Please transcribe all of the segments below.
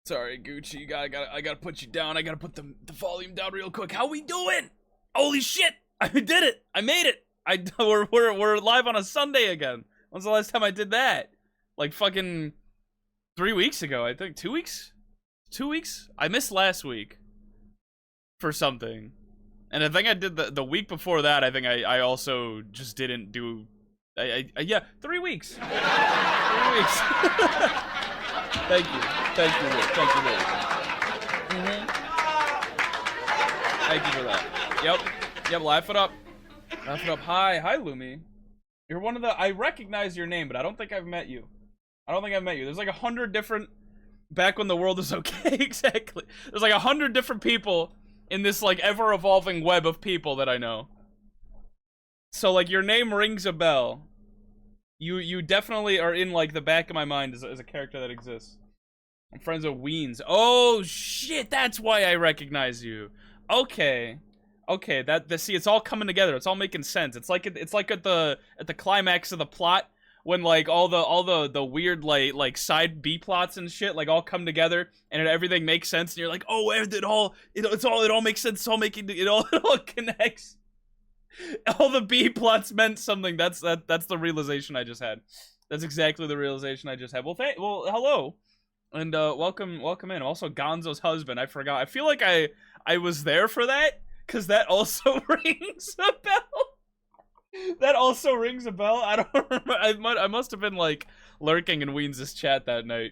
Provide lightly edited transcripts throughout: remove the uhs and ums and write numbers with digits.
Sorry, Gucci. I gotta put you down. I gotta put the volume down real quick. How we doing? Holy shit! I did it. I made it. We're live on a Sunday again. When's the last time I did that? Like fucking 3 weeks ago, I think. 2 weeks? 2 weeks? I missed last week for something, and I think I did the week before that. I think I also just didn't do. Yeah, 3 weeks. 3 weeks. Thank you, Luke. Thank you, Luke. Thank you for that. Yep. Laugh it up. Hi, Lumi. You're one of the. I recognize your name, but I don't think I've met you. There's like 100 different. Back when the world was okay, exactly. There's like 100 different people in this like ever-evolving web of people that I know. So like your name rings a bell. You definitely are in like the back of my mind as a character that exists. I'm friends with Weens. Oh shit, that's why I recognize you. Okay, see, it's all coming together. It's all making sense. It's like at the climax of the plot when like all the weird like side B plots and shit like all come together and everything makes sense and you're like, oh, it all makes sense. It all connects. All the B plots meant something. That's the realization I just had. That's exactly the realization I just had. Well, hello, and welcome in. Also, Gonzo's husband. I forgot. I feel like I was there for that because that also rings a bell. That also rings a bell. I don't remember. I must have been like lurking in Weens' chat that night.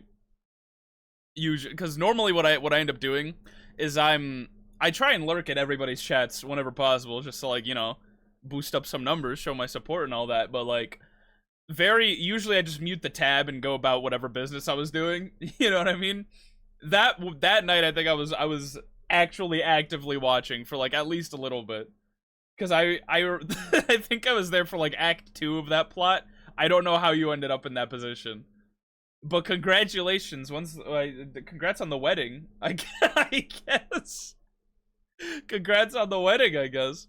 Usually, because normally what I end up doing is I try and lurk at everybody's chats whenever possible, just to like, you know, boost up some numbers, show my support and all that. But like, usually I just mute the tab and go about whatever business I was doing. You know what I mean? That night I think I was actually actively watching for like at least a little bit, because I I think I was there for like Act 2 of that plot. I don't know how you ended up in that position. But congratulations, congrats on the wedding, I guess. Congrats on the wedding, I guess.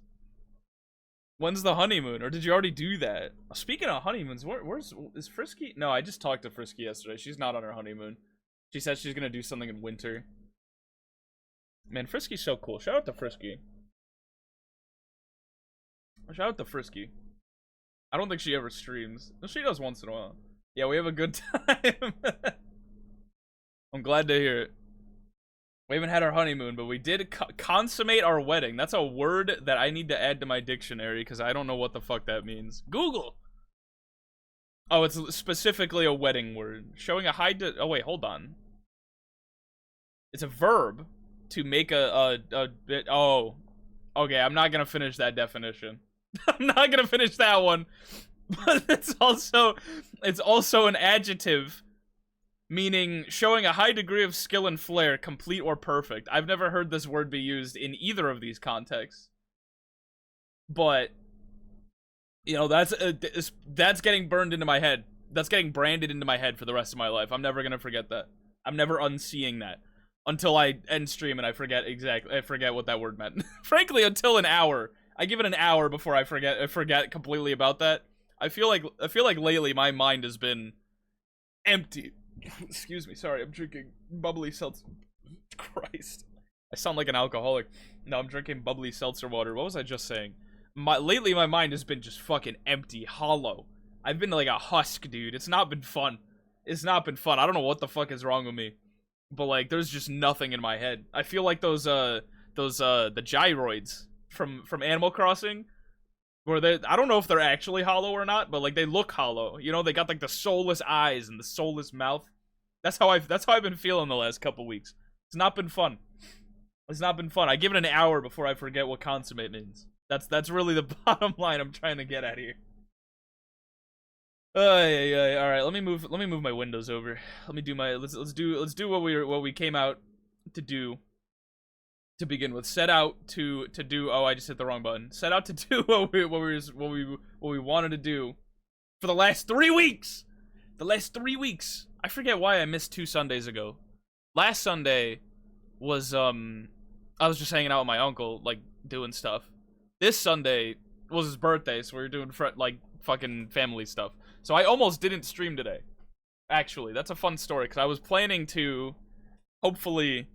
When's the honeymoon? Or did you already do that? Speaking of honeymoons, is Frisky? No, I just talked to Frisky yesterday. She's not on her honeymoon. She said she's gonna do something in winter. Man, Frisky's so cool. Shout out to Frisky. Shout out to Frisky. I don't think she ever streams. She does once in a while. Yeah, we have a good time. I'm glad to hear it. We haven't had our honeymoon, but we did consummate our wedding. That's a word that I need to add to my dictionary because I don't know what the fuck that means. Google. Oh, it's specifically a wedding word. Showing a high. Oh wait, hold on. It's a verb to make a bit. Oh, okay. I'm not gonna finish that definition. I'm not gonna finish that one. But it's also an adjective meaning showing a high degree of skill and flair, complete or perfect. I've never heard this word be used in either of these contexts. But you know, that's getting burned into my head. That's getting branded into my head for the rest of my life. I'm never gonna forget that. I'm never unseeing that until I end stream and I forget what that word meant. Frankly, until an hour. I give it an hour before I forget completely about that. I feel like lately my mind has been empty. Excuse me, sorry, I'm drinking bubbly seltzer. Christ. I sound like an alcoholic. No, I'm drinking bubbly seltzer water. What was I just saying? Lately my mind has been just fucking empty, hollow. I've been like a husk, dude. It's not been fun. I don't know what the fuck is wrong with me. But like, there's just nothing in my head. I feel like the gyroids from Animal Crossing, where I don't know if they're actually hollow or not, but like they look hollow. You know, they got like the soulless eyes and the soulless mouth. That's how I've been feeling the last couple weeks. It's not been fun. I give it an hour before I forget what consummate means. That's really the bottom line I'm trying to get at here. All right, let me move my windows over. Let me do my let's do what we came out to do. To begin with, set out to do. Oh, I just hit the wrong button. Set out to do what we wanted to do for the last 3 weeks. I forget why I missed 2 Sundays ago. Last Sunday was I was just hanging out with my uncle, like doing stuff. This Sunday was his birthday, so we were doing like fucking family stuff. So I almost didn't stream today. Actually, that's a fun story because I was planning to hopefully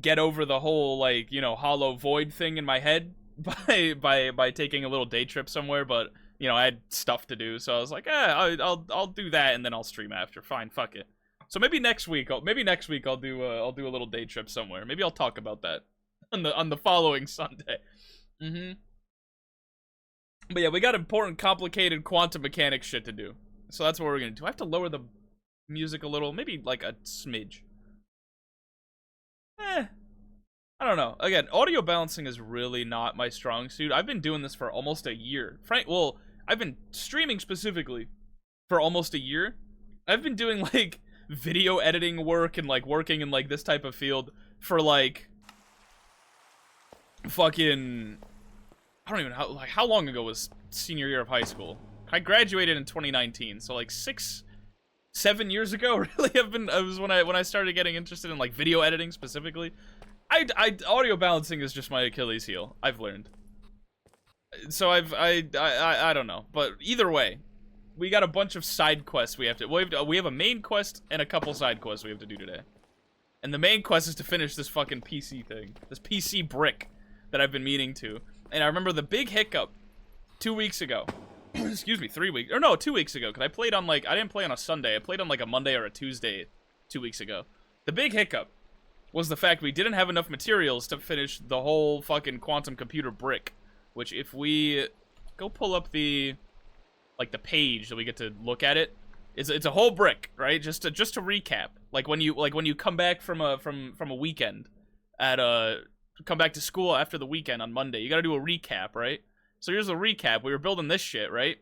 get over the whole, like, you know, hollow void thing in my head by taking a little day trip somewhere, but, you know, I had stuff to do, so I was like, I'll do that, and then I'll stream after. Fine, fuck it. So maybe next week, I'll do a little day trip somewhere. Maybe I'll talk about that on the following Sunday. But yeah, we got important, complicated quantum mechanics shit to do. So that's what we're gonna do. I have to lower the music a little, maybe like a smidge. I don't know. Again, audio balancing is really not my strong suit. I've been doing this for almost a year. Well, I've been streaming specifically for almost a year. I've been doing like video editing work and like working in like this type of field for like fucking, I don't even know how long ago was senior year of high school. I graduated in 2019, so like 7 years ago. Really, it was when I started getting interested in like video editing specifically. Audio balancing is just my Achilles heel, I've learned. So I don't know, but either way, we got a bunch of side quests we have a main quest and a couple side quests we have to do today. And the main quest is to finish this fucking PC thing, this PC brick that I've been meaning to. And I remember the big hiccup 2 weeks ago. Excuse me, 3 weeks, or no, 2 weeks ago, because I played on like, I didn't play on a Sunday, I played on like a Monday or a Tuesday 2 weeks ago. The big hiccup was the fact we didn't have enough materials to finish the whole fucking quantum computer brick. Which, if we go pull up the page that we get to look at it, it's a whole brick, right? Just to recap, like when you come back from a weekend come back to school after the weekend on Monday, you gotta do a recap, right? So here's a recap. We were building this shit, right?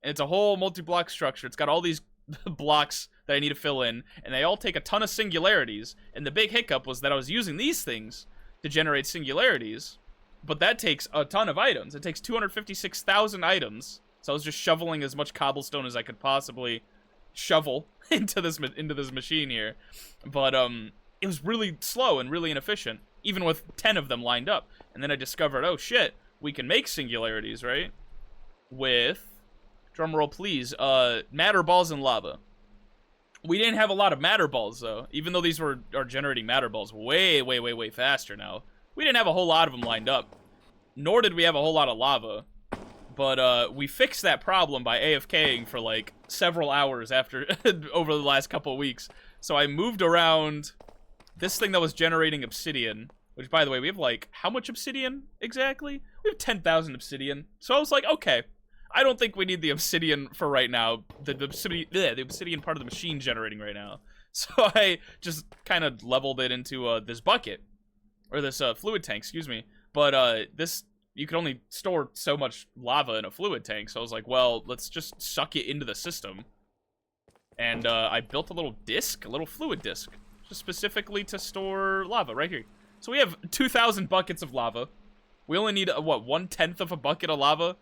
And it's a whole multi-block structure. It's got all these blocks that I need to fill in, and they all take a ton of singularities. And the big hiccup was that I was using these things to generate singularities, but that takes a ton of items. It takes 256,000 items. So I was just shoveling as much cobblestone as I could possibly shovel into this machine here. But it was really slow and really inefficient, even with 10 of them lined up. And then I discovered, oh shit, we can make singularities, right? With, drumroll please, matter balls and lava. We didn't have a lot of matter balls though, even though these are generating matter balls way faster now. We didn't have a whole lot of them lined up, nor did we have a whole lot of lava. But we fixed that problem by AFKing for like several hours after over the last couple of weeks. So I moved around this thing that was generating obsidian, which, by the way, we have like, how much obsidian exactly? We have 10,000 obsidian. So I was like, okay, I don't think we need the obsidian for right now. The obsidian part of the machine generating right now. So I just kind of leveled it into this bucket. Or this fluid tank, excuse me. But this, you can only store so much lava in a fluid tank. So I was like, well, let's just suck it into the system. And I built a little disc, a little fluid disc, just specifically to store lava right here. So we have 2,000 buckets of lava. We only need, what, 1/10 of a bucket of lava?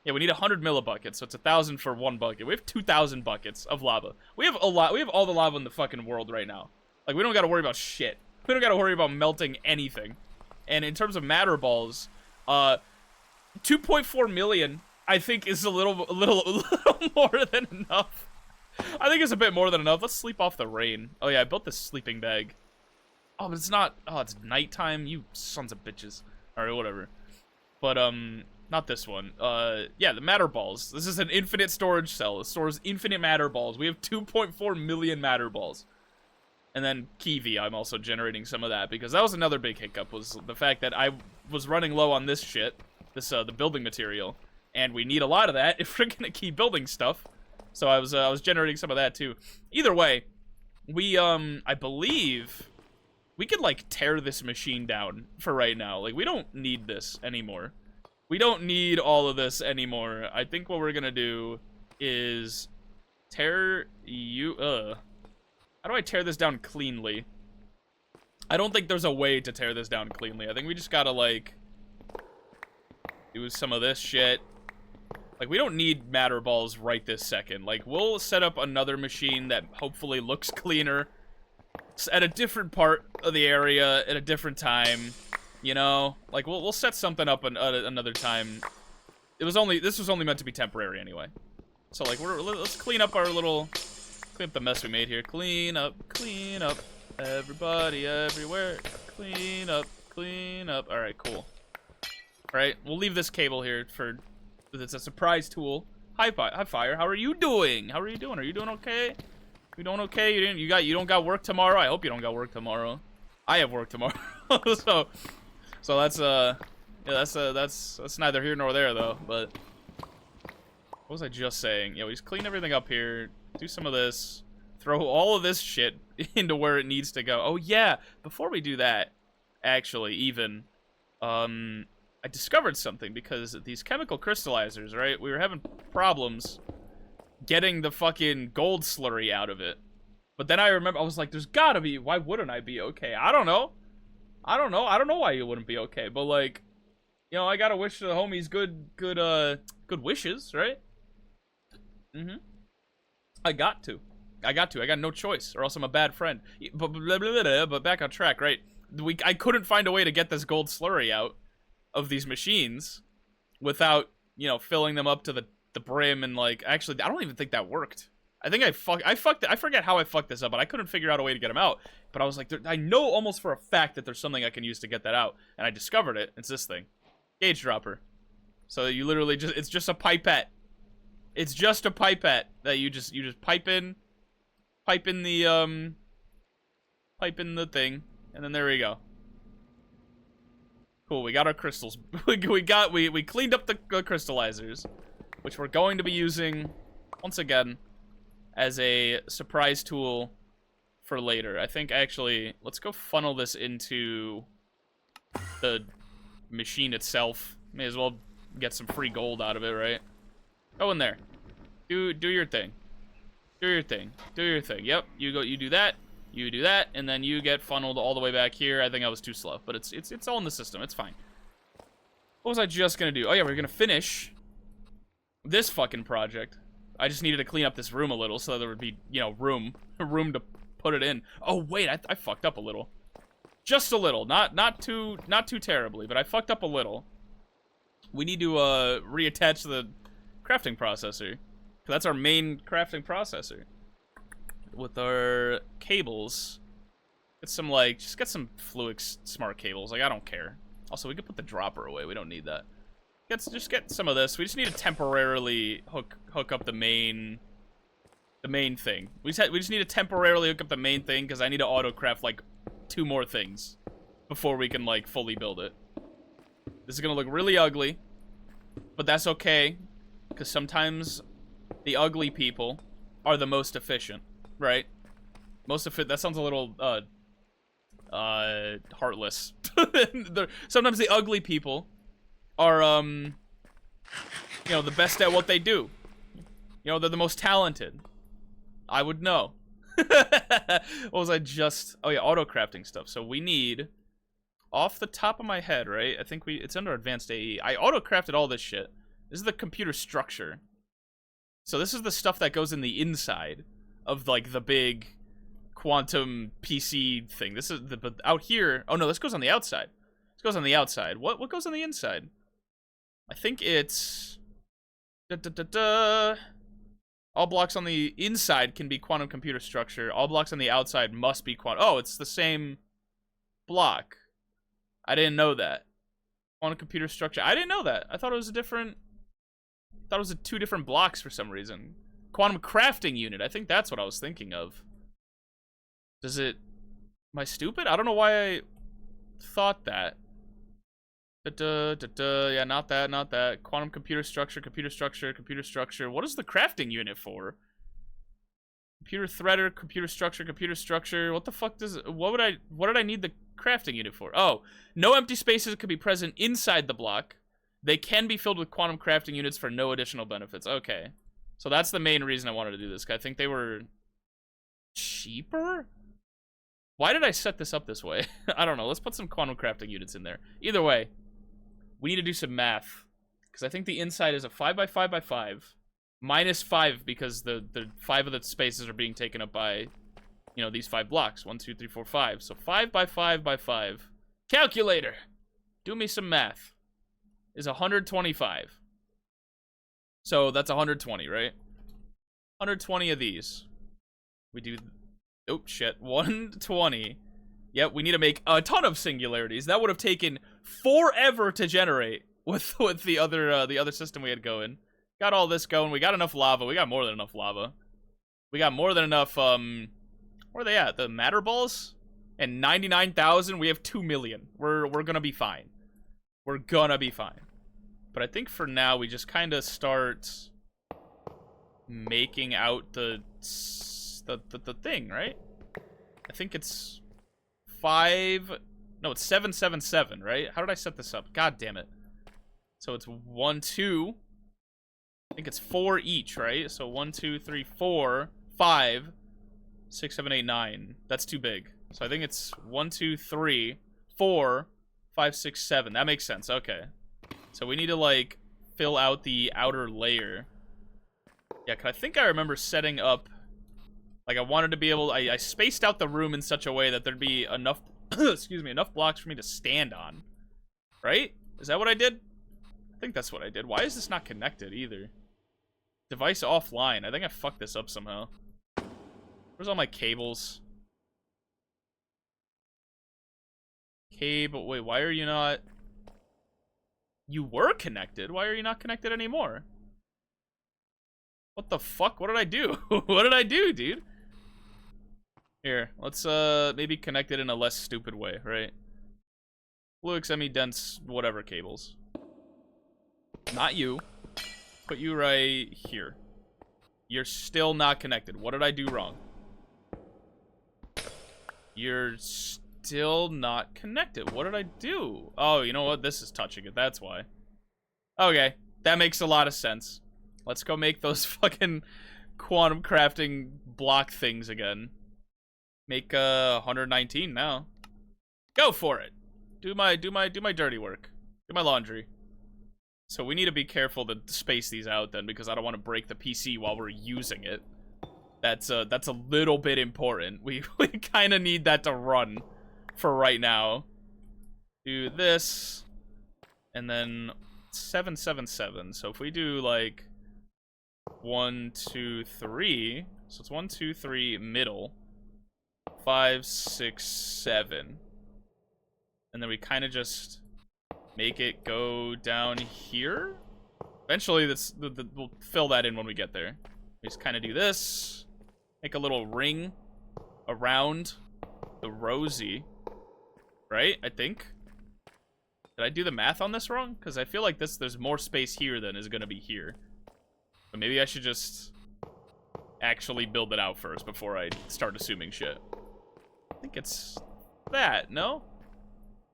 Yeah, we need 100 millibuckets, so it's 1,000 for one bucket. We have 2,000 buckets of lava. We have a lot. We have all the lava in the fucking world right now. Like, we don't got to worry about shit. We don't got to worry about melting anything. And in terms of matter balls, 2.4 million, I think, is a little more than enough. I think it's a bit more than enough. Let's sleep off the rain. Oh yeah, I built this sleeping bag. Oh, but it's not. Oh, it's nighttime. You sons of bitches. All right, whatever. But not this one. Yeah, the matter balls. This is an infinite storage cell. It stores infinite matter balls. We have 2.4 million matter balls. And then Kiwi, I'm also generating some of that, because that was another big hiccup, was the fact that I was running low on this shit, this the building material, and we need a lot of that if we're gonna keep building stuff. So I was generating some of that too. Either way, we I believe we could like tear this machine down for right now. Like, we don't need this anymore. We don't need all of this anymore. I think what we're gonna do is tear you. How do I tear this down cleanly? I don't think there's a way to tear this down cleanly. I think we just gotta, like, do some of this shit. Like, we don't need matter balls right this second. Like, we'll set up another machine that hopefully looks cleaner at a different part of the area at a different time. You know? Like, we'll set something up another time. This was only meant to be temporary anyway. So, like, let's clean up our little... Clean up the mess we made here. Clean up, clean up. Everybody, everywhere. Clean up, clean up. All right, cool. All right, we'll leave this cable here for. It's a surprise tool. Hi, Fire. How are you doing? How are you doing? Are you doing okay? You doing okay? You don't got work tomorrow? I hope you don't got work tomorrow. I have work tomorrow. so that's yeah, that's neither here nor there though. But what was I just saying? Yeah, we just clean everything up here. Do some of this. Throw all of this shit into where it needs to go. Oh yeah, before we do that, actually, even, I discovered something because these chemical crystallizers, right? We were having problems getting the fucking gold slurry out of it. But then I remember, I was like, there's gotta be, why wouldn't I be okay? I don't know. I don't know why you wouldn't be okay. But like, you know, I gotta wish the homies good wishes, right? Mm-hmm. I got no choice, or else I'm a bad friend. But back on track, right? I couldn't find a way to get this gold slurry out of these machines without, you know, filling them up to the brim and like, actually, I don't even think that worked. I think I fucked it. I forget how I fucked this up, but I couldn't figure out a way to get them out. But I was like, I know almost for a fact that there's something I can use to get that out, and I discovered it. It's this thing, gauge dropper. So you literally it's just a pipette. It's just a pipette that you just pipe in the thing, and then there we go. Cool, we got our crystals. we cleaned up the crystallizers, which we're going to be using once again as a surprise tool for later. I think actually, let's go funnel this into the machine itself. May as well get some free gold out of it, right? Go in there. Do your thing. Do your thing. Do your thing. Yep. You do that. You do that, and then you get funneled all the way back here. I think I was too slow, but it's all in the system. It's fine. What was I just gonna do? Oh yeah, we're gonna finish this fucking project. I just needed to clean up this room a little so there would be, you know, room to put it in. Oh wait, I fucked up a little. Just a little. Not too terribly, but I fucked up a little. We need to reattach the crafting processor. That's our main crafting processor. With our cables, get some just get some Fluix smart cables. Like, I don't care. Also, we could put the dropper away. We don't need that. Just get some of this. We just need to temporarily hook up the main thing. We just need to temporarily hook up the main thing because I need to auto craft like 2 more things before we can like fully build it. This is gonna look really ugly, but that's okay because sometimes the ugly people are the most efficient. Right? That sounds a little, heartless. Sometimes the ugly people are, you know, the best at what they do. You know, they're the most talented. I would know. What was I just... Oh, yeah, auto-crafting stuff. So we need, off the top of my head, right? I think it's under Advanced AE. I auto-crafted all this shit. This is the computer structure. So this is the stuff that goes in the inside of like the big quantum PC thing. This is but out here. Oh no, this goes on the outside. This goes on the outside. What goes on the inside? I think it's all blocks on the inside can be quantum computer structure. All blocks on the outside must be quantum. Oh, it's the same block. I didn't know that. Quantum computer structure. I didn't know that. I thought it was a different. I thought it was 2 different blocks for some reason. Quantum crafting unit. I think that's what I was thinking of. Does it... Am I stupid? I don't know why I thought that. Yeah, not that. Quantum computer structure. What is the crafting unit for? Computer threader, computer structure. What the fuck what did I need the crafting unit for? Oh, no empty spaces could be present inside the block. They can be filled with quantum crafting units for no additional benefits. Okay. So that's the main reason I wanted to do this. I think they were cheaper? Why did I set this up this way? I don't know. Let's put some quantum crafting units in there. Either way, we need to do some math. Because I think the inside is a 5x5x5. -5 because the 5 of the spaces are being taken up by, you know, these 5 blocks. 1, 2, 3, 4, 5. So 5x5x5. Calculator! Do me some math. Is 125. So that's 120, right? 120 of these. We do Oh, shit. 120. Yep, we need to make a ton of singularities. That would have taken forever to generate with the other system we had going. Got all this going. We got enough lava. We got more than enough lava. We got more than enough, where are they at? The matter balls? And 99,000, we have 2 million. We're gonna be fine. We're gonna be fine. But I think for now, we just kind of start making out the thing, right? I think it's 5... No, it's 777, right? How did I set this up? God damn it. So it's 1, 2... I think it's 4 each, right? So 1, 2, 3, 4, 5, 6, 7, 8, 9. That's too big. So I think it's 1, 2, 3, 4, 5, 6, 7. That makes sense. Okay. So we need to, like, fill out the outer layer. Yeah, 'cause I think I remember setting up... Like, I wanted to be able... I spaced out the room in such a way that there'd be enough... excuse me, enough blocks for me to stand on. Right? Is that what I did? I think that's what I did. Why is this not connected, either? Device offline. I think I fucked this up somehow. Where's all my cables? Cable... Wait, why are you not... You were connected? Why are you not connected anymore? What the fuck? What did I do? What did I do, dude? Here, let's maybe connect it in a less stupid way, right? Blue XME dense whatever cables. Not you. Put you right here. You're still not connected. What did I do wrong? You're still not connected. What did I do? Oh, you know what? This is touching it. That's why. Okay, that makes a lot of sense. Let's go make those fucking quantum crafting block things again. Make 119 now. Go for it. Do my dirty work. Do my laundry. So we need to be careful to space these out then, because I don't want to break the PC while we're using it. That's a little bit important. We kind of need that to run for right now. Do this, and then 777. So if we do like 1, 2, 3, so it's 1, 2, 3 middle, 5, 6, 7, and then we kind of just make it go down here. Eventually, we'll fill that in when we get there. We just kind of do this, make a little ring around the rosy, right? I think. Did I do the math on this wrong? Because I feel like there's more space here than is going to be here. But maybe I should just actually build it out first before I start assuming shit. I think it's that, no?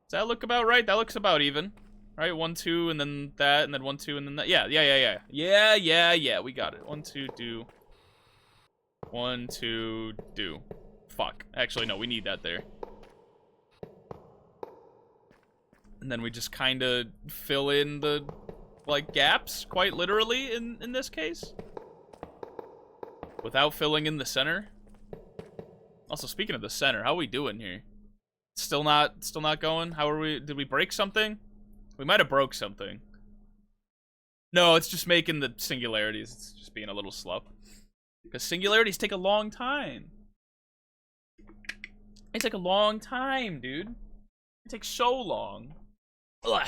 Does that look about right? That looks about even. Right? 1, 2, and then that, and then 1, 2, and then that. Yeah. Yeah, we got it. 1, 2, do. 1, 2, do. Fuck. Actually, no, we need that there. And then we just kind of fill in the, like, gaps, quite literally, in this case. Without filling in the center. Also, speaking of the center, how are we doing here? Still not going? How are we? Did we break something? We might have broke something. No, it's just making the singularities. It's just being a little slow. Because singularities take a long time. They take a long time, dude. It takes so long. Ugh.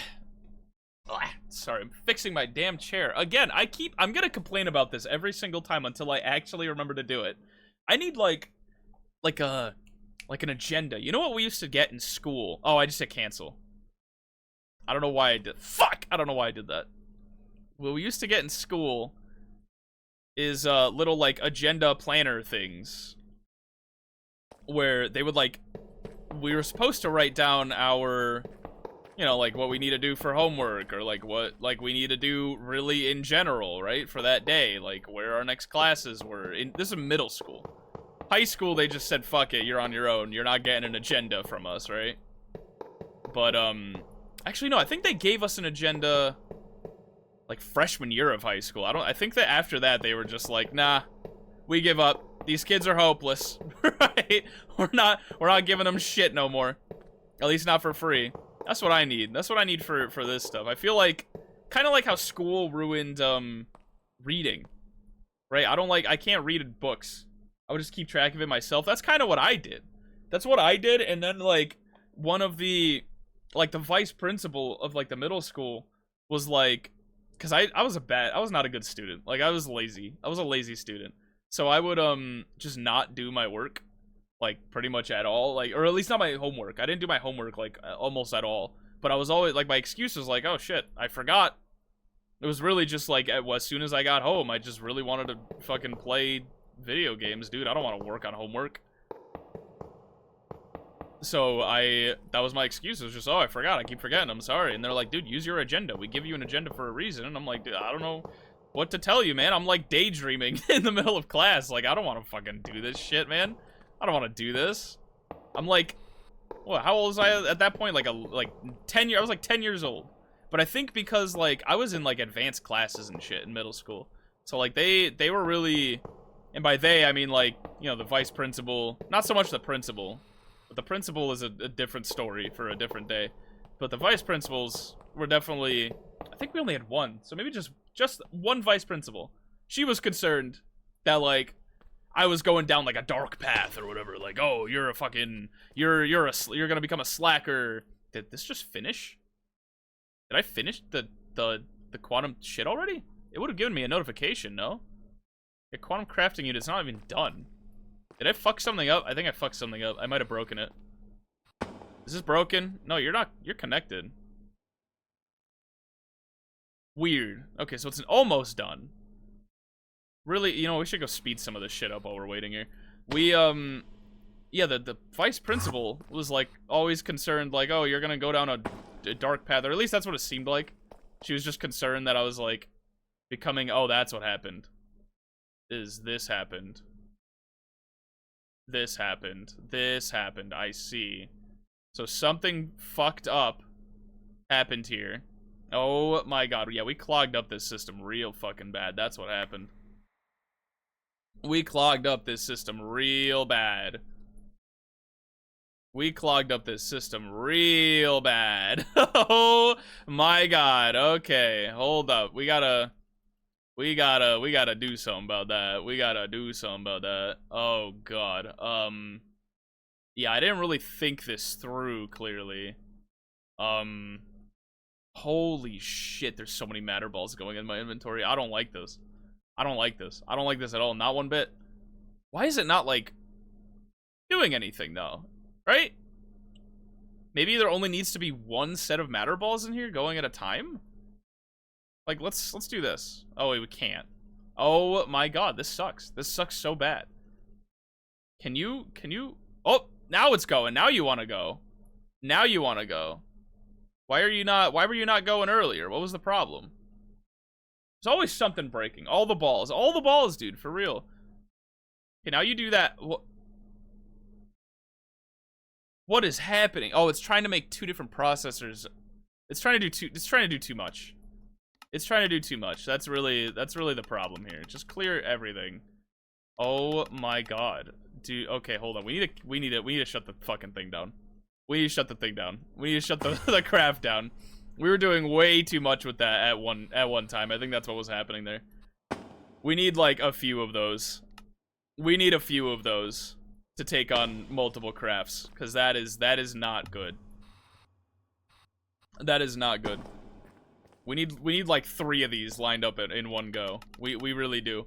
Ugh. Sorry, I'm fixing my damn chair. Again, I'm gonna complain about this every single time until I actually remember to do it. I need, like an agenda. You know what we used to get in school? Oh, I just hit cancel. I don't know why I did. Fuck! I don't know why I did that. What we used to get in school is little, like, agenda planner things. Where they would, like, we were supposed to write down our, you know, like, what we need to do for homework, or, like, what, like, we need to do really in general, right, for that day, like, where our next classes were. This is middle school. High school, they just said, fuck it, you're on your own. You're not getting an agenda from us, right? But, actually, no, I think they gave us an agenda, like, freshman year of high school. I think that after that, they were just like, nah, we give up. These kids are hopeless, right? We're not giving them shit no more. At least not for free. That's what I need. That's what I need for this stuff. I feel like, kind of like how school ruined, reading. Right? I can't read books. I would just keep track of it myself. That's kind of what I did. That's what I did, and then, like, one of the, like, the vice principal of, like, the middle school was, like, because I was not a good student. Like, I was lazy. I was a lazy student. So I would, just not do my work, like, pretty much at all. Like, or at least not my homework. I didn't do my homework, like, almost at all. But I was always, like, my excuse was, like, oh, shit, I forgot. It was really just, like, as soon as I got home, I just really wanted to fucking play video games, dude. I don't want to work on homework. So that was my excuse. It was just, oh, I forgot. I keep forgetting. I'm sorry. And they're like, dude, use your agenda. We give you an agenda for a reason. And I'm like, dude, I don't know what to tell you, man. I'm like daydreaming in the middle of class. Like, I don't want to fucking do this shit, man. I don't want to do this. I'm like, what? How old was I at that point? Like 10 years. I was like 10 years old. But I think because like I was in like advanced classes and shit in middle school. So like they were really, and by they I mean like, you know, the vice principal, not so much the principal. But the principal is a different story for a different day. But the vice principals were definitely, I think we only had one. So maybe just one vice principal. She was concerned that, like, I was going down, like, a dark path or whatever. Like, oh, you're a fucking, you're gonna become a slacker. Did this just finish? Did I finish the quantum shit already? It would have given me a notification, no? The quantum crafting unit's not even done. Did I fuck something up? I think I fucked something up. I might have broken it. Is this broken? No, you're not. You're connected. Weird. Okay, so it's almost done. Really, you know, we should go speed some of this shit up while we're waiting here. We, yeah, the vice principal was, like, always concerned, like, oh, you're gonna go down a dark path. Or at least that's what it seemed like. She was just concerned that I was, like, becoming, oh, that's what happened. This happened. This happened. This happened. I see. So something fucked up happened here. Oh my god. Yeah, we clogged up this system real fucking bad. That's what happened. We clogged up this system real bad. We clogged up this system real bad. Oh my god. Okay, hold up. We gotta do something about that. We gotta do something about that. Oh god. Yeah, I didn't really think this through clearly. Holy shit, there's so many matter balls going in my inventory. I don't like this. I don't like this. I don't like this at all. Not one bit. Why is it not, like, doing anything, though? Right? Maybe there only needs to be one set of matter balls in here going at a time? Like, let's do this. Oh, wait, we can't. Oh my god, this sucks. This sucks so bad. Can you? Oh, now it's going. Now you want to go. Now you want to go. Why were you not going earlier? What was the problem? There's always something breaking. All the balls, dude, for real. Okay, now you do that. What is happening? Oh, it's trying to make two different processors. It's trying to do too much. It's trying to do too much. That's really the problem here. Just clear everything. Oh my god. Dude, okay, hold on. We need to shut the fucking thing down. We need to shut the thing down. We need to shut the craft down. We were doing way too much with that at one time. I think that's what was happening there. We need like a few of those. We need a few of those to take on multiple crafts, because that is not good. That is not good. We need like 3 of these lined up in one go. We really do.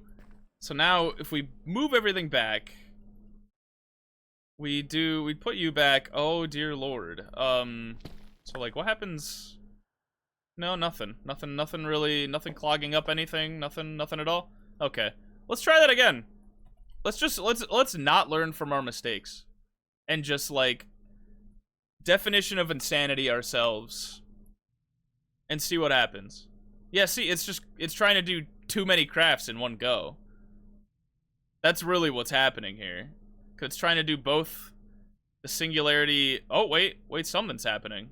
So now if we move everything back, we put you back. Oh dear lord. So like what happens? No, nothing really, nothing clogging up anything, nothing at all. Okay, let's try that again. Let's not learn from our mistakes and just like definition of insanity ourselves and see what happens. Yeah, see, it's trying to do too many crafts in one go. That's really what's happening here. 'Cause it's trying to do both the singularity. Oh, wait, something's happening.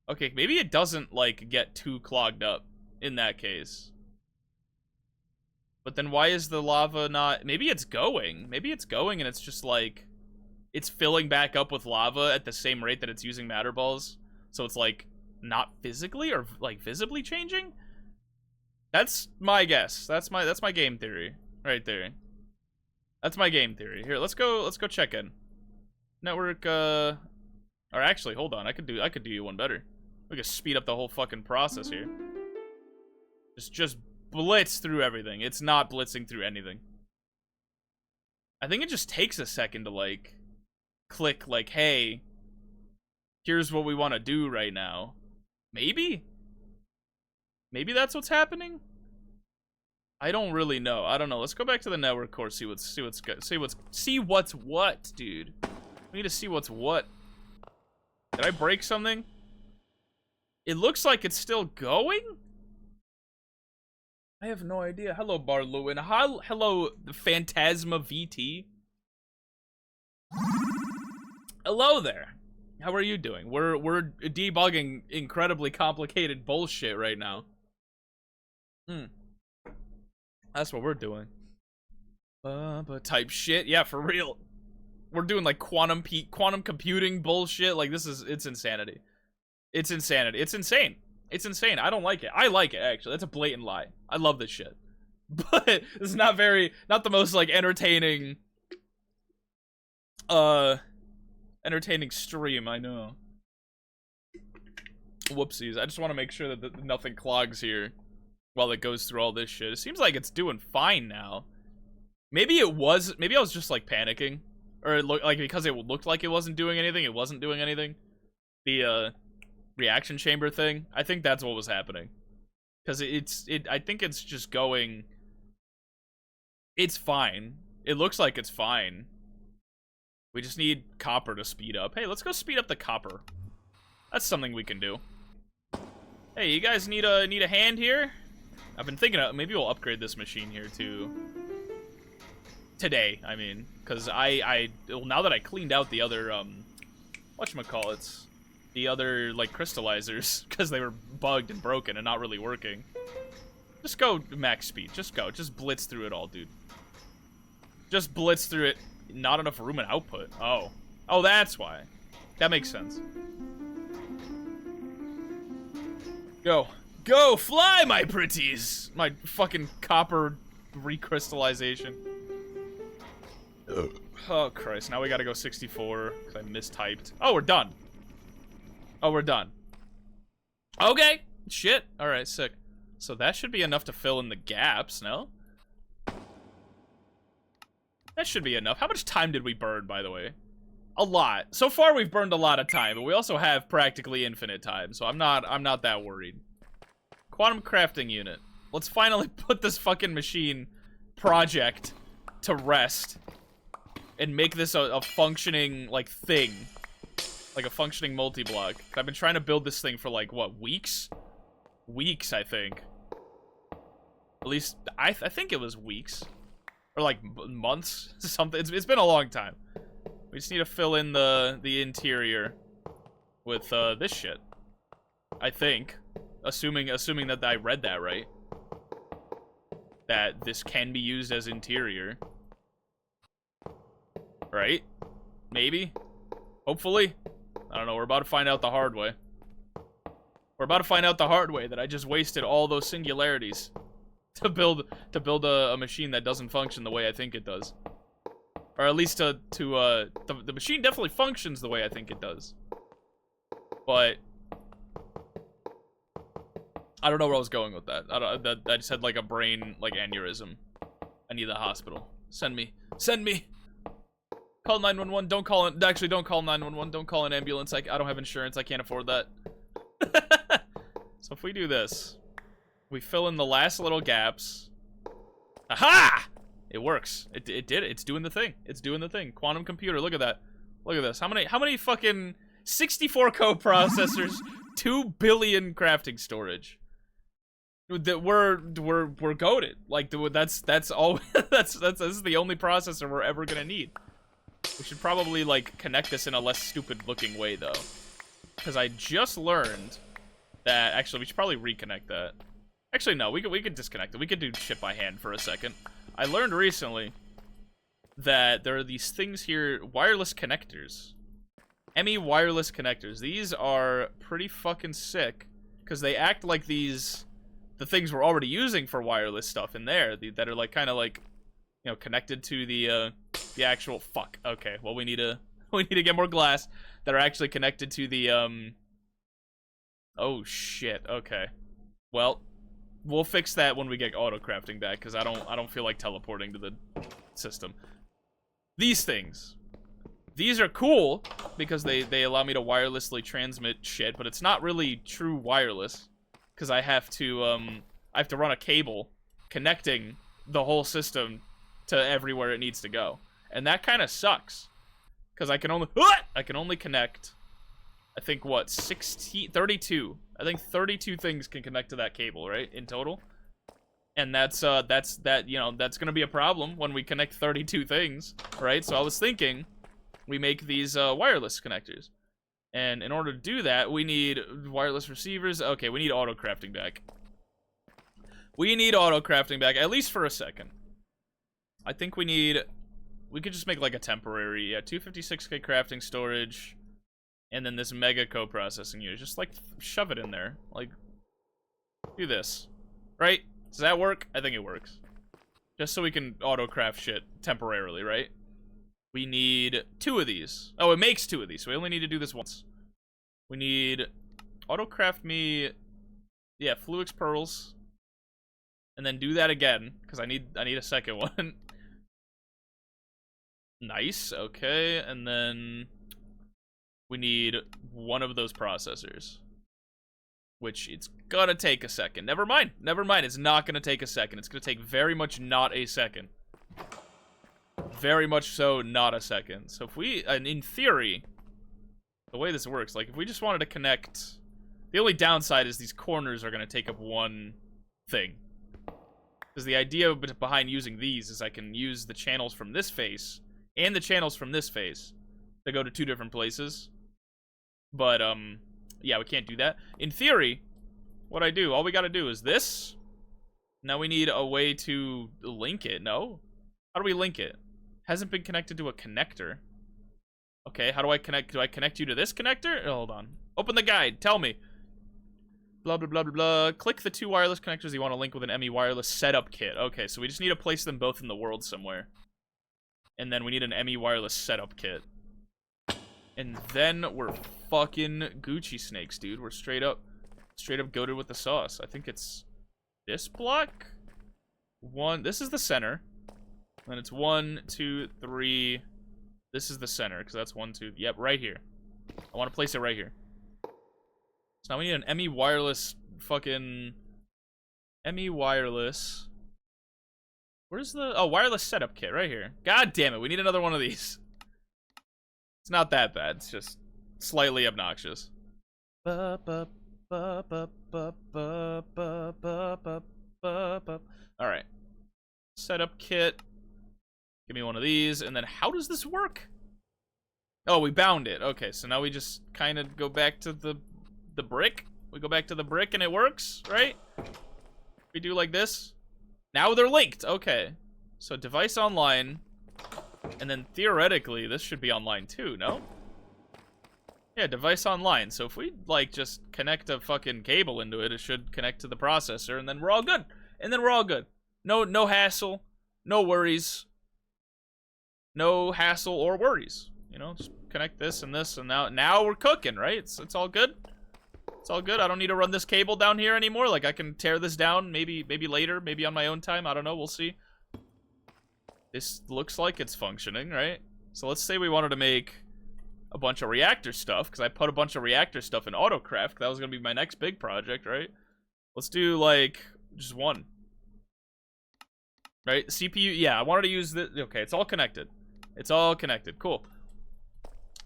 Okay, maybe it doesn't, like, get too clogged up in that case. But then why is the lava not... Maybe it's going. Maybe it's going and it's just, like... It's filling back up with lava at the same rate that it's using matter balls. So it's, like, not physically or, like, visibly changing? That's my guess. That's my game theory right there. That's my game theory. Here, let's go check in. Network or actually, hold on. I could do you one better. We could speed up the whole fucking process here. Just blitz through everything. It's not blitzing through anything. I think it just takes a second to like click like, hey, here's what we want to do right now. Maybe that's what's happening. I don't really know. I don't know. Let's go back to the network core. See what's what, dude. We need to see what's what. Did I break something? It looks like it's still going. I have no idea. Hello, Barluin. Hello, Phantasma VT. Hello there. How are you doing? We're debugging incredibly complicated bullshit right now. That's what we're doing. But type shit. Yeah, for real. We're doing like quantum computing bullshit. Like it's insanity. It's insanity. It's insane. It's insane. I don't like it. I like it, actually. That's a blatant lie. I love this shit. But this is not the most like entertaining stream, I know. Whoopsies. I just want to make sure that nothing clogs here while it goes through all this shit. It seems like it's doing fine now. Maybe I was just like panicking. Or it looked like because it looked like it wasn't doing anything, it wasn't doing anything. The reaction chamber thing. I think that's what was happening. Because I think it's just going. It's fine. It looks like it's fine. We just need copper to speed up. Hey, let's go speed up the copper. That's something we can do. Hey, you guys need a hand here? I've been thinking maybe we'll upgrade this machine here too. Today, I mean, because now that I cleaned out the other whatchamacallits, the other like crystallizers, because they were bugged and broken and not really working. Just go max speed. Just blitz through it all, dude. Just blitz through it. Not enough room and output. Oh, that's why. That makes sense. Go fly, my pretties. My fucking copper recrystallization. Oh Christ! Now we gotta go 64 because I mistyped. Oh, we're done. Okay. Shit. All right. Sick. So that should be enough to fill in the gaps. No. That should be enough. How much time did we burn, by the way? A lot. So far, we've burned a lot of time, but we also have practically infinite time, so I'm not that worried. Quantum crafting unit. Let's finally put this fucking machine project to rest and make this a functioning, like, thing. Like a functioning multi-block. I've been trying to build this thing for, like, what, weeks? Weeks, I think. At least, I think it was weeks. Or like months, something. It's been a long time. We just need to fill in the interior with this shit. I think, assuming that I read that right. That this can be used as interior. Right? Maybe. Hopefully. I don't know. We're about to find out the hard way. We're about to find out the hard way that I just wasted all those singularities. To build a machine that doesn't function the way I think it does, or at least the machine definitely functions the way I think it does, but I don't know where I was going with that. I just had like a brain like aneurysm. I need the hospital. Send me. Call 911. Don't call it. Actually, don't call 911. Don't call an ambulance. I don't have insurance. I can't afford that. So if we do this. We fill in the last little gaps. Aha! It works. It did it. It's doing the thing. It's doing the thing. Quantum computer. Look at that. Look at this. How many fucking 64 co-processors, 2 billion crafting storage. That we're goated. Like that's all. This is the only processor we're ever gonna need. We should probably like connect this in a less stupid looking way though, because I just learned that actually we should probably reconnect that. Actually, no, we could disconnect it. We could do shit by hand for a second. I learned recently that there are these things here, wireless connectors. ME wireless connectors. These are pretty fucking sick because they act like these the things we're already using for wireless stuff in there that are like kind of like, you know, connected to the actual fuck. Okay, well we need to get more glass that are actually connected to the oh shit. Okay, well we'll fix that when we get auto crafting back, because I don't feel like teleporting to the system. These things. These are cool because they allow me to wirelessly transmit shit, but it's not really true wireless because I have to run a cable connecting the whole system to everywhere it needs to go. And that kind of sucks because I can only connect, I think, what, 32. I think 32 things can connect to that cable, right, in total. And that's going to be a problem when we connect 32 things, right? So I was thinking we make these wireless connectors. And in order to do that, we need wireless receivers. Okay, we need auto crafting back. We need auto crafting back, at least for a second. I think we could just make like a temporary, 256k crafting storage, and then this mega co-processing unit. Just like shove it in there. Like, do this. Right? Does that work? I think it works. Just so we can auto craft shit temporarily, right? We need 2 of these. Oh, it makes 2 of these, so we only need to do this once. We need autocraft me, Fluix pearls, and then do that again because I need a second one. Nice. Okay, and then we need 1 of those processors, which it's gonna take a second. Never mind. It's not gonna take a second. It's gonna take very much not a second. Very much so, not a second. So if we, and in theory, the way this works, like if we just wanted to connect, the only downside is these corners are going to take up 1 thing. Because the idea behind using these is I can use the channels from this face and the channels from this face to go to 2 different places. But, yeah, we can't do that. In theory, what I do, all we got to do is this. Now we need a way to link it. No? How do we link it? Hasn't been connected to a connector. Okay, how do I connect? Do I connect you to this connector? Oh, hold on. Open the guide. Tell me. Blah, blah, blah, blah, blah. Click the 2 wireless connectors you want to link with an ME wireless setup kit. Okay, so we just need to place them both in the world somewhere. And then we need an ME wireless setup kit. And then we're fucking Gucci snakes, dude. We're straight up goated with the sauce. I think it's this block. This is the center. Then it's 1, 2, 3. This is the center, because that's 1, 2. Yep, right here. I want to place it right here. So now we need an ME wireless fucking... ME wireless. Where's the... Oh, wireless setup kit, right here. God damn it, we need another one of these. It's not that bad, it's just slightly obnoxious. Alright. Setup kit. Give me one of these, and then how does this work? Oh, we bound it. Okay, so now we just kind of go back to the brick. We go back to the brick and it works, right? We do like this. Now they're linked. Okay. So device online, and then theoretically this should be online too, no? Yeah, device online. So if we like just connect a fucking cable into it, it should connect to the processor, and then we're all good. No hassle, no worries. No hassle or worries, you know, just connect this, and now we're cooking, right? It's all good. It's all good. I don't need to run this cable down here anymore. Like, I can tear this down maybe later, maybe on my own time. I don't know. We'll see. This looks like it's functioning, right? So let's say we wanted to make a bunch of reactor stuff, because I put a bunch of reactor stuff in AutoCraft. That was going to be my next big project, right? Let's do, like, just 1. Right? CPU, yeah, I wanted to use this. Okay, it's all connected. It's all connected. Cool.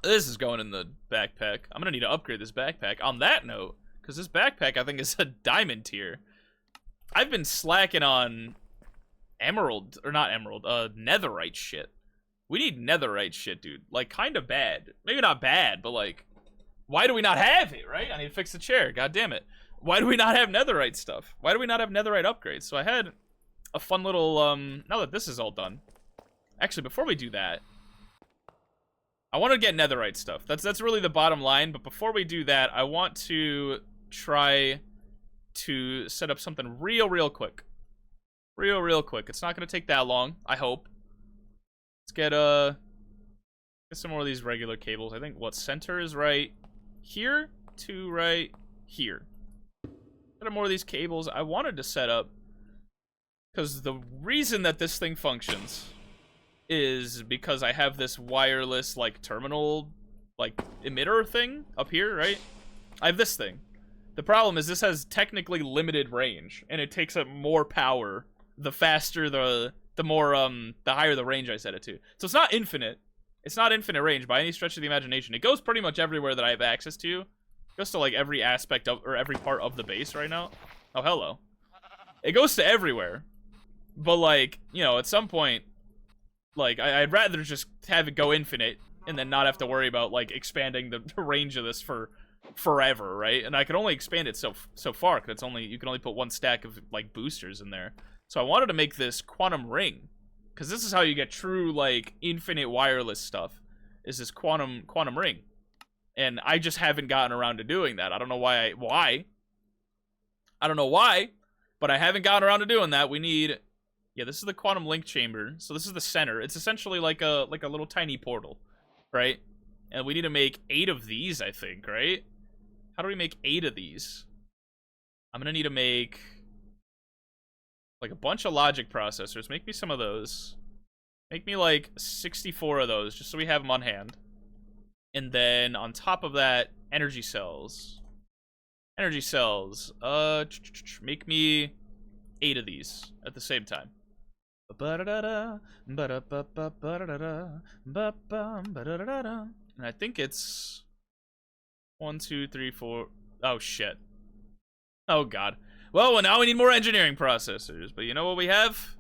This is going in the backpack. I'm gonna need to upgrade this backpack. On that note, because this backpack I think is a diamond tier. I've been slacking on emerald, or not emerald, netherite shit. We need netherite shit, dude. Like, kind of bad. Maybe not bad, but like, why do we not have it, right? I need to fix the chair. God damn it. Why do we not have netherite stuff? Why do we not have netherite upgrades? So I had a fun little, now that this is all done. Actually, before we do that, I want to get netherite stuff. That's really the bottom line, but before we do that, I want to try to set up something real quick. Real quick. It's not going to take that long, I hope. Let's get some more of these regular cables. I think what center is right here to right here. Get more of these cables. I wanted to set up, because the reason that this thing functions is because I have this wireless, like, terminal, like, emitter thing up here, right? I have this thing. The problem is this has technically limited range, and it takes up more power the faster the more, the higher the range I set it to. So it's not infinite. It's not infinite range by any stretch of the imagination. It goes pretty much everywhere that I have access to. It goes to, like, every aspect of, or every part of the base right now. Oh, hello. It goes to everywhere. But, like, you know, at some point, like, I'd rather just have it go infinite and then not have to worry about, like, expanding the range of this for forever, right? And I can only expand it so far, because you can only put one stack of, like, boosters in there. So I wanted to make this quantum ring, because this is how you get true, like, infinite wireless stuff, is this quantum ring. And I just haven't gotten around to doing that. I don't know why. I don't know why, but I haven't gotten around to doing that. We need... Yeah, this is the quantum link chamber. So this is the center. It's essentially like a little tiny portal, right? And we need to make 8 of these, I think, right? How do we make 8 of these? I'm gonna need to make, like, a bunch of logic processors. Make me some of those. Make me, like, 64 of those, just so we have them on hand. And then, on top of that, energy cells. Energy cells. Make me 8 of these at the same time. And I think it's 1, 2, 3, 4. Oh, shit. Oh, God. Well, now we need more engineering processors. But you know what we have?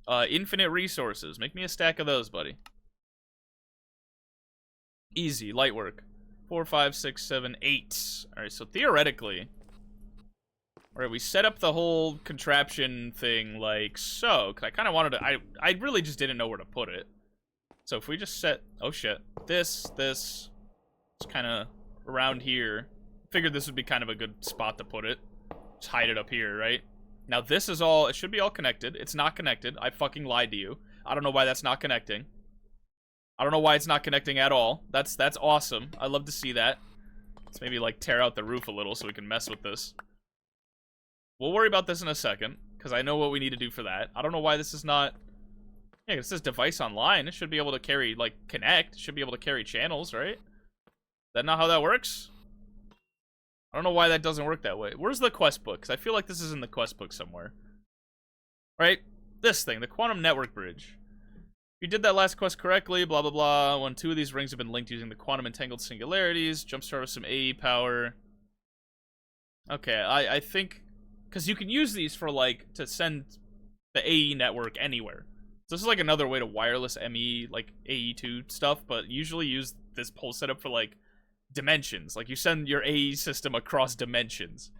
Infinite resources. Make me a stack of those, buddy. Easy. Light work. 4, 5, 6, 7, 8. Alright, so theoretically... Alright, we set up the whole contraption thing like so, because I kind of wanted to... I really just didn't know where to put it. So if we just set... Oh, shit. This... It's kind of around here. Figured this would be kind of a good spot to put it. Just hide it up here, right? Now, this is all... It should be all connected. It's not connected. I fucking lied to you. I don't know why that's not connecting. I don't know why it's not connecting at all. That's awesome. I love to see that. Let's maybe, like, tear out the roof a little so we can mess with this. We'll worry about this in a second, because I know what we need to do for that. I don't know why this is not... Yeah, it says device online. It should be able to carry, like, connect. It should be able to carry channels, right? Is that not how that works? I don't know why that doesn't work that way. Where's the quest book? Because I feel like this is in the quest book somewhere. Right? This thing, the quantum network bridge. You did that last quest correctly, blah, blah, blah. When 2 of these rings have been linked using the quantum entangled singularities, jumpstart with some AE power. Okay, I think... Because you can use these for, like, to send the AE network anywhere. So this is, like, another way to wireless ME, like, AE2 stuff, but usually use this whole setup for, like, dimensions. Like, you send your AE system across dimensions.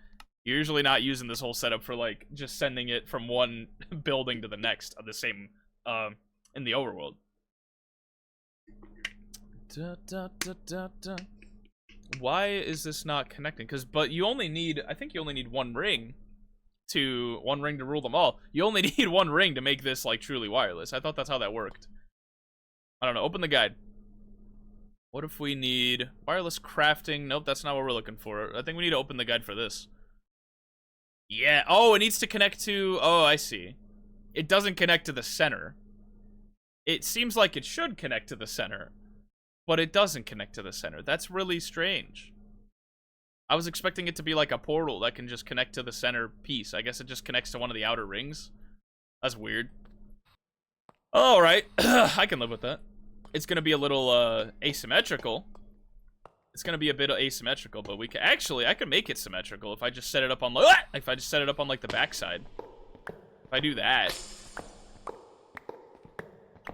You're usually not using this whole setup for, like, just sending it from one building to the next of the same, in the overworld. Why is this not connecting? But you only need, I think you only need one ring to rule them all. You only need one ring to make this, like, truly wireless. I thought that's how that worked. I don't know. Open the guide. What if we need wireless crafting? Nope, that's not what we're looking for. I think we need to open the guide for this. Yeah. Oh, it needs to connect to... Oh, I see. It doesn't connect to the center. It seems like it should connect to the center, but it doesn't connect to the center. That's really strange. I was expecting it to be like a portal that can just connect to the center piece. I guess it just connects to one of the outer rings. That's weird. Alright. I can live with that. It's gonna be a little, asymmetrical. It's gonna be a bit asymmetrical, but we can... Actually, I can make it symmetrical if I just set it up on... If I just set it up on, like, the backside. If I do that...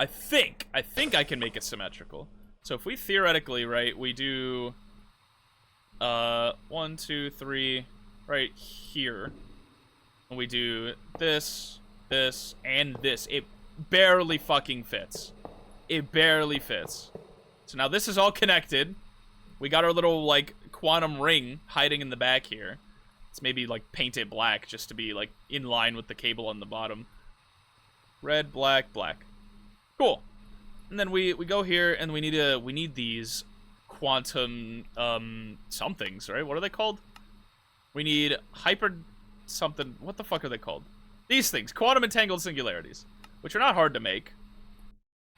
I think I can make it symmetrical. So if we theoretically, right, we do... 1, 2, 3, right here. And we do this, this, and this. It barely fucking fits. It barely fits. So now this is all connected. We got our little, like, quantum ring hiding in the back here. Let's maybe, like, paint it black just to be, like, in line with the cable on the bottom. Red, black, black. Cool. And then we go here, and we need these quantum, somethings, right? What are they called? We need hyper something. What the fuck are they called? These things. Quantum entangled singularities. Which are not hard to make.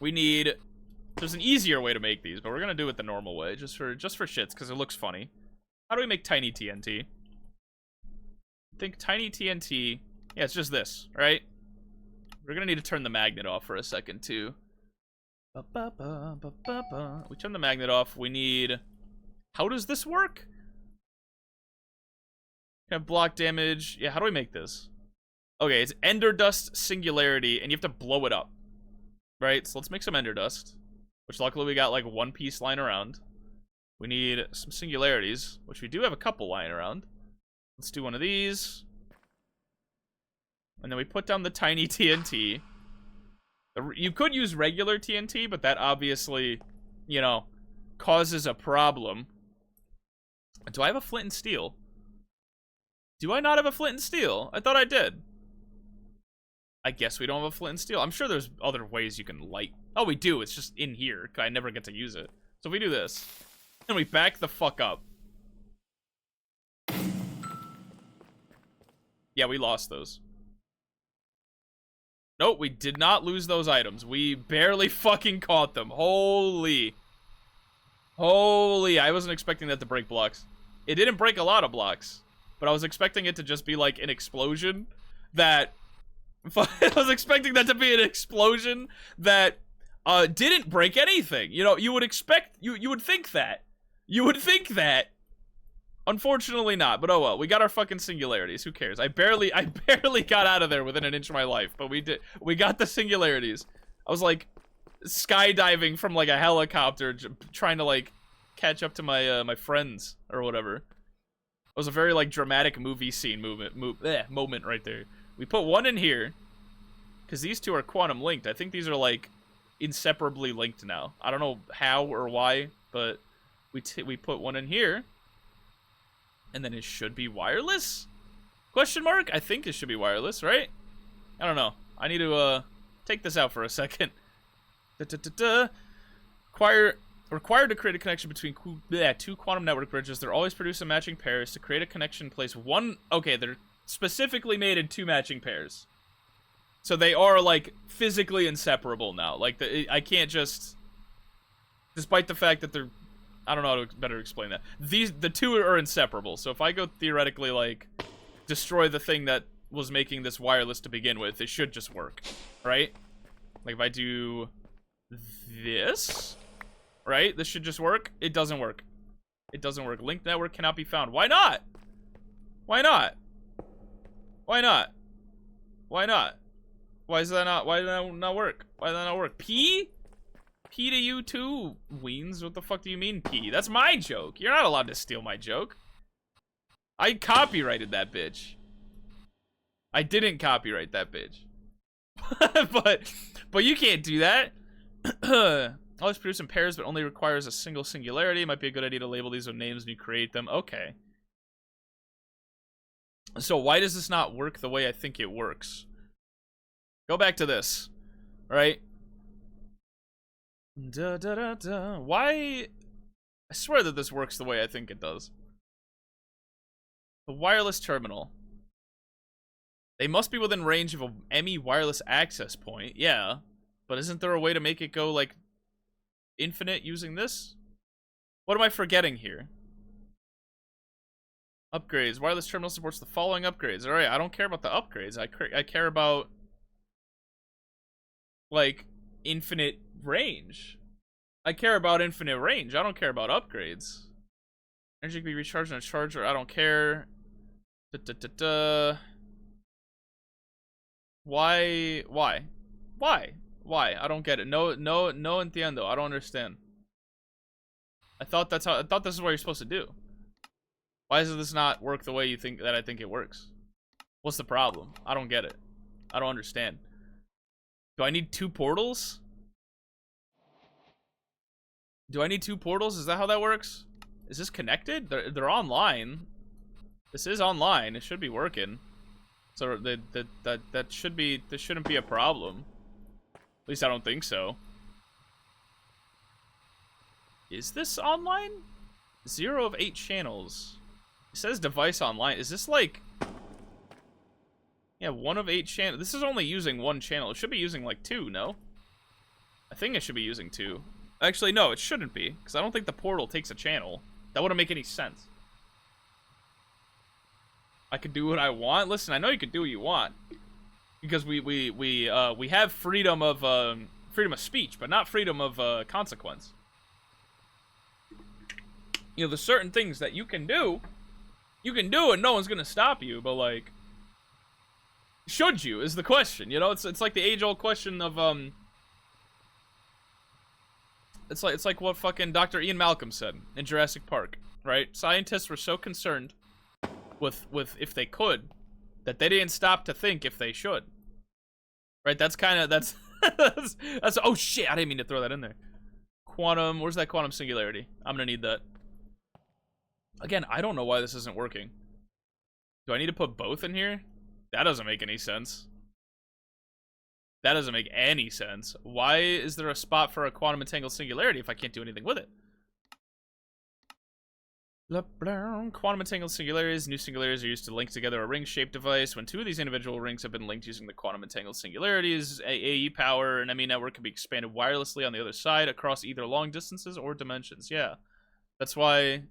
We need... There's an easier way to make these, but we're gonna do it the normal way, just for shits, because it looks funny. How do we make tiny TNT? I think tiny TNT... Yeah, it's just this, right? We're gonna need to turn the magnet off for a second, too. We turn the magnet off. We need... How does this work? Can have block damage. Yeah, how do we make this? Okay, it's Ender Dust Singularity, and you have to blow it up. Right? So let's make some Ender Dust. Which luckily we got like one piece lying around. We need some Singularities, which we do have a couple lying around. Let's do one of these. And then we put down the tiny TNT. You could use regular TNT, but that obviously, you know, causes a problem. Do I have a flint and steel? Do I not have a flint and steel? I thought I did. I guess we don't have a flint and steel. I'm sure there's other ways you can light. Oh, we do. It's just in here. I never get to use it. So if we do this, and we back the fuck up. Yeah, we lost those. Nope, we did not lose those items. We barely fucking caught them. Holy. Holy. I wasn't expecting that to break blocks. It didn't break a lot of blocks. But I was expecting it to just be like an explosion that... I was expecting that to be an explosion that didn't break anything. You know, you would expect... You would think that. You would think that. Unfortunately not, but oh well. We got our fucking singularities. Who cares? I barely got out of there within an inch of my life, but we did. We got the singularities. I was like skydiving from like a helicopter, trying to like catch up to my my friends or whatever. It was a very like dramatic movie scene moment right there. We put one in here because these two are quantum linked. I think these are like inseparably linked now. I don't know how or why, but we put one in here. And then it should be wireless? Question mark? I think it should be wireless, right? I don't know. I need to take this out for a second. Required to create a connection between two quantum network bridges. They're always producing matching pairs. To create a connection, place one... Okay, they're specifically made in two matching pairs. So they are, like, physically inseparable now. Like, I can't just... Despite the fact that they're... I don't know how to better explain that. The two are inseparable. So if I go theoretically, like, destroy the thing that was making this wireless to begin with, it should just work, right? Like if I do this, right? This should just work. It doesn't work. It doesn't work. Linked network cannot be found. Why not? Why not? Why not? Why not? Why is that not? Why did that not work? Why did that not work? P? P to you too, Weens. What the fuck do you mean P? That's my joke. You're not allowed to steal my joke. I copyrighted that bitch. I didn't copyright that bitch. but you can't do that. Always produce in pairs, but only requires a single singularity. It might be a good idea to label these with names when you create them. Okay. So why does this not work the way I think it works? Go back to this. Right? Why? I swear that this works the way I think it does. The wireless terminal. They must be within range of a ME wireless access point. Yeah. But isn't there a way to make it go, like, infinite using this? What am I forgetting here? Upgrades. Wireless terminal supports the following upgrades. Alright, I don't care about the upgrades. I care about, like, infinite range. I care about infinite range. I don't care about upgrades. Energy can be recharged on a charger. I don't care. Why? Why? Why? I don't get it. No entiendo. I don't understand. I thought this is what you're supposed to do. Why does this not work the way you think that I think it works? What's the problem? I don't get it. I don't understand. Do I need two portals? Do I need two portals? Is that how that works? Is this connected? They're online. This is online. It should be working. So that should be, this shouldn't be a problem. At least I don't think so. Is this online? 0 of 8 channels. It says device online. Is this like... Yeah, 1 of 8 channels. This is only using 1 channel. It should be using like 2, no? I think it should be using 2. Actually, no, it shouldn't be. Because I don't think the portal takes a channel. That wouldn't make any sense. I could do what I want? Listen, I know you could do what you want. Because we have freedom of speech, but not freedom of consequence. You know, there's certain things that you can do and no one's gonna stop you, but like, should you is the question, you know? It's like the age-old question of it's like what fucking Dr. Ian Malcolm said in Jurassic Park, right? Scientists were so concerned with if they could that they didn't stop to think if they should. Right? That's that's oh shit, I didn't mean to throw that in there. Quantum, where's that quantum singularity? I'm gonna need that. Again, I don't know why this isn't working. Do I need to put both in here? That doesn't make any sense. That doesn't make any sense. Why is there a spot for a quantum entangled singularity if I can't do anything with it? Quantum entangled singularities. New singularities are used to link together a ring-shaped device. When 2 of these individual rings have been linked using the quantum entangled singularities, AE power and ME network can be expanded wirelessly on the other side across either long distances or dimensions. Yeah. That's why...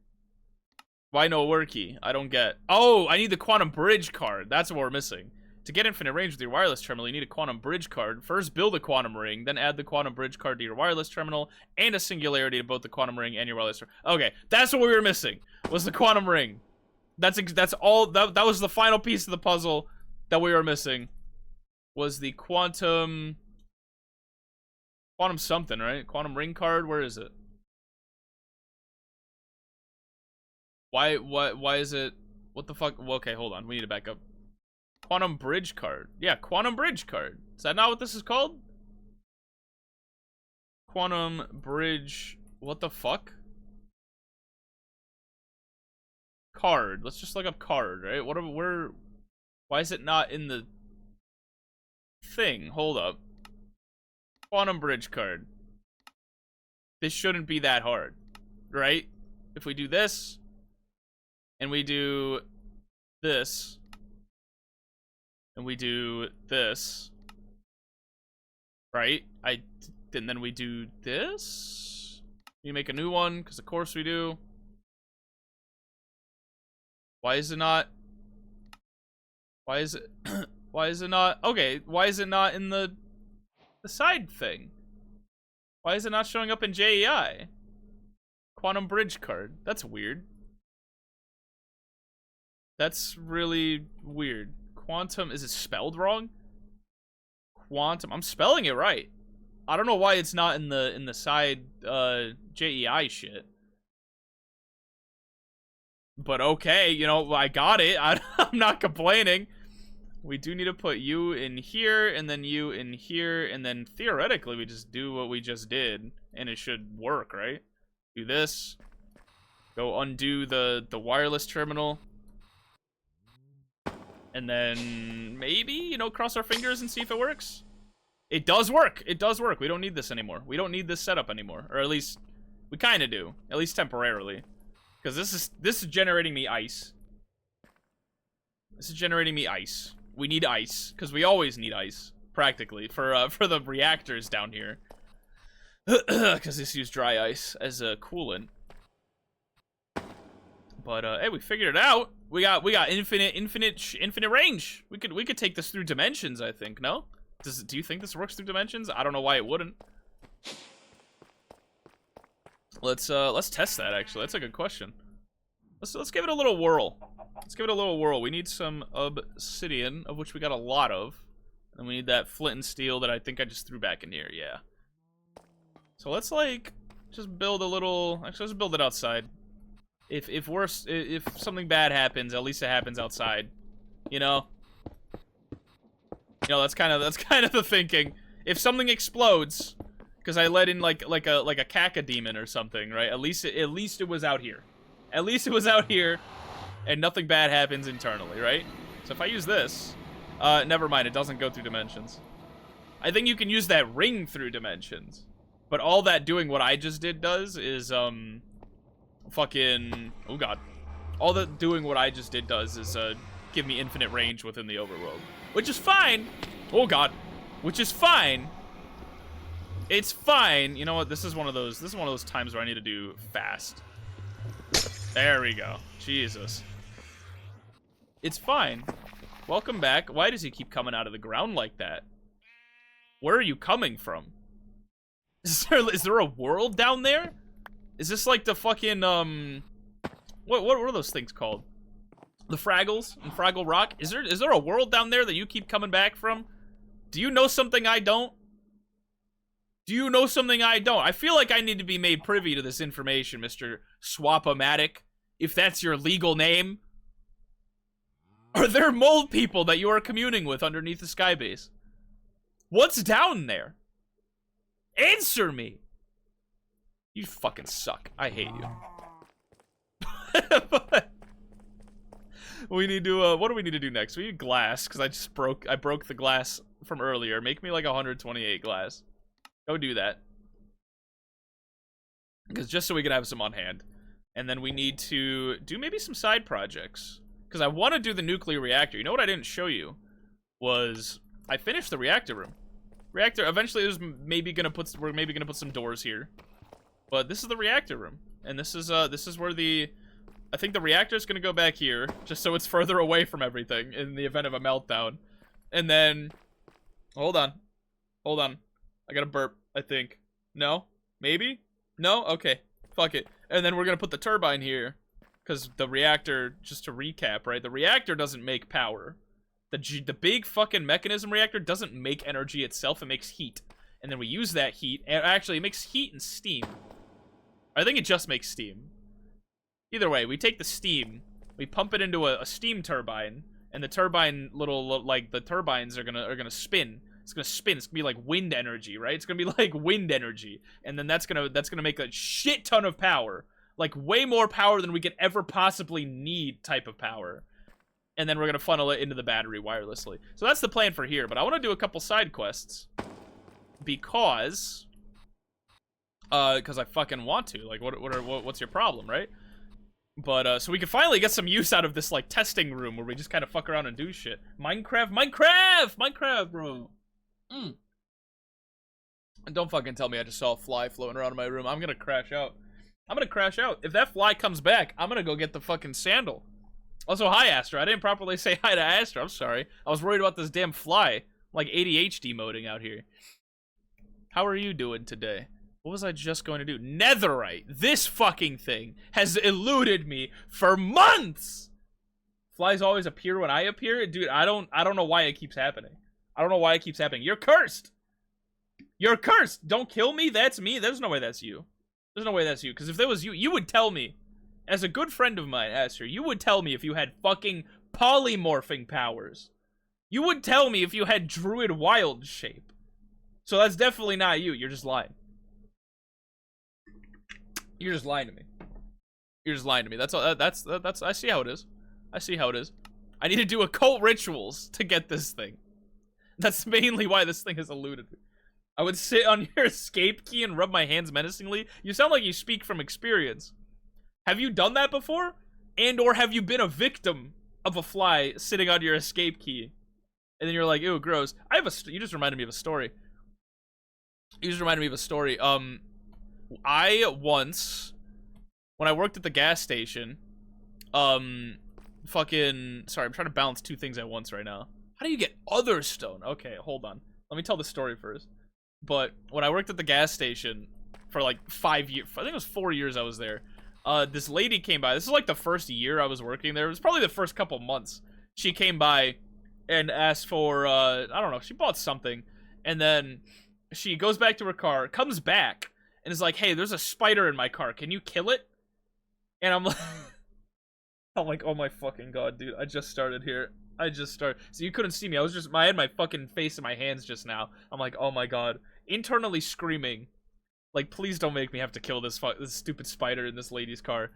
Why no word key? I don't get. Oh, I need the quantum bridge card. That's what we're missing. To get infinite range with your wireless terminal, you need a quantum bridge card. First, build a quantum ring, then add the quantum bridge card to your wireless terminal, and a singularity to both the quantum ring and your wireless terminal. Okay, that's what we were missing, was the quantum ring. That's all, that was the final piece of the puzzle that we were missing, was the quantum something, right? Quantum ring card, where is it? Why is it, what the fuck? Well, okay, hold on, we need to back up. Quantum bridge card. Yeah, quantum bridge card. Is that not what this is called? Quantum bridge, what the fuck? Card, let's just look up card, right? Why is it not in the thing? Hold up. Quantum bridge card. This shouldn't be that hard, right? If we do this, and we do this, and we do this, right? And then we do this. You make a new one, because of course we do. Why is it not? Why is it? Why is it not? Okay, why is it not in the side thing? Why is it not showing up in JEI? Quantum bridge card. That's weird. That's really weird. Quantum, is it spelled wrong? Quantum, I'm spelling it right. I don't know why it's not in the side JEI shit. But okay, you know, I got it. I'm not complaining. We do need to put you in here, and then you in here, and then theoretically we just do what we just did, and it should work, right? Do this. Go undo the wireless terminal. And then maybe, you know, cross our fingers and see if it works. It does work. It does work. We don't need this anymore. We don't need this setup anymore. Or at least, we kind of do. At least temporarily. Because this is generating me ice. This is generating me ice. We need ice. Because we always need ice. Practically. For the reactors down here. Because this use dry ice as a coolant. But hey, we figured it out. We got infinite range. We could take this through dimensions, I think. No? Do you think this works through dimensions? I don't know why it wouldn't. Let's test that actually. That's a good question. Let's give it a little whirl. Let's give it a little whirl. We need some obsidian, of which we got a lot of. And we need that flint and steel that I think I just threw back in here. Yeah. So let's like just build a little. Actually, let's build it outside. If something bad happens, at least it happens outside. You know? You know, that's kind of the thinking. If something explodes, because I let in like a caca demon or something, right? At least it was out here. At least it was out here. and nothing bad happens internally, right? So if I use this, never mind, it doesn't go through dimensions. I think you can use that ring through dimensions, but all that doing what I just did does is, fucking, oh god. All that doing what I just did does is, give me infinite range within the overworld, which is fine. Oh god, which is fine. It's fine. You know what? This is one of those times where I need to do fast. There we go. Jesus. It's fine. Welcome back. Why does he keep coming out of the ground like that? Where are you coming from? Is there a world down there? Is this like the fucking, what are those things called? The Fraggles and Fraggle Rock? Is there a world down there that you keep coming back from? Do you know something I don't? Do you know something I don't? I feel like I need to be made privy to this information, Mr. Swap-O-Matic, if that's your legal name. Are there mold people that you are communing with underneath the skybase? What's down there? Answer me! You fucking suck. I hate you. We need to, what do we need to do next? We need glass, because I broke the glass from earlier. Make me like 128 glass. Go do that. Because just so we can have some on hand. And then we need to do maybe some side projects. Because I want to do the nuclear reactor. You know what I didn't show you? Was I finished the reactor room. Reactor, eventually we're maybe gonna put some doors here. But this is the reactor room. And this is where I think the reactor is gonna go back here, just so it's further away from everything in the event of a meltdown. And then, hold on. I gotta burp, I think. No? Maybe? No? Okay. Fuck it. And then we're gonna put the turbine here. Because the reactor, just to recap, right? The reactor doesn't make power. The big fucking mechanism reactor doesn't make energy itself. It makes heat. And then we use that heat. And actually, it makes heat and steam. I think it just makes steam. Either way, we take the steam. We pump it into a steam turbine. And the turbine the turbines are gonna spin. It's gonna spin. It's gonna be like wind energy, right? It's gonna be like wind energy, and then that's gonna make a shit ton of power, like way more power than we could ever possibly need type of power. And then we're gonna funnel it into the battery wirelessly. So that's the plan for here. But I want to do a couple side quests because I fucking want to. Like, what's your problem, right? But, so we can finally get some use out of this, like, testing room where we just kind of fuck around and do shit. Minecraft, bro! And don't fucking tell me I just saw a fly floating around in my room. I'm gonna crash out. If that fly comes back, I'm gonna go get the fucking sandal. Also, hi, Astra. I didn't properly say hi to Astra. I'm sorry. I was worried about this damn fly. Like, ADHD moding out here. How are you doing today? What was I just going to do? Netherite! This fucking thing has eluded me for months! Flies always appear when I appear? Dude, I don't know why it keeps happening. You're cursed! You're cursed! Don't kill me? That's me? There's no way that's you. Because if that was you, you would tell me. As a good friend of mine, Asher, you would tell me if you had fucking polymorphing powers. You would tell me if you had druid wild shape. So that's definitely not you. You're just lying. You're just lying to me. That's all. That's. I see how it is. I need to do occult rituals to get this thing. That's mainly why this thing has eluded me. I would sit on your escape key and rub my hands menacingly. You sound like you speak from experience. Have you done that before? And or have you been a victim of a fly sitting on your escape key? And then you're like, ew, gross. You just reminded me of a story. I once, when I worked at the gas station, sorry, I'm trying to balance two things at once right now. How do you get other stone? Okay, hold on. Let me tell the story first. But when I worked at the gas station for like 5 years, I think it was 4 years I was there, this lady came by. This is like the first year I was working there. It was probably the first couple months. She came by and asked for, I don't know, she bought something. And then she goes back to her car, comes back, and is like, hey, there's a spider in my car. Can you kill it? And I'm like, oh my fucking god, dude. I just started here. So you couldn't see me. I had my fucking face in my hands just now. I'm like, oh my god. Internally screaming. Like, please don't make me have to kill this stupid spider in this lady's car.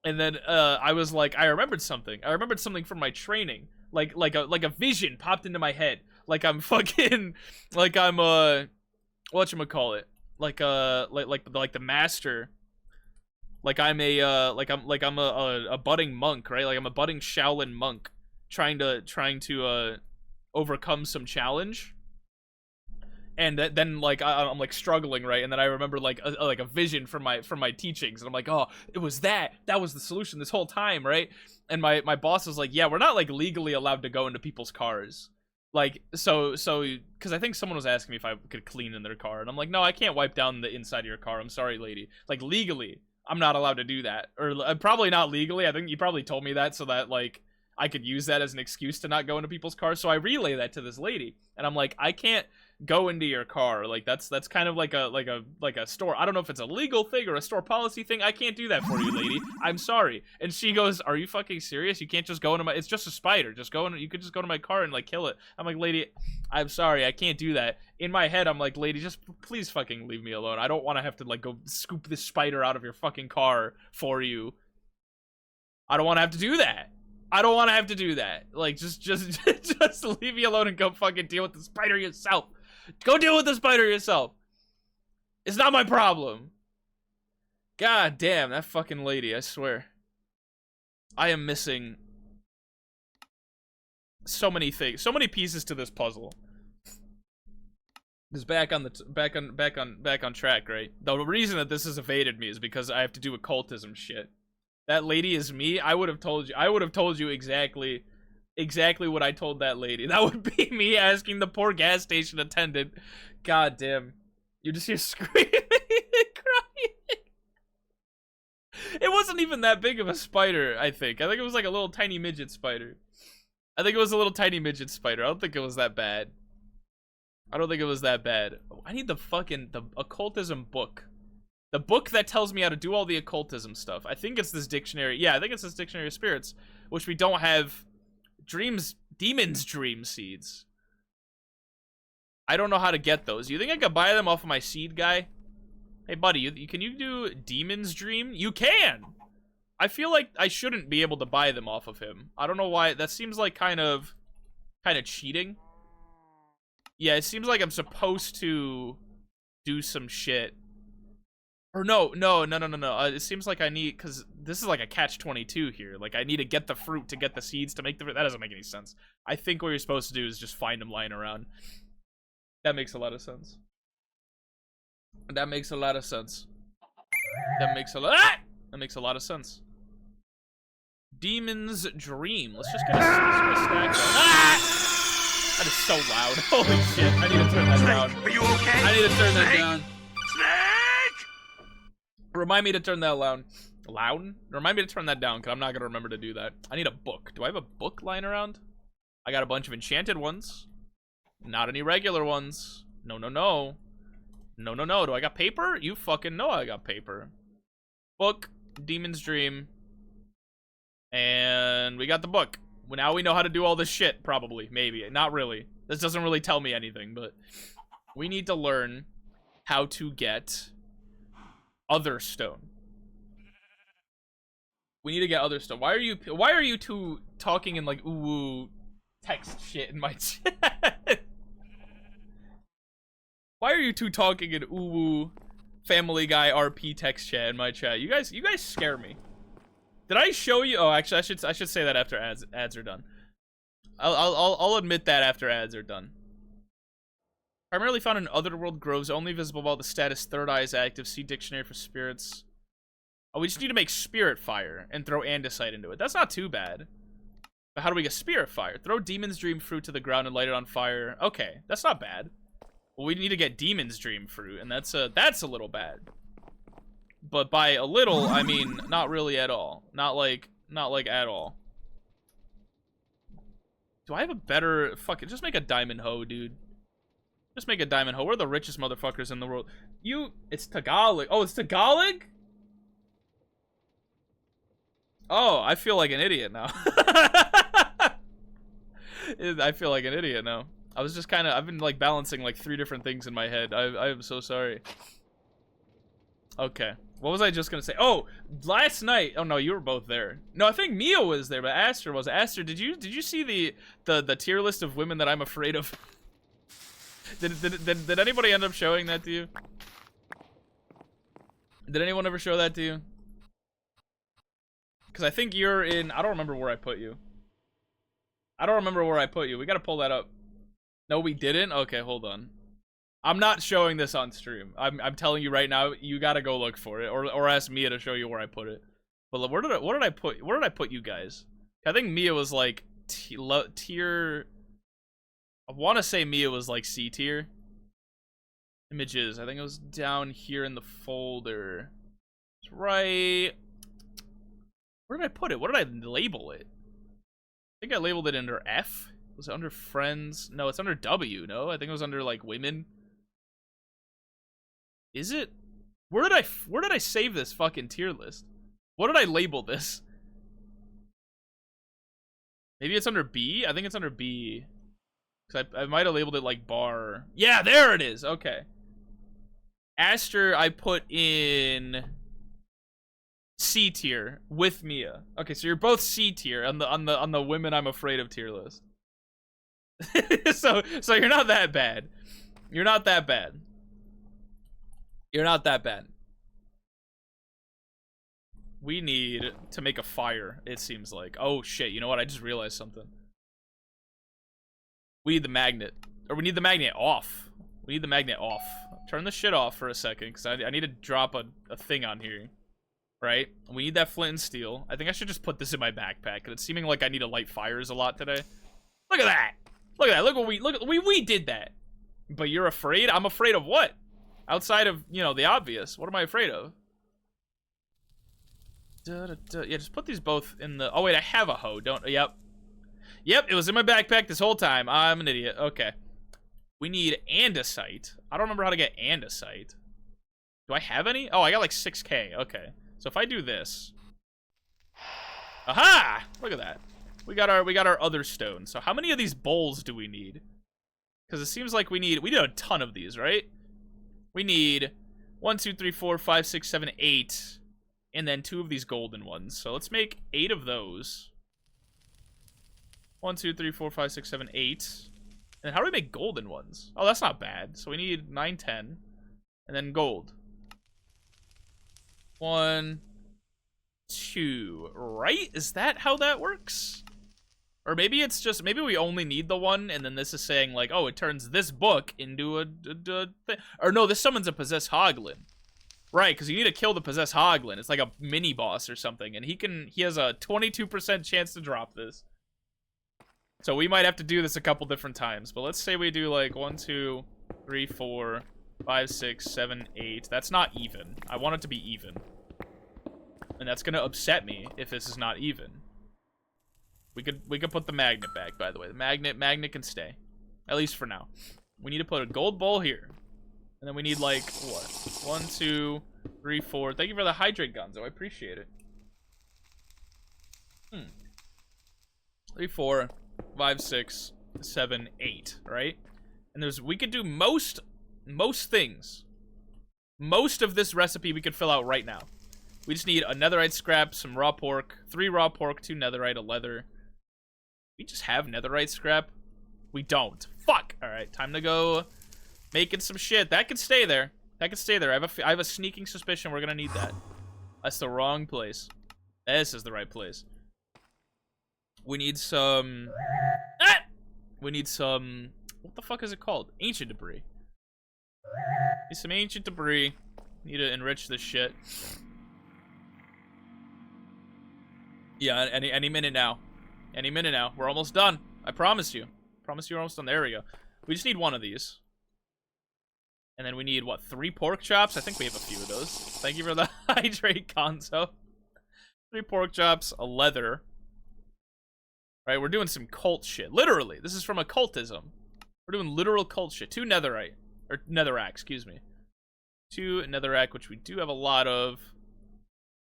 And then I was like, I remembered something. I remembered something from my training. Like a vision popped into my head. Like I'm fucking, like I'm whatchamacallit? Like the master. Like I'm a budding monk, right? Like I'm a budding Shaolin monk trying to overcome some challenge. And then like I'm like struggling, right? And then I remember like a vision from my teachings, and I'm like, oh, it was that was the solution this whole time, right? And my boss was like, yeah, we're not like legally allowed to go into people's cars, like so because I think someone was asking me if I could clean in their car, and I'm like, no, I can't wipe down the inside of your car. I'm sorry, lady. Like legally, I'm not allowed to do that, or probably not legally. I think you probably told me that so that like I could use that as an excuse to not go into people's cars. So I relay that to this lady, and I'm like, I can't go into your car. Like that's kind of like a store. I don't know if it's a legal thing or a store policy thing. I can't do that for you, lady. I'm sorry. And she goes, are you fucking serious? You can't just go into my, it's just a spider. Just go in, you could just go to my car and like kill it. I'm like, lady, I'm sorry, I can't do that. In my head, I'm like, lady, just please fucking leave me alone. I don't want to have to like go scoop this spider out of your fucking car for you. I don't want to have to do that. I don't want to have to do that. Like, just leave me alone and go fucking deal with the spider yourself. Go deal with the spider yourself. It's not my problem. God damn, that fucking lady, I swear. I am missing so many things, so many pieces to this puzzle. Is back on track, right? The reason that this has evaded me is because I have to do occultism shit. That lady is me. I would have told you exactly what I told that lady. That would be me asking the poor gas station attendant. God damn. You just hear screaming and crying. It wasn't even that big of a spider, I think. I think it was like a little tiny midget spider. I think it was a little tiny midget spider. I don't think it was that bad. I don't think it was that bad. Oh, I need the occultism book. The book that tells me how to do all the occultism stuff. I think it's this dictionary. Yeah, I think it's this dictionary of spirits, which we don't have. Demon's dream seeds. I don't know how to get those. You think I could buy them off of my seed guy? Hey, buddy, can you do Demon's Dream? You can! I feel like I shouldn't be able to buy them off of him. I don't know why. That seems like kind of cheating. Yeah, it seems like I'm supposed to do some shit. Or no. It seems like I need, because this is like a catch-22 here. Like, I need to get the fruit to get the seeds to make the fruit. That doesn't make any sense. I think what you're supposed to do is just find them lying around. That makes a lot of sense. That makes a lot of sense. That makes a lot of sense. Demon's Dream. Let's just get a stack. That is so loud. Holy shit. I need to turn that down. Are you okay? I need to turn that down. Snake! Remind me to turn that loud. Remind me to turn that down, because I'm not going to remember to do that. I need a book. Do I have a book lying around? I got a bunch of enchanted ones. Not any regular ones. No. Do I got paper? You fucking know I got paper. Book. Demon's Dream. And we got the book. Well, now we know how to do all this shit, probably. Maybe. Not really. This doesn't really tell me anything, but we need to learn how to get other stone. We need to get other stone. Why are you two talking in like ooh text shit in my chat? Why are you two talking in ooh Family Guy RP text chat in my chat? You guys scare me. Did I show you? Oh, actually, I should say that after ads are done. I'll admit that after ads are done. Primarily found in Otherworld groves, only visible while the status Third Eye is active. See dictionary for spirits. Oh, we just need to make spirit fire and throw andesite into it. That's not too bad. But how do we get spirit fire? Throw Demon's Dream fruit to the ground and light it on fire. Okay, that's not bad. Well, we need to get Demon's Dream fruit, and that's a little bad. But by a little, I mean not really at all. Not like at all. Do I have a better... Fuck it, just make a diamond hoe, dude. Just make a diamond hoe. We're the richest motherfuckers in the world. It's Tagalog. Oh, it's Tagalog? Oh, I feel like an idiot now. I feel like an idiot now. I've been like balancing like 3 different things in my head. I am so sorry. Okay. What was I just gonna say? Oh, last night. Oh no, you were both there. No, I think Mia was there, but Aster was. Aster, did you see the tier list of women that I'm afraid of? Did anybody end up showing that to you? Did anyone ever show that to you? Because I think you're in. I don't remember where I put you. I don't remember where I put you. We gotta pull that up. No, we didn't. Okay, hold on. I'm not showing this on stream. I'm telling you right now. You gotta go look for it, or ask Mia to show you where I put it. But what did I put you guys? I think Mia was like tier. I want to say Mia was like C tier. Images. I think it was down here in the folder. It's right. Where did I put it? What did I label it? I think I labeled it under F. Was it under friends? No, it's under W. No, I think it was under like women. Is it? Where did I save this fucking tier list? What did I label this? Maybe it's under B? I think it's under B. Cause I might have labeled it like bar. Yeah, there it is. Okay. Aster, I put in C tier with Mia. Okay, so you're both C tier on the women I'm afraid of tier list. so you're not that bad. You're not that bad. You're not that bad. We need to make a fire, it seems like. Oh shit, you know what? I just realized something. We need the magnet. Or we need the magnet off. We need the magnet off. Turn the shit off for a second, because I need to drop a thing on here. Right? We need that flint and steel. I think I should just put this in my backpack, because it's seeming like I need to light fires a lot today. Look at that! Look at that! Look what we did that! But you're afraid? I'm afraid of what? Outside of, you know, the obvious. What am I afraid of? Yeah, just put these both in the... Oh, wait, I have a hoe. Don't... Yep. Yep, it was in my backpack this whole time. I'm an idiot. Okay. We need andesite. I don't remember how to get andesite. Do I have any? Oh, I got like 6K. Okay. So if I do this... Aha! Look at that. We got our other stone. So how many of these bowls do we need? Because it seems like we need a ton of these, right? We need 1, 2, 3, 4, 5, 6, 7, 8, and then 2 of these golden ones. So let's make 8 of those. 1, 2, 3, 4, 5, 6, 7, 8. And how do we make golden ones? Oh, that's not bad. So we need 9, 10, and then gold. 1, 2, right? Is that how that works? Or maybe it's just, maybe we only need the one, and then this is saying, like, oh, it turns this book into a thing. Or no, this summons a possessed hoglin. Right, because you need to kill the possessed hoglin. It's like a mini-boss or something, and he has a 22% chance to drop this. So we might have to do this a couple different times. But let's say we do, like, 1, 2, 3, 4, 5, 6, 7, 8. That's not even. I want it to be even. And that's going to upset me if this is not even. We could put the magnet back, by the way. The magnet can stay. At least for now. We need to put a gold bowl here. And then we need like what? 1, 2, 3, 4. Thank you for the hydrate, Gonzo. I appreciate it. 3, 4, 5, 6, 7, 8, right? And we could do most things. Most of this recipe we could fill out right now. We just need a netherite scrap, some raw pork, 3 raw pork, 2 netherite, a leather. We just have netherite scrap? We don't. Fuck! Alright, time to go making some shit. That can stay there. That can stay there. I have a sneaking suspicion we're gonna need that. That's the wrong place. This is the right place. We need some... Ah! We need some... What the fuck is it called? Ancient debris. Need some ancient debris. Need to enrich this shit. Yeah, any minute now. Any minute now. We're almost done. I promise you. Promise you we're almost done. There we go. We just need one of these. And then we need, what, 3 pork chops? I think we have a few of those. Thank you for the hydrate, Gonzo. 3 pork chops, a leather. Right, we're doing some cult shit. Literally. This is from occultism. We're doing literal cult shit. 2 netherite. Or netherrack, excuse me. 2 netherrack, which we do have a lot of.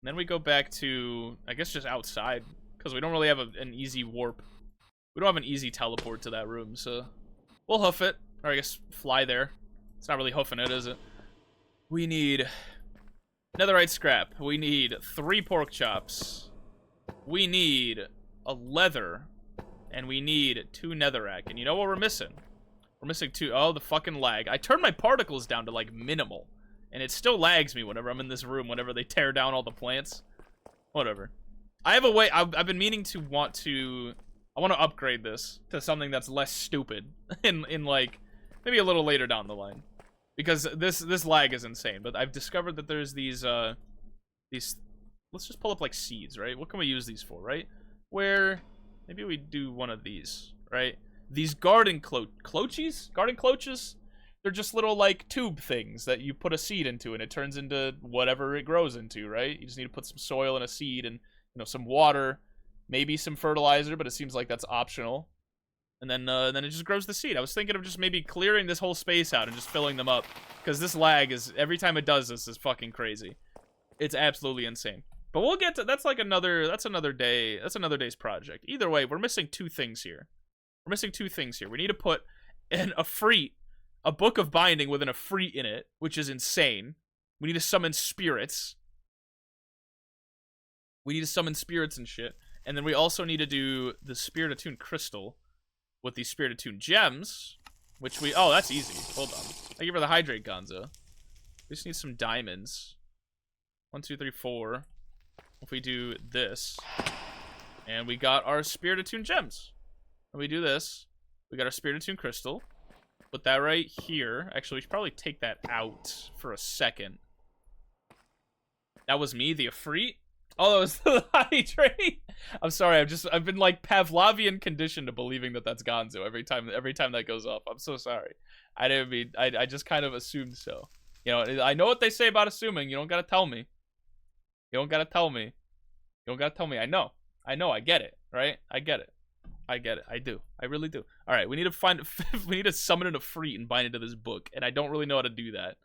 And then we go back to, I guess, just outside. Because we don't really have an easy warp. We don't have an easy teleport to that room, so... We'll hoof it. Or I guess fly there. It's not really hoofing it, is it? We need Netherite scrap. We need 3 pork chops. We need a leather. And we need 2 netherrack. And you know what we're missing? We're missing 2. Oh, the fucking lag. I turned my particles down to, like, minimal. And it still lags me whenever I'm in this room, whenever they tear down all the plants. Whatever. I have a way. I've been meaning to I want to upgrade this to something that's less stupid. in like, maybe a little later down the line. Because this lag is insane. But I've discovered that there's these, let's just pull up, like, seeds, right? What can we use these for, right? Where, maybe we do one of these, right? These garden cloches? Garden cloches? They're just little, like, tube things that you put a seed into, and it turns into whatever it grows into, right? You just need to put some soil and a seed and, you know, some water, maybe some fertilizer, but it seems like that's optional. And then it just grows the seed. I was thinking of just maybe clearing this whole space out and just filling them up. Because this lag is, every time it does this, is fucking crazy. It's absolutely insane. But we'll get to, that's another day's project. Either way, we're missing 2 things here. We're missing 2 things here. We need to put a book of binding with an Efreet in it, which is insane. We need to summon spirits. We need to summon spirits and shit. And then we also need to do the Spirit Attuned Crystal with these Spirit Attuned Gems, which oh, that's easy. Hold on. Thank you for the hydrate, Gonzo. We just need some diamonds. 1, 2, 3, 4. If we do this, and we got our Spirit Attuned Gems. And we do this, we got our Spirit Attuned Crystal. Put that right here. Actually, we should probably take that out for a second. That was me, the Efreet. Oh, that was the hydrate. I'm sorry. I've been like Pavlovian conditioned to believing that that's Gonzo every time that goes up. I'm so sorry. I didn't mean. I just kind of assumed so. You know, I know what they say about assuming. You don't gotta tell me. You don't gotta tell me. You don't gotta tell me. I know. I get it. Right? I get it. I get it. I do. I really do. All right. We need to we need to summon an Efreet and bind it to this book, and I don't really know how to do that.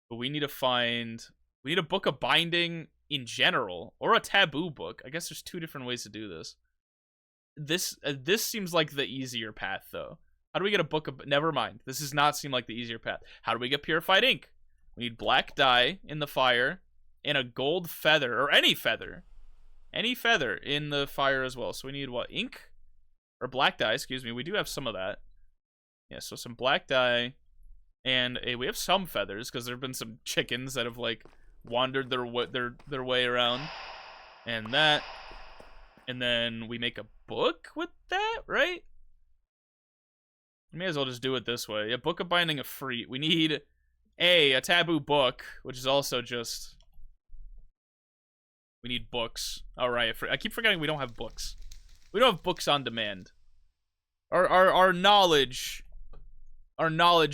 But we need a book of binding in general, or a taboo book. I guess there's 2 different ways to do this. This seems like the easier path, though. How do we get a book of... Never mind. This does not seem like the easier path. How do we get purified ink? We need black dye in the fire, and a gold feather, or any feather. Any feather in the fire as well. So we need, what, ink? Or black dye, excuse me. We do have some of that. Yeah, so some black dye, and we have some feathers, because there have been some chickens that have, like, wandered their way around, and that, and then we make a book with that, right? We may as well just do it this way. A book of binding Efreet. We need a taboo book, which is also just, we need books. All right, I keep forgetting we don't have books. We don't have books on demand. Our knowledge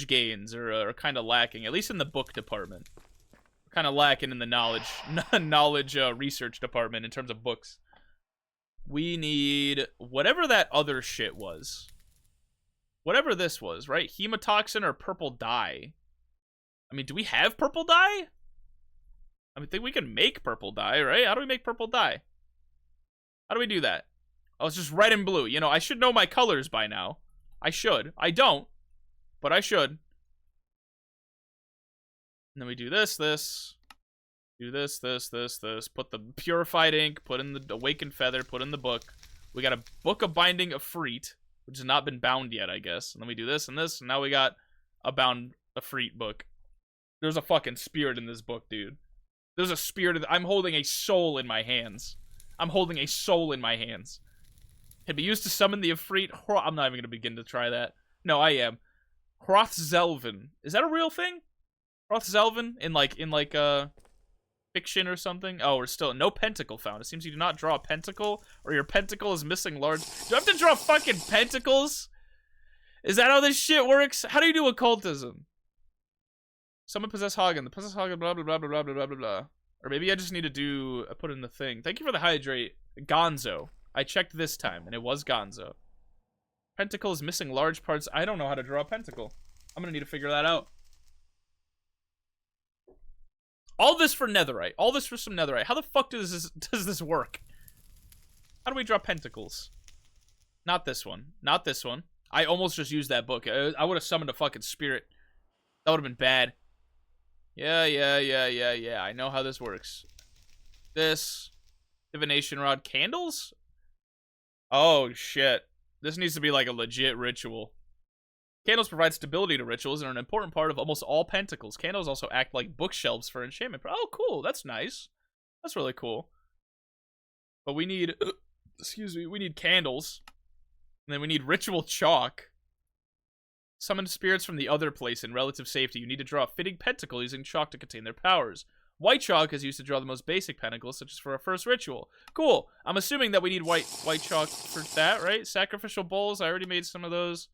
gains are kind of lacking, at least in the book department. Kind of lacking in the knowledge research department in terms of books. We need whatever that other shit was. Whatever this was, right? Hemotoxin or purple dye. I mean, do we have purple dye? I mean, think we can make purple dye, right? How do we make purple dye? How do we do that? Oh, it's just red and blue. You know, I should know my colors by now. I should. I don't, but I should. And then we do this, do this, put the purified ink, put in the awakened feather, put in the book. We got a book of binding Efreet, which has not been bound yet, I guess. And then we do this and this, and now we got a bound Efreet book. There's a fucking spirit in this book, dude. There's a spirit. I'm holding a soul in my hands. I'm holding a soul in my hands. Can be used to summon the Efreet. I'm not even gonna begin to try that. No, I am. Hrothzelven. Is that a real thing? Hrothzelven in like fiction or something? Oh, we're still no pentacle found. It seems you do not draw a pentacle, or your pentacle is missing large. Do I have to draw fucking pentacles? Is that how this shit works? How do you do occultism? Someone possess Hagen. The possess Hagen. Blah blah blah blah blah blah blah blah. Or maybe I just need to do. I put in the thing. Thank you for the hydrate, Gonzo. I checked this time and it was Gonzo. Pentacle is missing large parts. I don't know how to draw a pentacle. I'm gonna need to figure that out. All this for netherite. All this for some netherite. How the fuck does this work? How do we draw pentacles? Not this one. Not this one. I almost just used that book. I would have summoned a fucking spirit. That would have been bad. Yeah. I know how this works. This. Divination rod. Candles? Oh, shit. This needs to be like a legit ritual. Candles provide stability to rituals and are an important part of almost all pentacles. Candles also act like bookshelves for enchantment. Oh, cool. That's nice. That's really cool. But we need... excuse me. We need candles. And then we need ritual chalk. Summon spirits from the other place in relative safety. You need to draw a fitting pentacle using chalk to contain their powers. White chalk is used to draw the most basic pentacles, such as for our first ritual. Cool. I'm assuming that we need white chalk for that, right? Sacrificial bowls. I already made some of those.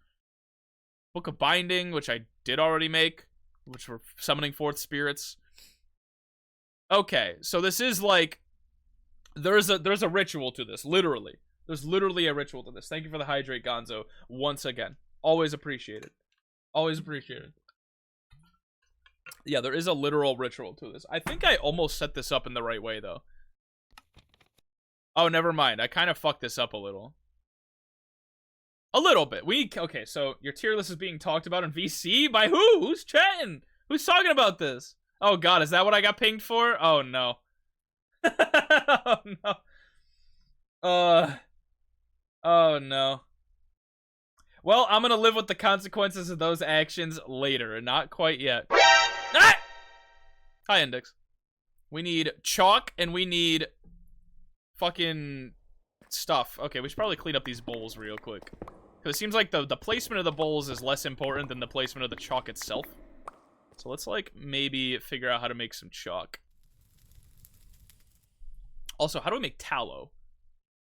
Book of Binding, which I did already make, which were summoning forth spirits. Okay, so this is like there's a ritual to this, literally. There's literally a ritual to this. Thank you for the hydrate, Gonzo, once again. Always appreciated. Always appreciated. Yeah, there is a literal ritual to this. I think I almost set this up in the right way, though. Oh, never mind. I kind of fucked this up a little. A little bit. Okay, so your tier list is being talked about in VC? By who? Who's chatting? Who's talking about this? Oh, God, is that what I got pinged for? Oh, no. Oh, no. Oh, no. Well, I'm gonna live with the consequences of those actions later. Not quite yet. Ah! Hi, Index. We need chalk, and we need fucking stuff. Okay, we should probably clean up these bowls real quick. Because it seems like the placement of the bowls is less important than the placement of the chalk itself. So let's, like, maybe figure out how to make some chalk. Also, how do we make tallow?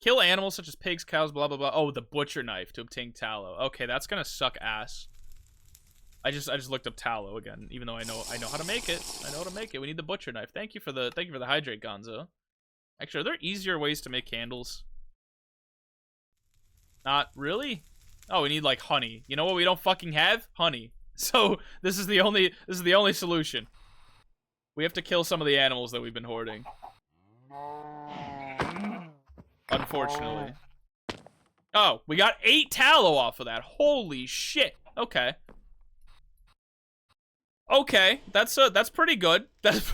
Kill animals such as pigs, cows, blah, blah, blah. Oh, the butcher knife to obtain tallow. Okay, that's gonna suck ass. I just looked up tallow again, even though I know how to make it. I know how to make it. We need the butcher knife. Thank you for the hydrate, Gonzo. Actually, are there easier ways to make candles? Not really? Oh, we need like honey. You know what we don't fucking have? Honey. So this is the only solution. We have to kill some of the animals that we've been hoarding. Unfortunately. Oh, we got 8 tallow off of that. Holy shit. Okay. Okay, that's pretty good. That's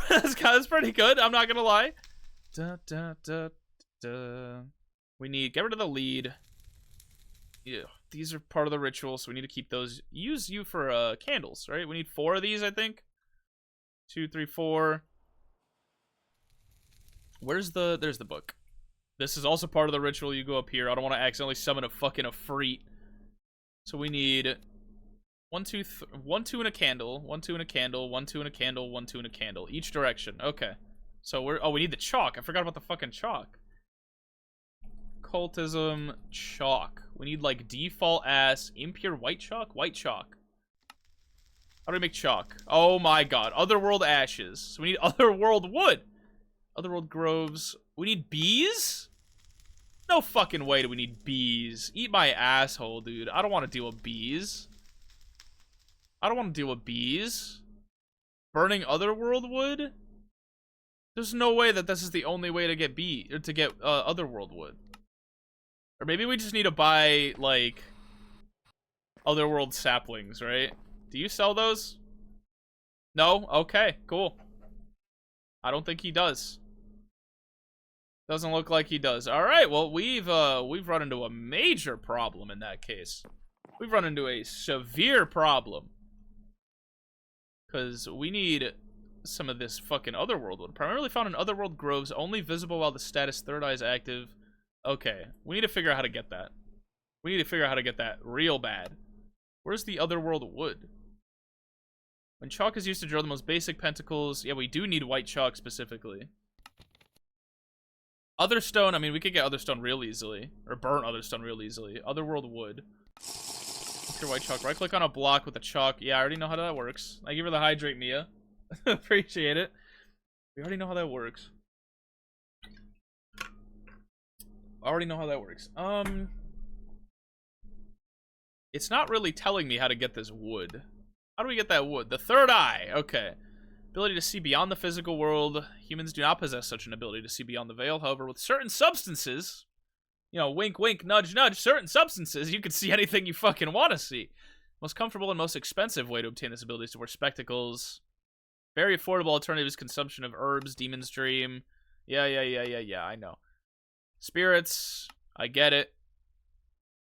pretty good. I'm not gonna lie. We need get rid of the lead. Yeah, these are part of the ritual, so we need to keep those. Use you for candles, right? We need 4 of these, I think. 2, 3, 4. There's the book. This is also part of the ritual. You go up here. I don't want to accidentally summon a fucking Efreet. So we need 1, 2, 1, 2 and a candle, 1, 2 and a candle, 1, 2 and a candle, 1, 2 and a candle, each direction. Okay. So we need the chalk. I forgot about the fucking chalk. Cultism chalk. We need like default ass impure white chalk. White chalk. How do we make chalk? Oh my god. Otherworld ashes. So we need otherworld wood. Otherworld groves. We need bees? No fucking way do we need bees. Eat my asshole, dude. I don't want to deal with bees. I don't want to deal with bees. Burning otherworld wood? There's no way that this is the only way to get otherworld wood. Or maybe we just need to buy, like, otherworld saplings, right? Do you sell those? No? Okay, cool. I don't think he does. Doesn't look like he does. All right, well, we've run into a major problem in that case. We've run into a severe problem. Because we need some of this fucking otherworld wood. Primarily found in otherworld groves, only visible while the status third eye is active. Okay, we need to figure out how to get that. We need to figure out how to get that real bad. Where's the otherworld wood? When chalk is used to draw the most basic pentacles, yeah, we do need white chalk specifically. Otherstone, I mean, we could get Otherstone real easily. Or burn Otherstone real easily. Otherworld wood. Pure white chalk. Right click on a block with a chalk. Yeah, I already know how that works. I give her the hydrate, Mia. Appreciate it. We already know how that works. It's not really telling me how to get this wood. How do we get that wood? The third eye. Okay. Ability to see beyond the physical world. Humans do not possess such an ability to see beyond the veil. However, with certain substances, you know, wink, wink, nudge, nudge, certain substances, you can see anything you fucking want to see. Most comfortable and most expensive way to obtain this ability is to wear spectacles. Very affordable alternative is consumption of herbs, Demon's Dream. Yeah, I know. Spirits, I get it.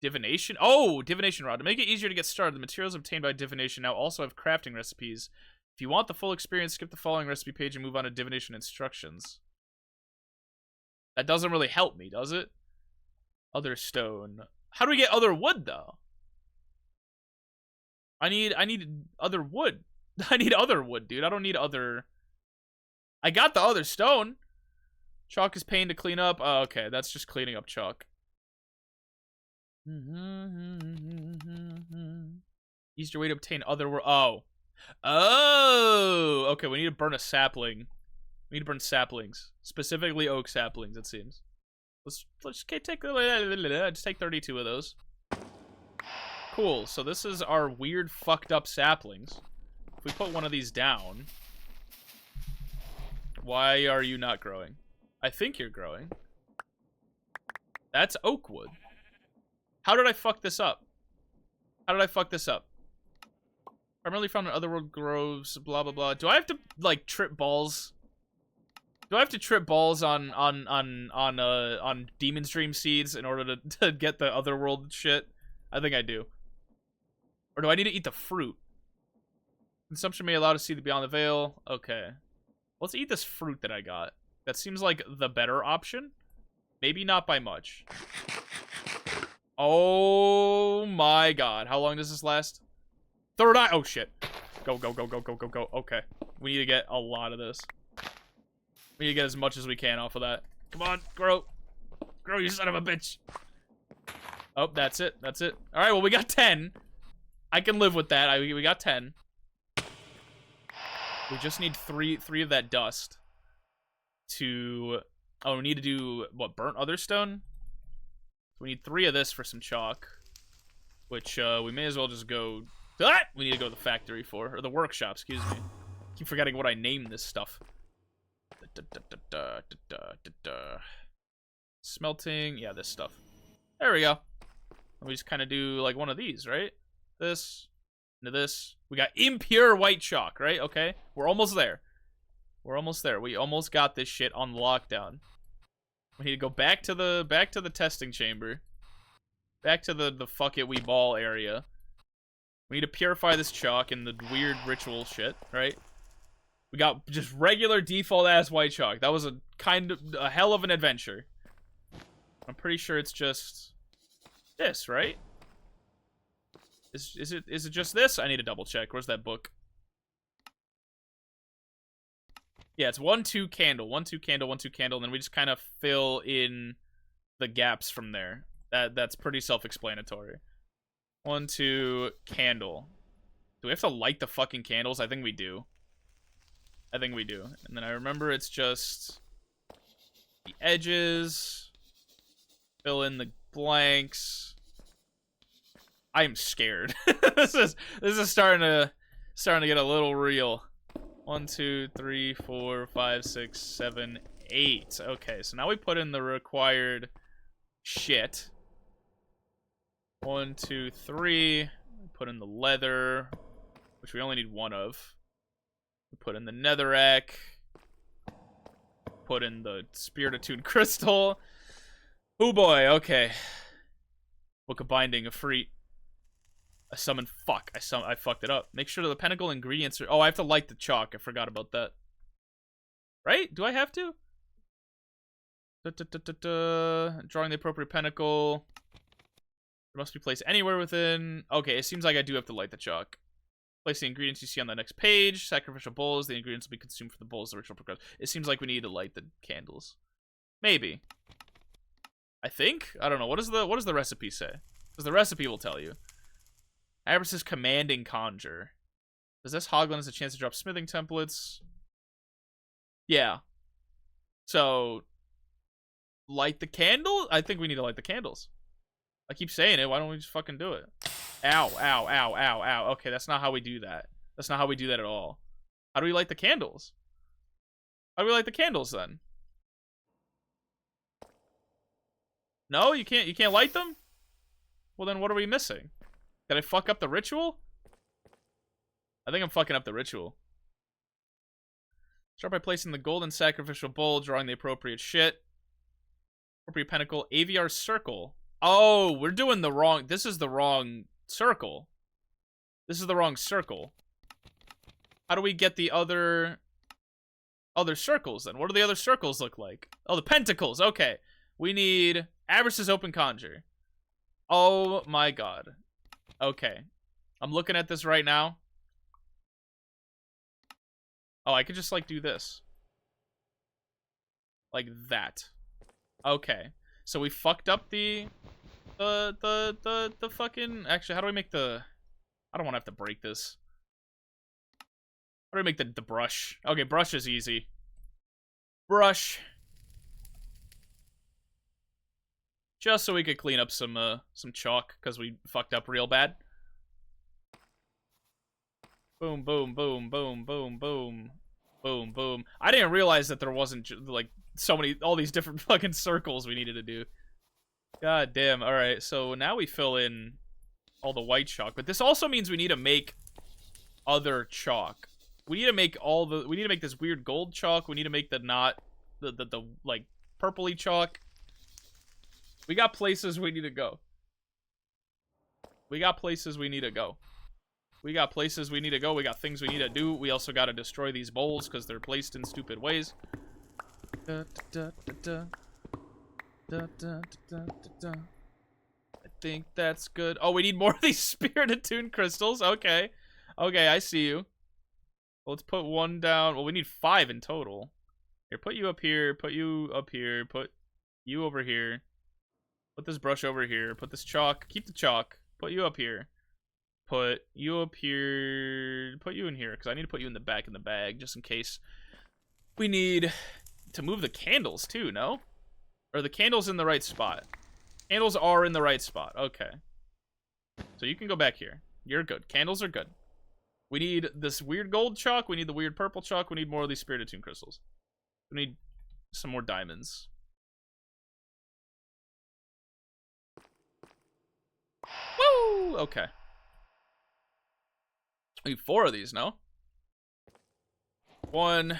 Divination? Oh, Divination Rod. To make it easier to get started, the materials obtained by Divination now also have crafting recipes. If you want the full experience, skip the following recipe page and move on to Divination instructions. That doesn't really help me, does it? Other stone. How do we get other wood, though? I need other wood. I need other wood, dude. I don't need other... I got the other stone. Chalk is pain to clean up. Oh, okay, that's just cleaning up chalk. Easier way to obtain other... Oh. Oh! Okay, we need to burn a sapling. We need to burn saplings. Specifically oak saplings, it seems. Let's just take 32 of those. Cool, so this is our weird fucked up saplings. If we put one of these down... Why are you not growing? I think you're growing. That's oak wood. How did I fuck this up? How did I fuck this up? Primarily found in otherworld groves, blah blah blah. Do I have to like trip balls? Do I have to trip balls on Demon's Dream seeds in order to get the otherworld shit? I think I do. Or do I need to eat the fruit? Consumption may allow to see the beyond the veil. Okay. Let's eat this fruit that I got. That seems like the better option. Maybe not by much. Oh my god. How long does this last? Third eye. Oh shit. Go, go, go, go, go, go, go. Okay. We need to get a lot of this. We need to get as much as we can off of that. Come on, grow. Grow, you son of a bitch. Oh, that's it. That's it. Alright, well, we got 10. I can live with that. We got 10. We just need three of that dust to... Oh, we need to do, what, burnt other stone? We need 3 of this for some chalk, which we may as well just go... Ah! We need to go to the factory for, or the workshop, excuse me. Keep forgetting what I named this stuff. Smelting, yeah, this stuff. There we go. We just kind of do like one of these, right? This, into this. We got impure white chalk, right? Okay, we're almost there. We're almost there. We almost got this shit on lockdown. We need to go back to the testing chamber. Back to the fuck it we ball area. We need to purify this chalk and the weird ritual shit, right? We got just regular default ass white chalk. That was a hell of an adventure. I'm pretty sure it's just this, right? Is it just this? I need to double check. Where's that book? Yeah, it's 1 2 candle, 1 2 candle, 1 2 candle, and then we just kind of fill in the gaps from there. That's pretty self-explanatory. 1 2 candle. Do we have to light the fucking candles? I think we do. I think we do. And then I remember it's just the edges. Fill in the blanks. I am scared. this is starting to get a little real. 1 2 3 4 5 6 7 8. Okay, so now we put in the required shit. 1 2 3. Put in the leather, which we only need 1 of. We put in the netherrack. Put in the spirit attuned crystal. Oh boy, okay. Book of binding, a freet. I summoned. Fuck. I fucked it up. Make sure the pinnacle ingredients are. Oh, I have to light the chalk. I forgot about that. Right? Do I have to? Drawing the appropriate pinnacle. It must be placed anywhere within. Okay, it seems like I do have to light the chalk. Place the ingredients you see on the next page. Sacrificial bowls. The ingredients will be consumed for the bowls. The ritual progress. It seems like we need to light the candles. Maybe. I think. I don't know. What does the recipe say? Because the recipe will tell you. Abris's commanding conjure. Does this Hoglin has a chance to drop smithing templates? Yeah. So, light the candle? I think we need to light the candles. I keep saying it. Why don't we just fucking do it? Ow, ow, ow, ow, ow. Okay, that's not how we do that. That's not how we do that at all. How do we light the candles? How do we light the candles then? No, you can't light them? Well, then what are we missing? Did I fuck up the ritual? I think I'm fucking up the ritual. Start by placing the golden sacrificial bowl, drawing the appropriate shit. Appropriate pentacle. AVR circle. Oh, we're doing the wrong... This is the wrong circle. This is the wrong circle. How do we get the other circles, then? What do the other circles look like? Oh, the pentacles. Okay. We need... Avarice's open conjure. Oh, my God. Okay. I'm looking at this right now. Oh, I could just, like, do this. Like that. Okay. So we fucked up the fucking... Actually, how do I make the... I don't want to have to break this. How do I make the brush? Okay, brush is easy. Brush. Just so we could clean up some chalk, because we fucked up real bad. Boom, boom, boom, boom, boom, boom. Boom, boom. I didn't realize that there wasn't, like, all these different fucking circles we needed to do. God damn. Alright, so now we fill in all the white chalk. But this also means we need to make other chalk. We need to make we need to make this weird gold chalk. We need to make the like, purpley chalk. We got places we need to go. We got places we need to go. We got places we need to go. We got things we need to do. We also got to destroy these bowls because they're placed in stupid ways. I think that's good. Oh, we need more of these spirit attuned crystals. Okay. Okay, I see you. Let's put one down. Well, we need 5 in total. Here, put you up here. Put you up here. Put you over here. Put this brush over here. Put this chalk. Keep the chalk. Put you up here. Put you up here. Put you in here, because I need to put you in the back in the bag, just in case. We need to move the candles, too, no? Or the candles in the right spot? Candles are in the right spot. Okay. So you can go back here. You're good. Candles are good. We need this weird gold chalk. We need the weird purple chalk. We need more of these spirit attuned crystals. We need some more diamonds. Woo! Okay. We need 4 of these, no? 1,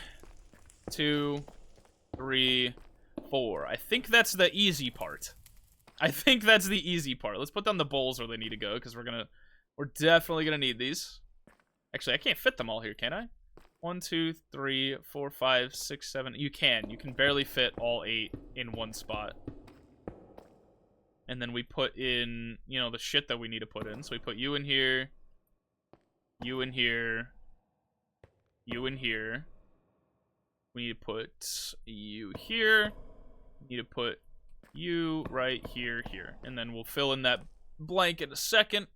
2, 3, 4. I think that's the easy part. I think that's the easy part. Let's put down the bowls where they need to go, because we're definitely gonna need these. Actually, I can't fit them all here, can I? 1, 2, 3, 4, 5, 6, 7. You can barely fit all 8 in one spot. And then we put in, you know, the shit that we need to put in. So we put you in here. You in here. You in here. We need to put you here. We need to put you right here, here. And then we'll fill in that blank in a second.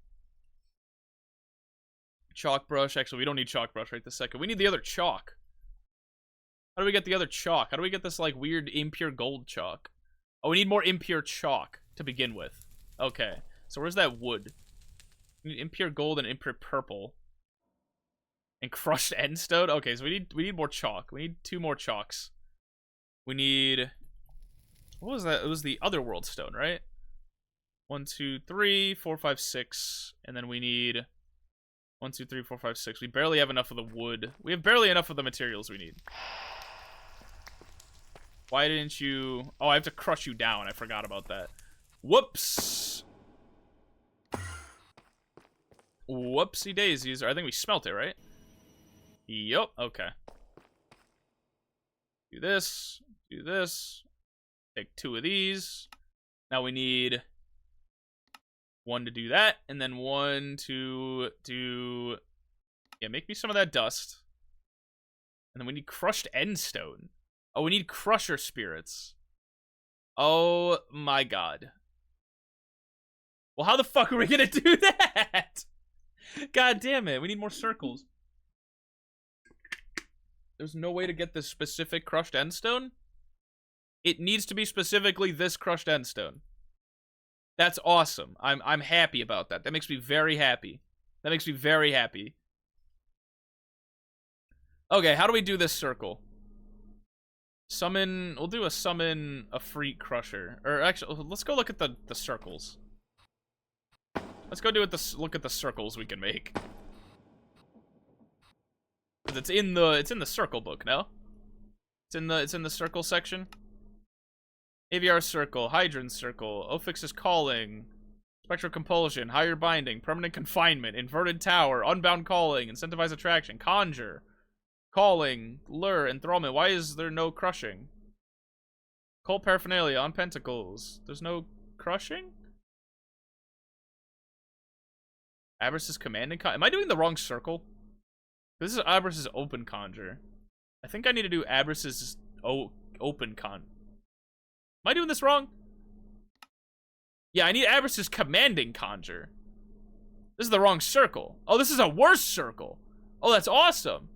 Chalk brush. Actually, we don't need chalk brush right this second. We need the other chalk. How do we get the other chalk? How do we get this, like, weird impure gold chalk? Oh, we need more impure chalk to begin with. Okay. So where's that wood? We need impure gold and impure purple. And crushed endstone? Okay, so we need more chalk. We need 2 more chalks. We need... What was that? It was the otherworld stone, right? 1, 2, 3, 4, 5, 6. And then we need... 1, 2, 3, 4, 5, 6. We barely have enough of the wood. We have barely enough of the materials we need. Why didn't you... Oh, I have to crush you down. I forgot about that. Whoops. Whoopsie daisies. I think we smelt it, right? Yup. Okay. Do this. Do this. Take 2 of these. Now we need 1 to do that. And then 1 to do... Yeah, make me some of that dust. And then we need crushed endstone. Oh, we need crusher spirits. Oh my god. Well, how the fuck are we gonna do that? God damn it. We need more circles. There's no way to get this specific crushed endstone? It needs to be specifically this crushed endstone. That's awesome. I'm happy about that. That makes me very happy. That makes me very happy. Okay, how do we do this circle? Summon... We'll do a summon a freak crusher. Or actually, let's go look at the circles. Let's go look at the circles we can make. It's in the circle book, no? It's in the circle section. AVR circle, hydrant circle, Ofix is calling, spectral compulsion, higher binding, permanent confinement, inverted tower, unbound calling, incentivize attraction, conjure, calling, lure, enthrallment. Why is there no crushing? Cult paraphernalia on pentacles. There's no crushing? Abris's command and con. Am I doing the wrong circle? This is Abris's open conjure. I think I need to do Abris's open con. Am I doing this wrong? Yeah, I need Abris's commanding conjure. This is the wrong circle. Oh, this is a worse circle. Oh, that's awesome.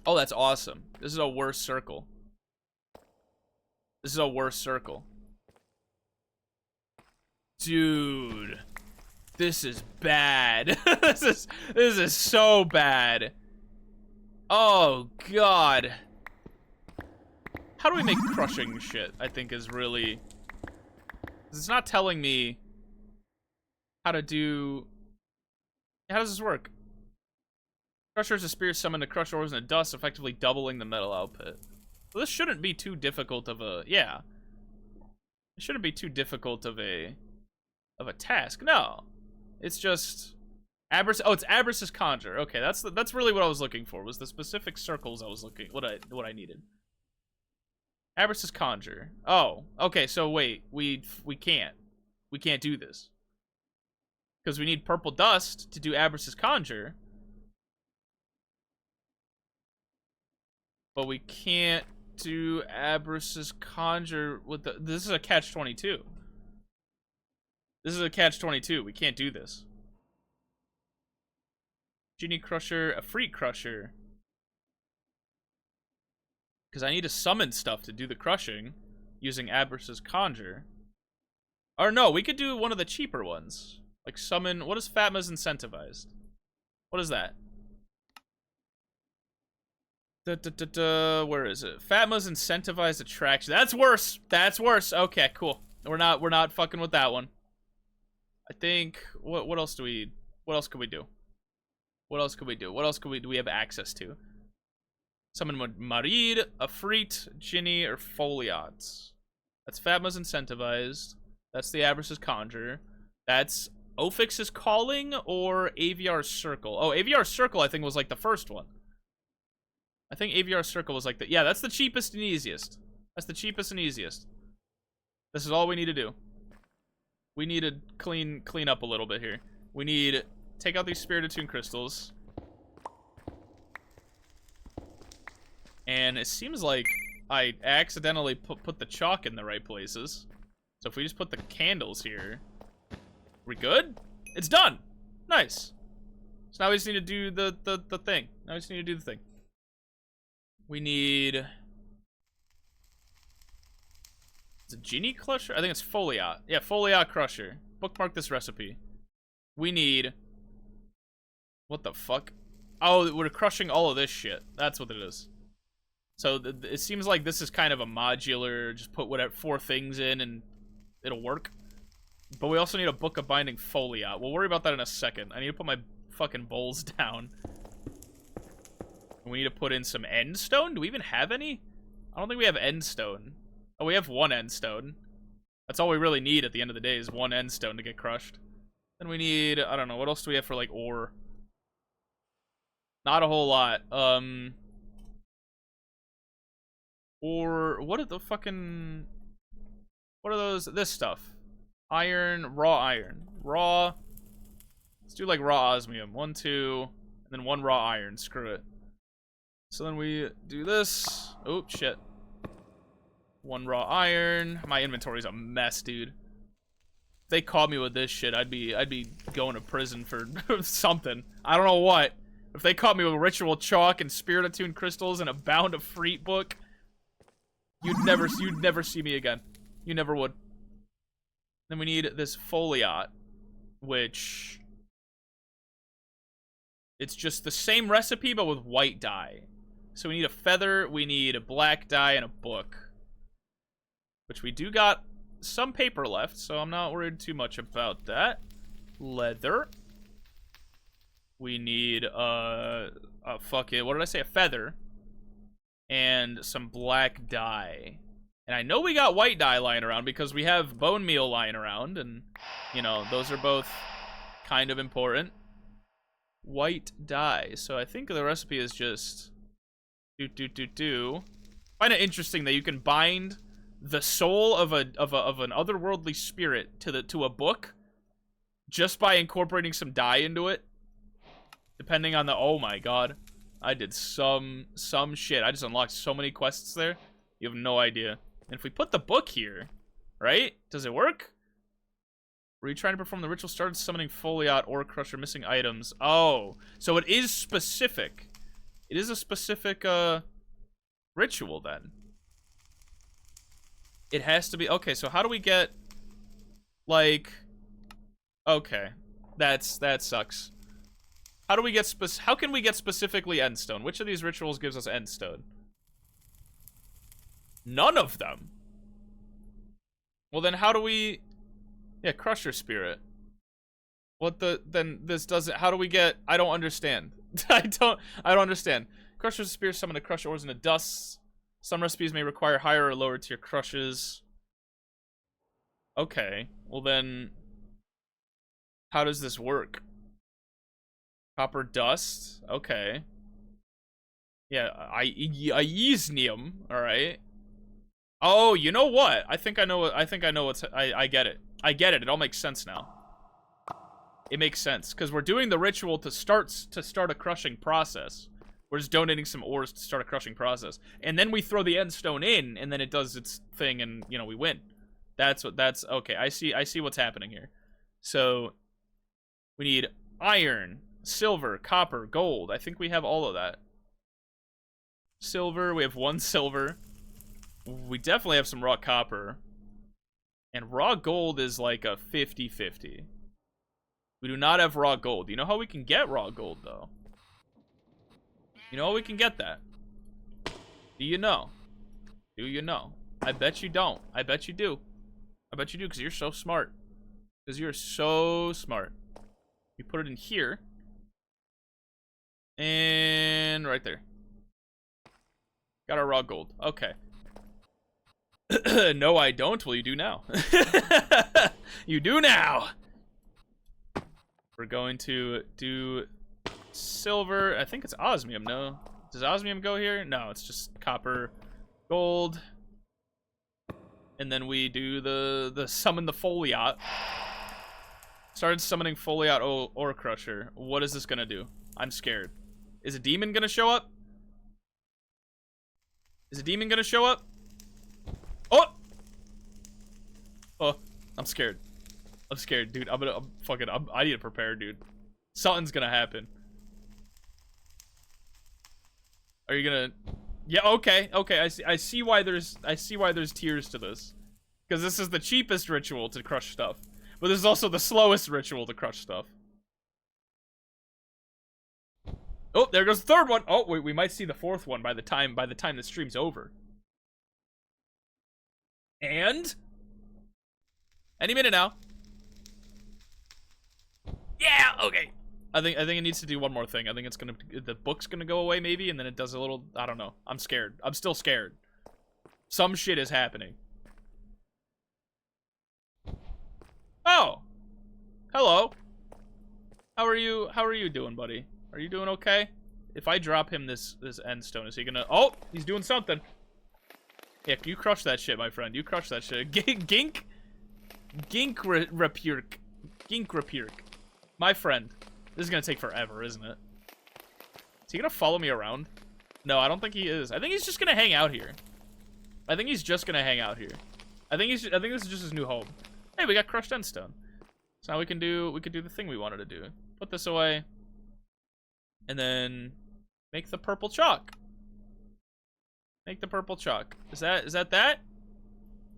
Oh, that's awesome. This is a worse circle. This is a worse circle. Dude. This is bad. This is so bad. Oh, God. How do we make crushing shit, I think is really... It's not telling me how to do... How does this work? Crusher is a spear summoned to crush ores in the dust, effectively doubling the metal output. Well, this shouldn't be too difficult of a... Yeah. It shouldn't be too difficult of a task. No. It's just... Abris... Oh, it's Abris's conjure. Okay, that's really what I was looking for, was the specific circles I was looking... What I needed. Abris's conjure. Oh, okay, so wait. We can't. We can't do this. Because we need purple dust to do Abris's conjure. But we can't do Abris's conjure with the... This is a catch-22. This is a catch-22. We can't do this. Genie Crusher, a Freak Crusher. Because I need to summon stuff to do the crushing using Abris's conjure. Or no, we could do one of the cheaper ones. Like summon... What is Fatma's incentivized? What is that? Where is it? Fatma's incentivized attraction. That's worse. That's worse. Okay, cool. We're not fucking with that one. I think what else do we what else could we do? What else could we do? What else do we have access to? Summon Marid, Afrit, Ginny, or Foliats. That's Fatma's incentivized. That's the Abris's conjure. That's Ofix's calling or AVR circle. Oh, AVR circle I think was like the first one. I think AVR circle was like the... Yeah, that's the cheapest and easiest. That's the cheapest and easiest. This is all we need to do. We need to clean up a little bit here. We need... Take out these Spirit Attuned crystals. And it seems like I accidentally put the chalk in the right places. So if we just put the candles here... We good? It's done! Nice. So now we just need to do the thing. Now we just need to do the thing. We need... Is it Genie Crusher? I think it's Foliat. Yeah, Foliat Crusher. Bookmark this recipe. We need... What the fuck? Oh, we're crushing all of this shit. That's what it is. So it seems like this is kind of a modular, just put whatever 4 things in and it'll work. But we also need a book of binding Foliat. We'll worry about that in a second. I need to put my fucking bowls down. We need to put in some end stone. Do we even have any? I don't think we have end stone. Oh, we have 1 end stone. That's all we really need at the end of the day is 1 end stone to get crushed. Then we need, I don't know, what else do we have for like ore? Not a whole lot. Or what are the fucking... What are those? This stuff. Iron, raw iron. Raw. Let's do like raw osmium. 1, 2, and then 1 raw iron. Screw it. So then we do this. Oh, shit. 1 raw iron. My inventory's a mess, dude. If they caught me with this shit, I'd be going to prison for something. I don't know what. If they caught me with ritual chalk and Spirit Attuned crystals and a bound of Freet book, you'd never see me again. You never would. Then we need this Foliat, which... It's just the same recipe, but with white dye. So we need a feather, we need a black dye, and a book. Which we do got some paper left, so I'm not worried too much about that. Leather. We need, what did I say? A feather. and some black dye. And I know we got white dye lying around because we have bone meal lying around, and, you know, those are both kind of important. White dye. So I think the recipe is just Find it interesting that you can bind the soul of an otherworldly spirit to a book just by incorporating some dye into it. Depending on the, oh my god, I did some shit. I just unlocked so many quests there. You have no idea. And if we put the book here, right? Does it work? Were you trying to perform the ritual? Started summoning Foliot, Ore Crusher, missing items. Oh, so it is specific. It is a specific ritual then. It has to be. Okay, so how do we get, like, okay, that sucks. How do we get how can we get specifically endstone? Which of these rituals gives us endstone? None of them. Well, then how do we... Yeah, Crusher Spirit. What the... Then this doesn't... How do we get... I don't understand. I don't understand. Crusher Spirit summon to crush ores into dust. Some recipes may require higher or lower tier crushes. Okay. Well, then... How does this work? Copper dust. Okay. Yeah, Iesnium. Alright. Oh, you know what? I think I know what's... I get it. I get it. It all makes sense now. It makes sense. Because we're doing the ritual to start a crushing process. We're just donating some ores to start a crushing process. And then we throw the end stone in, and then it does its thing, and, you know, we win. That's okay, I see what's happening here. So, we need iron, silver, copper, gold. I think we have all of that. Silver, we have 1 silver. We definitely have some raw copper. And raw gold is like a 50-50. We do not have raw gold. You know how we can get raw gold, though? You know how we can get that? Do you know? Do you know? I bet you don't. I bet you do. I bet you do, because you're so smart. Because you're so smart. You put it in here. And right there. Got our raw gold. Okay. No, I don't. Well, you do now. You do now. We're going to do silver. I think it's osmium. No. Does osmium go here? No, it's just copper, gold. And then we do the summon the Foliot. Started summoning Foliot Ore Crusher. What is this gonna do? I'm scared. Is a demon gonna show up? Is a demon gonna show up? Oh! Oh, I'm scared. I'm scared, dude. I need to prepare, dude. Something's gonna happen. Are you gonna... Yeah, okay, okay. I see why there's tiers to this. Because this is the cheapest ritual to crush stuff. But this is also the slowest ritual to crush stuff. Oh, there goes the 3rd one. Oh, wait, we might see the 4th one by the time the stream's over. And any minute now. Yeah, okay. I think it needs to do one more thing. I think it's the book's gonna go away maybe, and then it does a little, I don't know. I'm scared. I'm still scared. Some shit is happening. Oh. Hello. How are you doing, buddy? Are you doing okay? If I drop him this end stone, is he gonna... Oh, he's doing something. Yeah, you crush that shit, my friend. You crush that shit. Gink Rapurk. My friend. This is gonna take forever, isn't it? Is he gonna follow me around? No, I don't think he is. I think he's just gonna hang out here. I think this is just his new home. Hey, we got crushed endstone. So now we can do the thing we wanted to do. Put this away. And then make the purple chalk. Make the purple chalk. Is that that?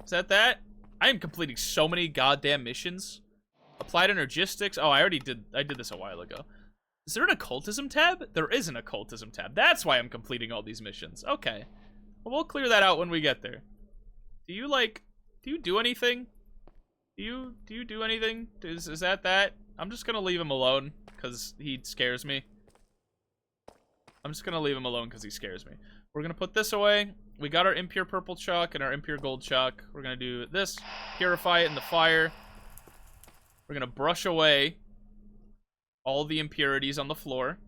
Is that that? I am completing so many goddamn missions. Applied energistics. Oh, I did this a while ago. Is there an occultism tab? There is an occultism tab. That's why I'm completing all these missions. Okay. Well, we'll clear that out when we get there. Do you do anything? Do you do anything? Is that? I'm just gonna leave him alone because he scares me. I'm just gonna leave him alone because he scares me. We're gonna put this away. We got our impure purple chalk and our impure gold chalk. We're gonna do this. Purify it in the fire. We're gonna brush away all the impurities on the floor.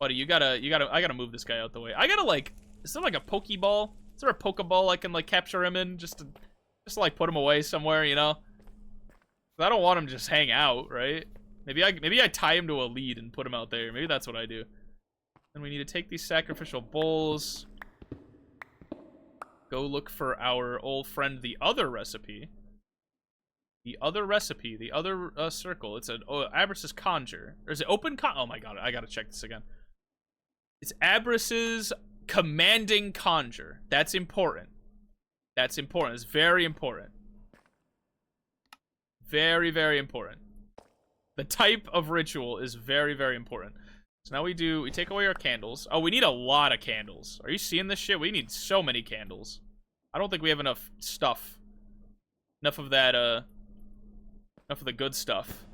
Buddy, I gotta move this guy out the way. I gotta, like, is there like a Pokeball? Is there a Pokeball I can, like, capture him in just to like, put him away somewhere, you know? I don't want him to just hang out, right? Maybe I tie him to a lead and put him out there. Maybe that's what I do. And we need to take these sacrificial bowls. Go look for our old friend, the other recipe. The other recipe, the other circle. It's an Abris's conjure. Or is it open con? Oh my god, I gotta check this again. It's Abris's commanding conjure. That's important. That's important. It's very important. Very, very important. The type of ritual is very, very important. So now we take away our candles. Oh, we need a lot of candles. Are you seeing this shit? We need so many candles. I don't think we have enough stuff. Enough of that, enough of the good stuff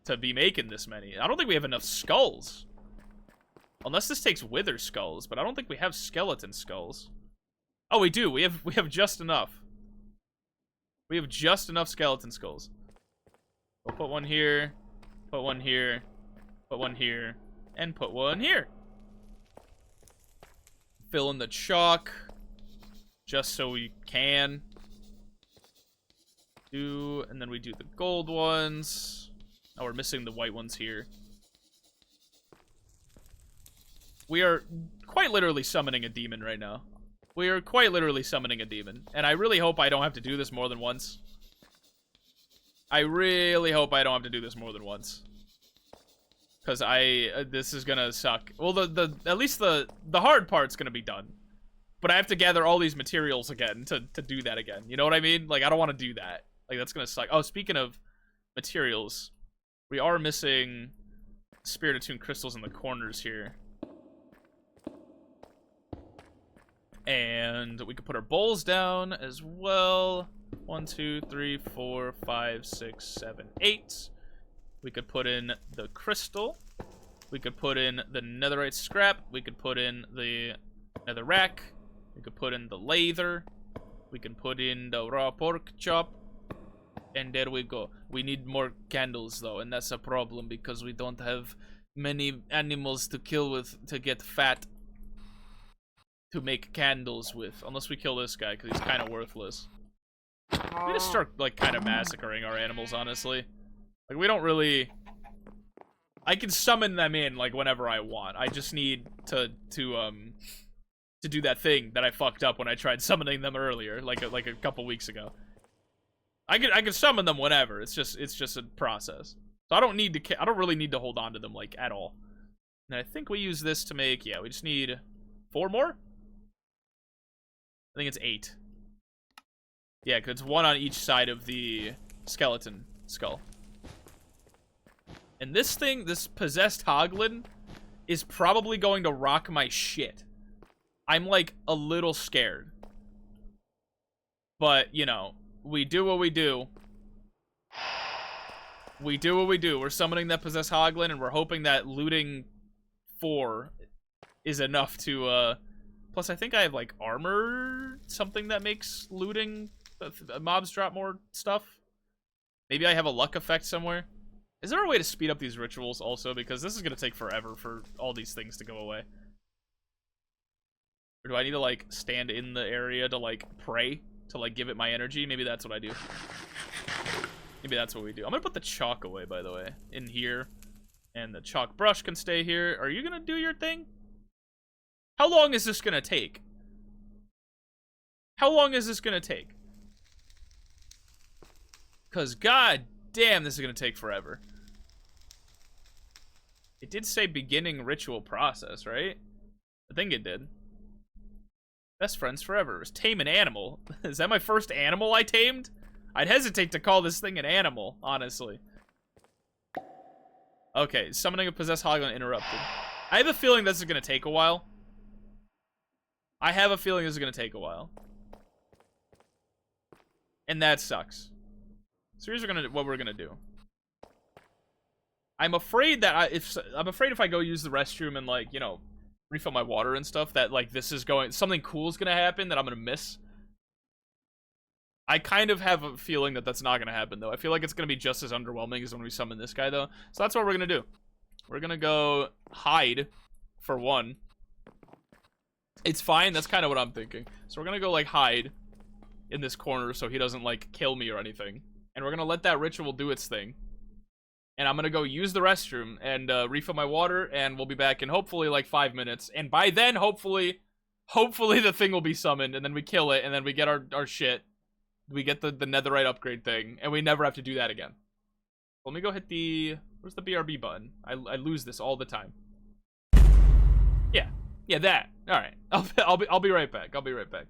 to be making this many. I don't think we have enough skulls. Unless this takes wither skulls, but I don't think we have skeleton skulls. Oh, we do. We have just enough. We have just enough skeleton skulls. We'll put one here, put one here, put one here, and put one here. Fill in the chalk, just so we can. And then we do the gold ones. Oh, we're missing the white ones here. We are quite literally summoning a demon right now. We are quite literally summoning a demon. And I really hope I don't have to do this more than once. I really hope I don't have to do this more than once. Because this is gonna suck. Well, at least the hard part's gonna be done. But I have to gather all these materials again to do that again. You know what I mean? Like, I don't want to do that. Like, that's gonna suck. Oh, speaking of materials, we are missing Spirit Attuned crystals in the corners here. And we could put our bowls down as well. 1, 2, 3, 4, 5, 6, 7, 8. We could put in the crystal. We could put in the netherite scrap. We could put in the nether rack. We could put in the lather. We can put in the raw pork chop. And there we go. We need more candles though, and that's a problem because we don't have many animals to kill with to get fat to make candles with. Unless we kill this guy, because he's kind of worthless. We just start, like, kind of massacring our animals, honestly. Like, we don't really... I can summon them in, like, whenever I want. I just need to do that thing that I fucked up when I tried summoning them earlier, like a couple weeks ago. I can summon them whenever. It's just a process. So I don't really need to hold on to them, like, at all. And I think we use this to make... Yeah, we just need 4 more? I think it's 8. Yeah, because it's 1 on each side of the skeleton skull. And this thing, this possessed hoglin, is probably going to rock my shit. I'm, like, a little scared. But, you know, we do what we do. We do what we do. We're summoning that possessed hoglin, and we're hoping that looting 4 is enough to, Plus, I think I have, like, armor, something that makes looting mobs drop more stuff. Maybe I have a luck effect somewhere. Is there a way to speed up these rituals also? Because this is going to take forever for all these things to go away. Or do I need to, like, stand in the area to, like, pray? To, like, give it my energy? Maybe that's what I do. Maybe that's what we do. I'm going to put the chalk away, by the way, in here. And the chalk brush can stay here. Are you going to do your thing? How long is this gonna take? How long is this gonna take? Because god damn, this is gonna take forever. It did say beginning ritual process, right? I think it did. Best friends forever. Tame an animal. Is that my first animal I tamed? I'd hesitate to call this thing an animal, honestly. Okay, summoning a possessed hoglin interrupted. I have a feeling this is gonna take a while. I have a feeling this is going to take a while. And that sucks. So here's what we're going to do. I'm afraid that if I go use the restroom and, like, you know, refill my water and stuff, that like this is going, something cool is gonna happen that I'm gonna miss. I kind of have a feeling that that's not gonna happen though. I feel like it's gonna be just as underwhelming as when we summon this guy though. So that's what we're gonna do. We're gonna go hide for one. It's fine. That's kind of what I'm thinking. So we're gonna go like hide in this corner so he doesn't like kill me or anything. And we're gonna let that ritual do its thing. And I'm gonna go use the restroom and refill my water, and we'll be back in hopefully like 5 minutes. And by then, hopefully the thing will be summoned, and then we kill it, and then we get our shit. We get the netherite upgrade thing, and we never have to do that again. Let me go hit the... Where's the BRB button? I lose this all the time. Yeah, that. All right, I'll be right back. I'll be right back.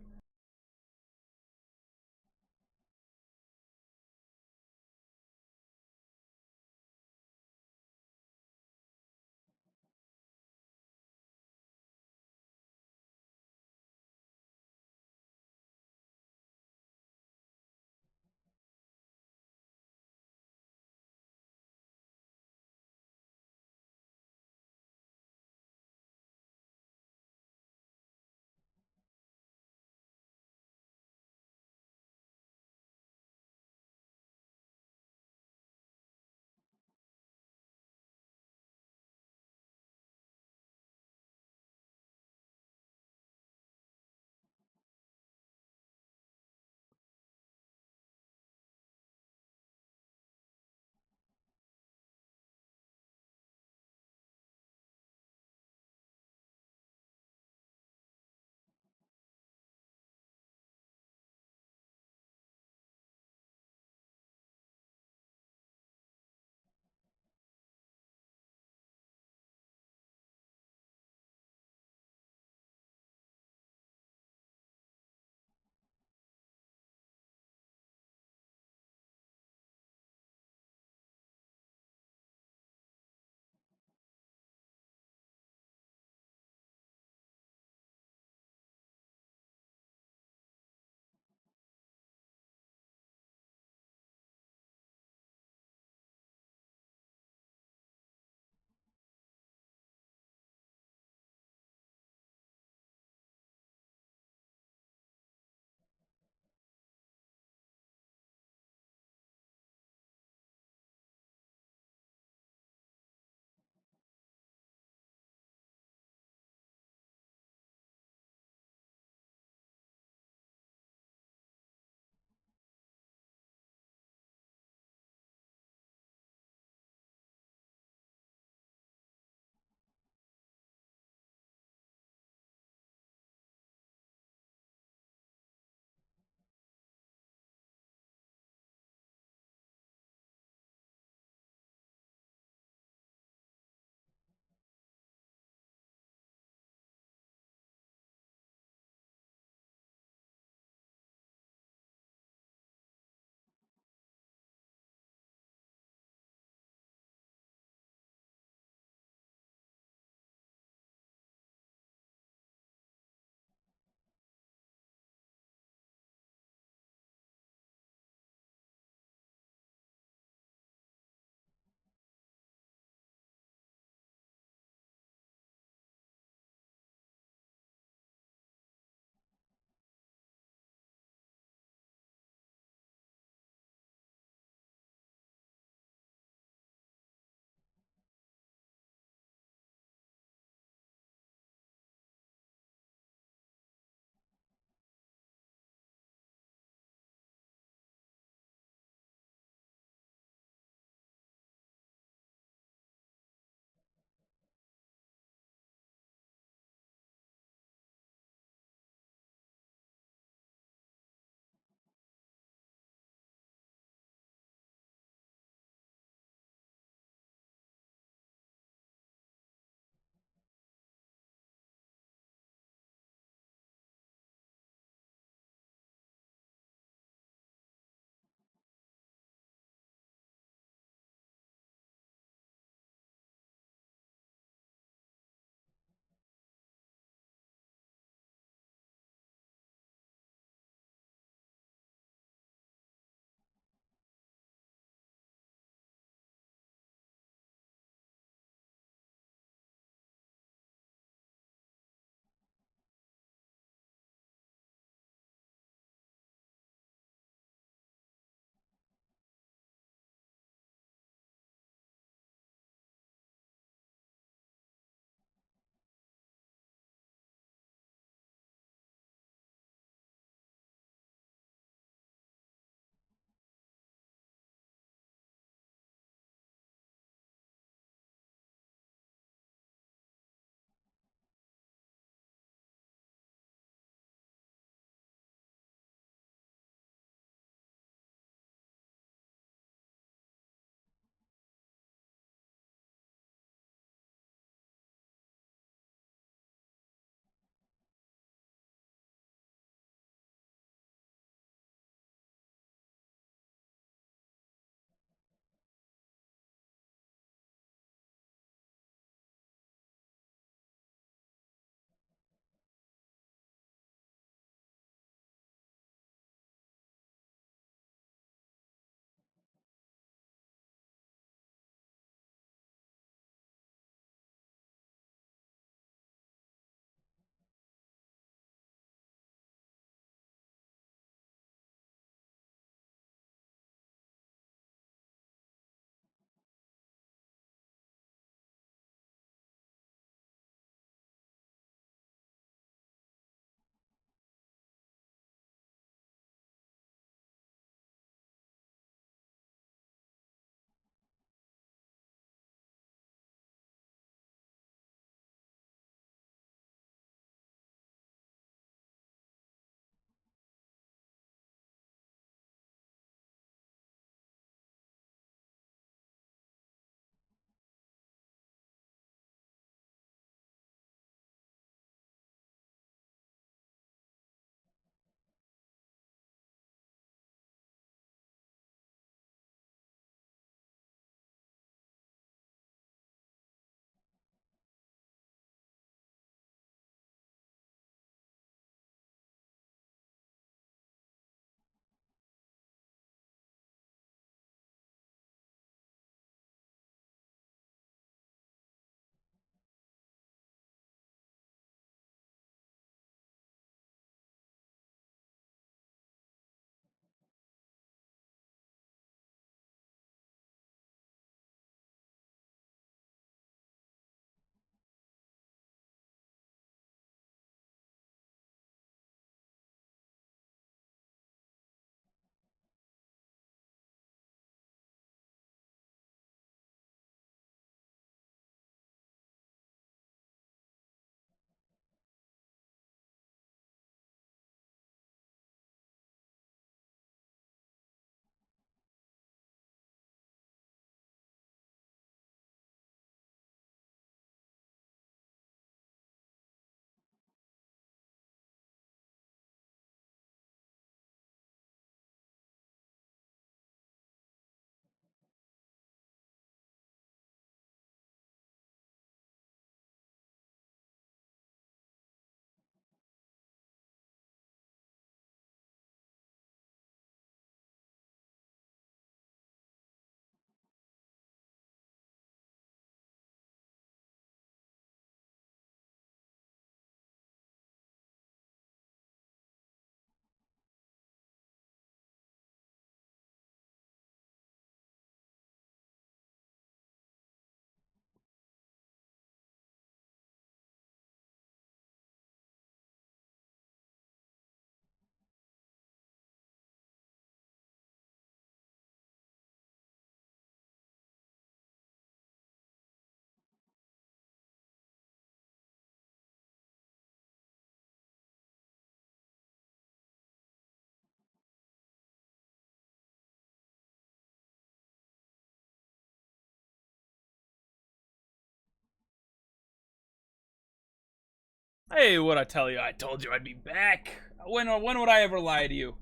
Hey, what'd I tell you? I told you I'd be back. When would I ever lie to you?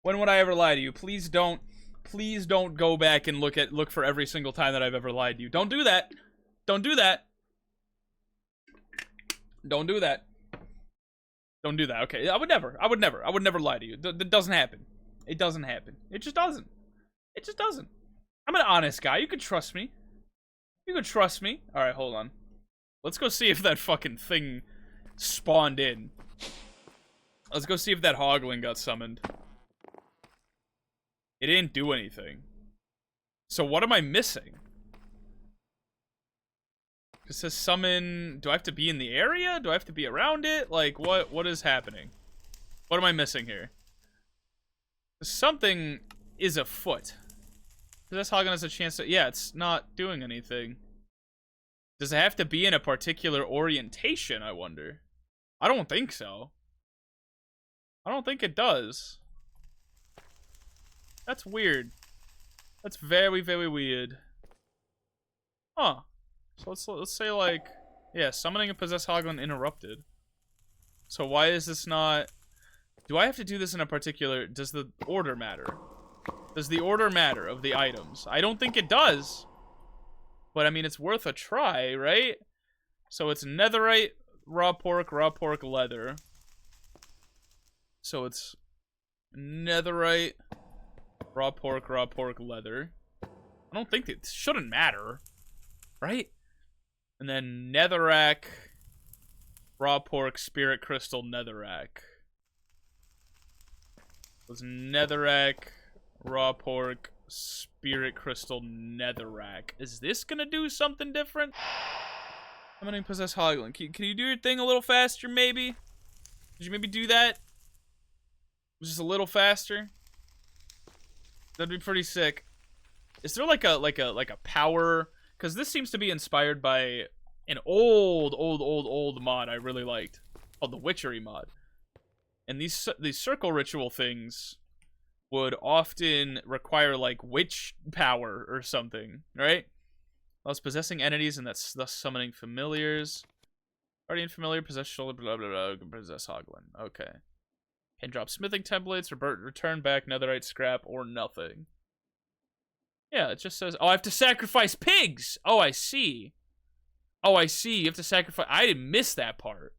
When would I ever lie to you? Please don't go back and look for every single time that I've ever lied to you. Don't do that. Don't do that. Don't do that. Don't do that. Okay, I would never lie to you. That doesn't happen. It doesn't happen. It just doesn't. It just doesn't. I'm an honest guy. You can trust me. You can trust me. Alright, hold on. Let's go see if that fucking thing spawned in. Let's go see if that Hoglin got summoned. It didn't do anything. So what am I missing? It says summon... Do I have to be in the area? Do I have to be around it? Like, what is happening? What am I missing here? Something is afoot. Possess Hoglin has a chance to... Yeah, it's not doing anything. Does it have to be in a particular orientation, I wonder? I don't think so. I don't think it does. That's weird. That's very, very weird. Huh. So let's say, like... Yeah, summoning a Possess Hoglin interrupted. So why is this not... Do I have to do this in a particular... Does the order matter? Does the order matter of the items? I don't think it does. But, I mean, it's worth a try, right? So it's netherite, raw pork, leather. So it's netherite, raw pork, leather. I don't think it shouldn't matter, right? And then netherrack, raw pork, spirit crystal, netherrack. Was netherrack, raw pork, spirit crystal, netherrack. Is this gonna do something different? I'm gonna possess Hoglin. Can you do your thing a little faster, maybe? Did you maybe do that? Just a little faster? That'd be pretty sick. Is there like a power? Because this seems to be inspired by an old mod I really liked, called the Witchery mod. And these circle ritual things would often require like witch power or something, right? Whilst possessing entities and that's thus summoning familiars. Guardian familiar, possess shoulder, blah blah blah, possess Hoglin. Okay. Can drop smithing templates, return back netherite scrap, or nothing. Yeah, it just says, oh, I have to sacrifice pigs! Oh, I see. Oh, I see. You have to sacrifice... I didn't miss that part.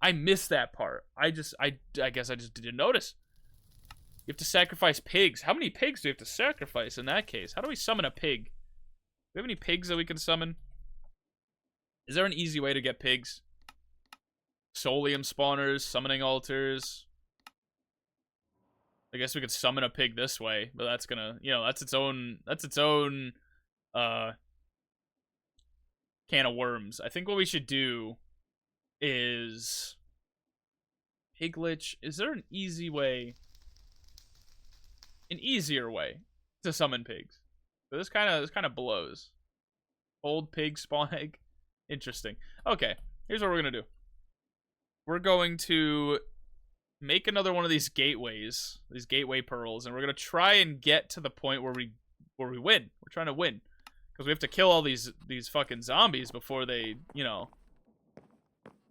I missed that part. I guess I just didn't notice. You have to sacrifice pigs. How many pigs do you have to sacrifice in that case? How do we summon a pig? Do we have any pigs that we can summon? Is there an easy way to get pigs? Solium spawners, summoning altars. I guess we could summon a pig this way, but that's gonna, you know, that's its own can of worms. I think what we should do is Piglich. Is there an easy way? An easier way to summon pigs? So this kind of blows. Old pig spawn egg. Interesting. Okay, here's what we're gonna do. We're going to make another one of these gateways, these gateway pearls, and we're gonna try and get to the point where we win. We're trying to win because we have to kill all these fucking zombies before they, you know,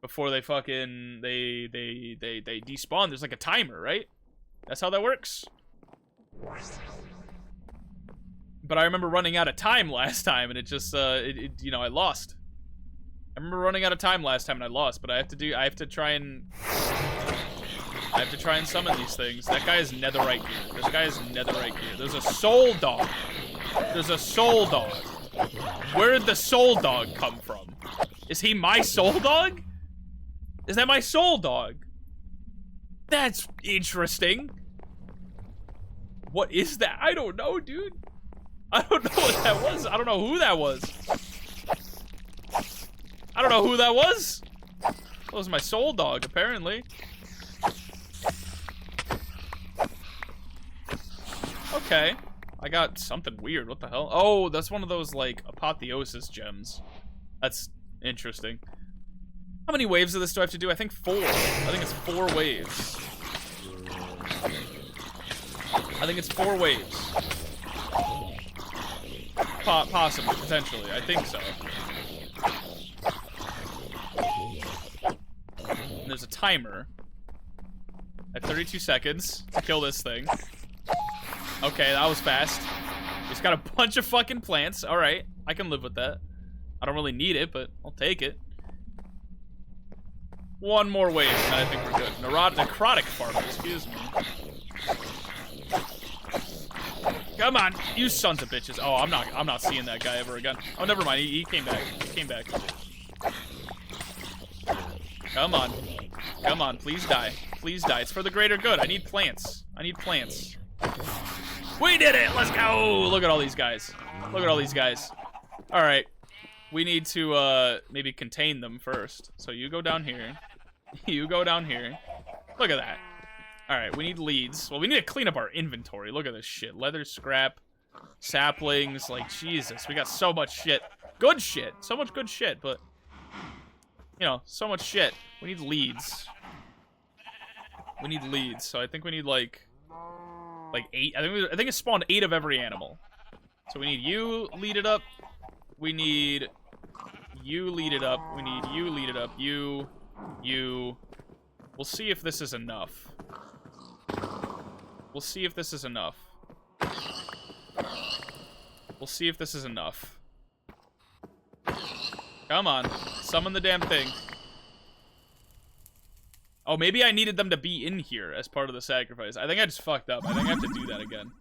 before they fucking they despawn. There's like a timer, right? That's how that works. But I remember running out of time last time, and it just you know, I lost. I remember running out of time last time and I lost, but I have to try and summon these things. That guy is netherite gear. This guy is netherite gear. There's a soul dog. There's a soul dog. Where did the soul dog come from? Is he my soul dog? Is that my soul dog? That's interesting. What is that? I don't know, dude. I don't know what that was. I don't know who that was. I don't know who that was. That was my soul dog, apparently. Okay. I got something weird. What the hell? Oh, that's one of those, like, apotheosis gems. That's interesting. How many waves of this do I have to do? I think 4. I think it's 4 waves. I think it's 4 waves. Possibly, potentially. I think so. timer. I have 32 seconds to kill this thing. Okay, that was fast. Just got a bunch of fucking plants. All right, I can live with that. I don't really need it, but I'll take it. One more wave, and I think we're good. Necrotic farmer, excuse me. Come on, you sons of bitches. Oh, I'm not seeing that guy ever again. Oh, never mind. He came back. He came back. Come on. Come on, please die. Please die. It's for the greater good. I need plants. I need plants. We did it! Let's go! Look at all these guys. Look at all these guys. Alright. We need to, maybe contain them first. So you go down here. You go down here. Look at that. Alright, we need leads. Well, we need to clean up our inventory. Look at this shit. Leather scrap. Saplings. Like, Jesus. We got so much shit. Good shit. So much good shit, but... You know, so much shit. We need leads. We need leads. So I think we need, like 8. I think it spawned 8 of every animal. So we need you lead it up. We need you lead it up. We need you lead it up. You. We'll see if this is enough. We'll see if this is enough. We'll see if this is enough. Come on. Summon the damn thing. Oh, maybe I needed them to be in here as part of the sacrifice. I think I just fucked up. I think I have to do that again.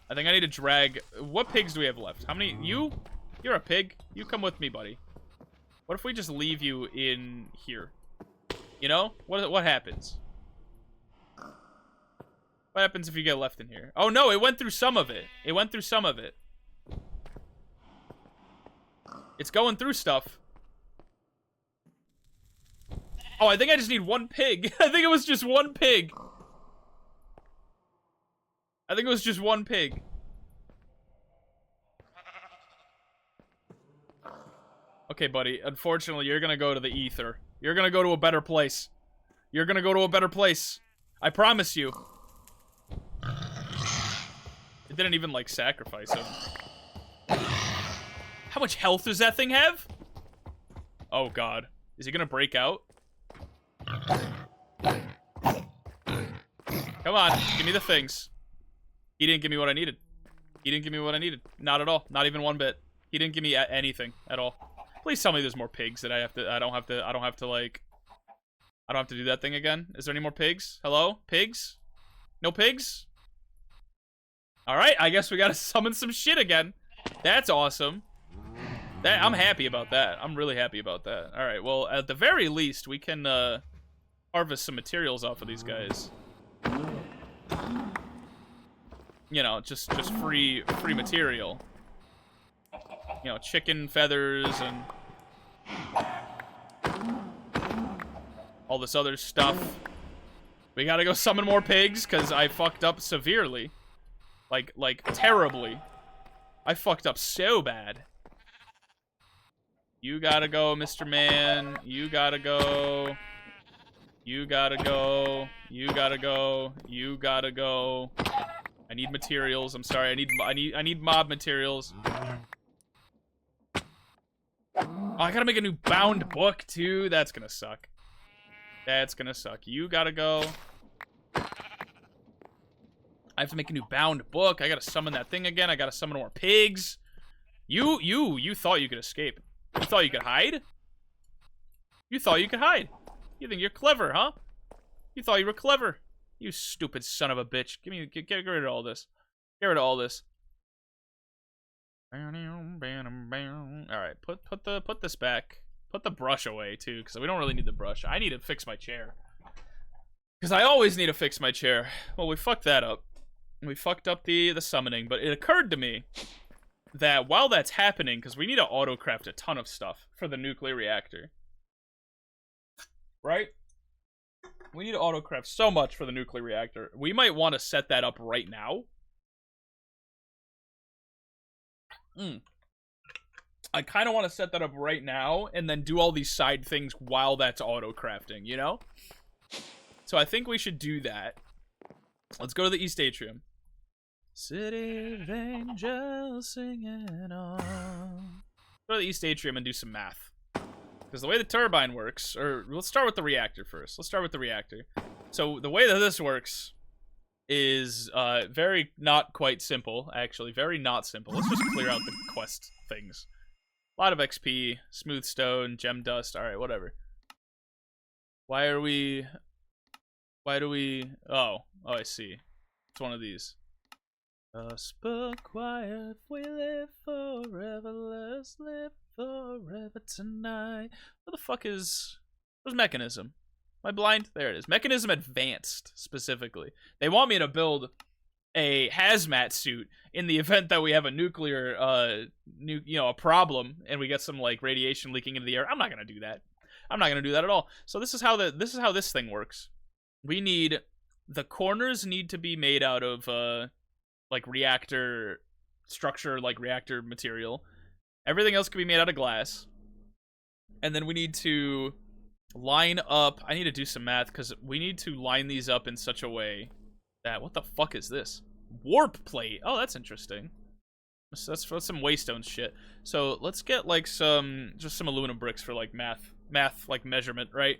I think I need to drag... What pigs do we have left? How many... You? You're a pig. You come with me, buddy. What if we just leave you in here? You know? What happens? What happens if you get left in here? Oh, no, it went through some of it. It went through some of it. It's going through stuff. Oh, I think I just need one pig. I think it was just one pig. I think it was just one pig. Okay, buddy. Unfortunately, you're gonna go to the ether. You're gonna go to a better place. You're gonna go to a better place. I promise you. It didn't even, like, sacrifice him. How much health does that thing have? Oh, God. Is he gonna break out? Come on, give me the things. He didn't give me what I needed. He didn't give me what I needed. Not at all. Not even one bit. He didn't give me anything at all. Please tell me there's more pigs that I don't have to do that thing again. Is there any more pigs? Hello? Pigs? No pigs? Alright, I guess we gotta summon some shit again. That's awesome. I'm happy about that. I'm really happy about that. Alright, well, at the very least, we can, harvest some materials off of these guys. You know, just free material. You know, chicken feathers and all this other stuff. We gotta go summon more pigs, because I fucked up severely. Like, terribly. I fucked up so bad. You gotta go, Mr. Man. You gotta go. You gotta go. You gotta go. You gotta go. I need materials. I'm sorry. I need mob materials. Oh, I gotta make a new bound book too. That's gonna suck. That's gonna suck. You gotta go. I have to make a new bound book. I gotta summon that thing again. I gotta summon more pigs. You thought you could escape. You thought you could hide? You thought you could hide. You think you're clever, huh? You thought you were clever. You stupid son of a bitch. Get rid of all this. Get rid of all this. Alright, put this back. Put the brush away too, because we don't really need the brush. I need to fix my chair. Because I always need to fix my chair. Well, we fucked that up. We fucked up the summoning, but it occurred to me that while that's happening, because we need to auto-craft a ton of stuff for the nuclear reactor. Right? We need to auto-craft so much for the nuclear reactor. We might want to set that up right now. I kind of want to set that up right now and then do all these side things while that's auto-crafting, you know? So I think we should do that. Let's go to the East Atrium. City of Angels singing on. Go to the East Atrium and do some math. Because the way the turbine works, or let's start with the reactor first. Let's start with the reactor. So the way that this works is very not quite simple, actually. Very not simple. Let's just clear out the quest things. A lot of XP, smooth stone, gem dust, alright, whatever. Why do we... Oh, I see. It's one of these. But quiet, we live forever, let's live forever tonight. What the fuck is... What's Mechanism? Am I blind? There it is. Mechanism Advanced, specifically. They want me to build a hazmat suit in the event that we have a nuclear, a problem, and we get some, like, radiation leaking into the air. I'm not gonna do that. I'm not gonna do that at all. So this is how this thing works. We need... The corners need to be made out of, like, reactor structure, like, reactor material. Everything else can be made out of glass. And then we need to line up... I need to do some math, because we need to line these up in such a way that... What the fuck is this? Warp plate! Oh, that's interesting. That's some Waystone shit. So, let's get, like, just some aluminum bricks for, like, math, like, measurement, right?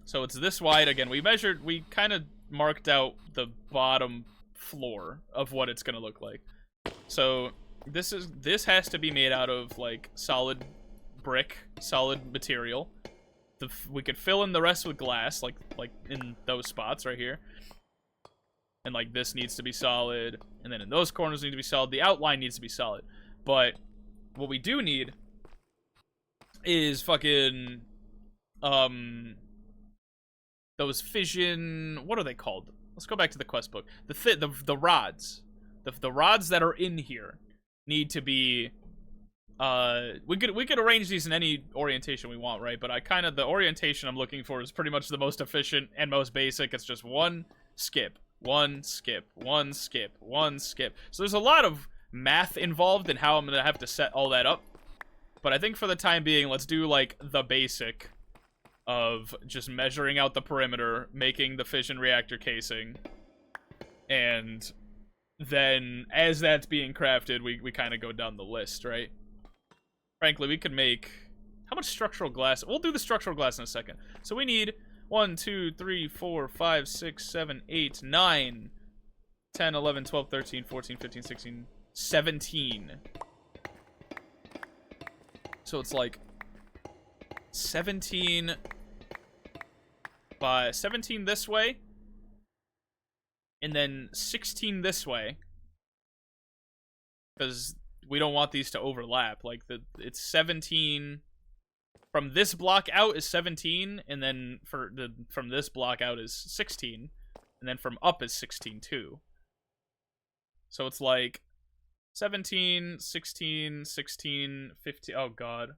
So it's this wide. Again, we kind of marked out the bottom floor of what it's gonna look like. So this has to be made out of, like, solid brick, solid material. We could fill in the rest with glass, like in those spots right here. And, like, this needs to be solid, and then in those corners need to be solid. The outline needs to be solid. But what we do need is fucking those fission... What are they called? Let's go back to the quest book. The rods. The rods that are in here need to be... We could arrange these in any orientation we want, right? But the orientation I'm looking for is pretty much the most efficient and most basic. It's just one skip, one skip, one skip, one skip. So there's a lot of math involved in how I'm gonna have to set all that up. But I think for the time being, let's do, like, the basic of just measuring out the perimeter, making the fission reactor casing, and then as that's being crafted, we kind of go down the list, right? Frankly, we could make... How much structural glass? We'll do the structural glass in a second. So we need 1, 2, 3, 4, 5, 6, 7, 8, 9, 10, 11, 12, 13, 14, 15, 16, 17. So it's like 17 by 17 this way, and then 16 this way, because we don't want these to overlap. Like, it's 17 from this block out is 17, and then from this block out is 16, and then from up is 16 too. So it's like 17, 16, 16, 15. Oh god.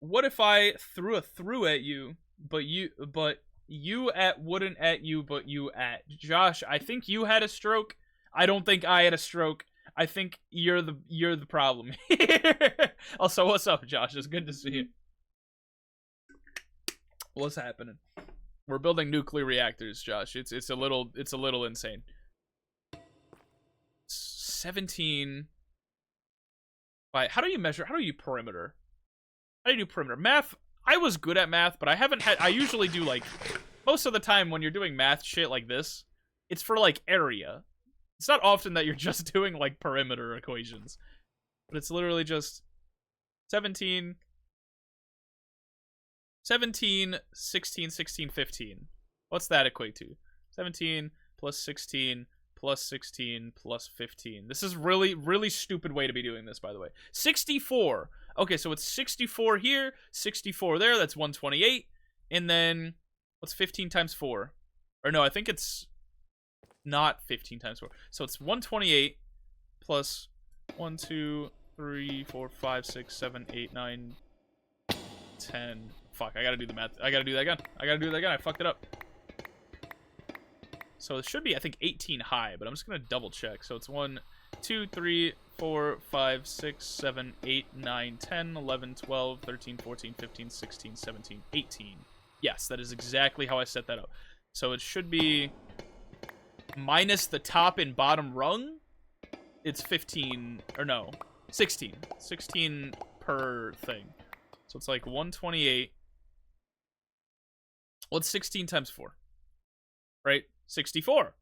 What if I threw a through at you, but you at wouldn't at you, but you at Josh? I think you had a stroke. I don't think I had a stroke. I think you're the problem here. Also, what's up, Josh? It's good to see you. What's happening? We're building nuclear reactors, Josh. It's a little insane. 17 by... How do you measure? How do you perimeter? How do you do perimeter? Math, I was good at math, but I usually do, like, most of the time when you're doing math shit like this, it's for, like, area. It's not often that you're just doing, like, perimeter equations. But it's literally just 17, 16, 16, 15. What's that equate to? 17 plus 16 plus 16 plus 15. This is really, really stupid way to be doing this, by the way. 64. Okay, so it's 64 here, 64 there, that's 128. And then, what's 15 times 4? Or no, I think it's not 15 times 4. So it's 128 plus 1, 2, 3, 4, 5, 6, 7, 8, 9, 10. Fuck, I gotta do the math. I gotta do that again. I fucked it up. So it should be, I think, 18 high, but I'm just gonna double check. So it's 1, 2, 3, 4, 5, 6, 7, 8, 9, 10, 11, 12, 13, 14, 15, 16, 17, 18. Yes, that is exactly how I set that up. So it should be minus the top and bottom rung. It's 15, or no, 16. 16 per thing. So it's like 128. What's 16 times 4? Right? 64.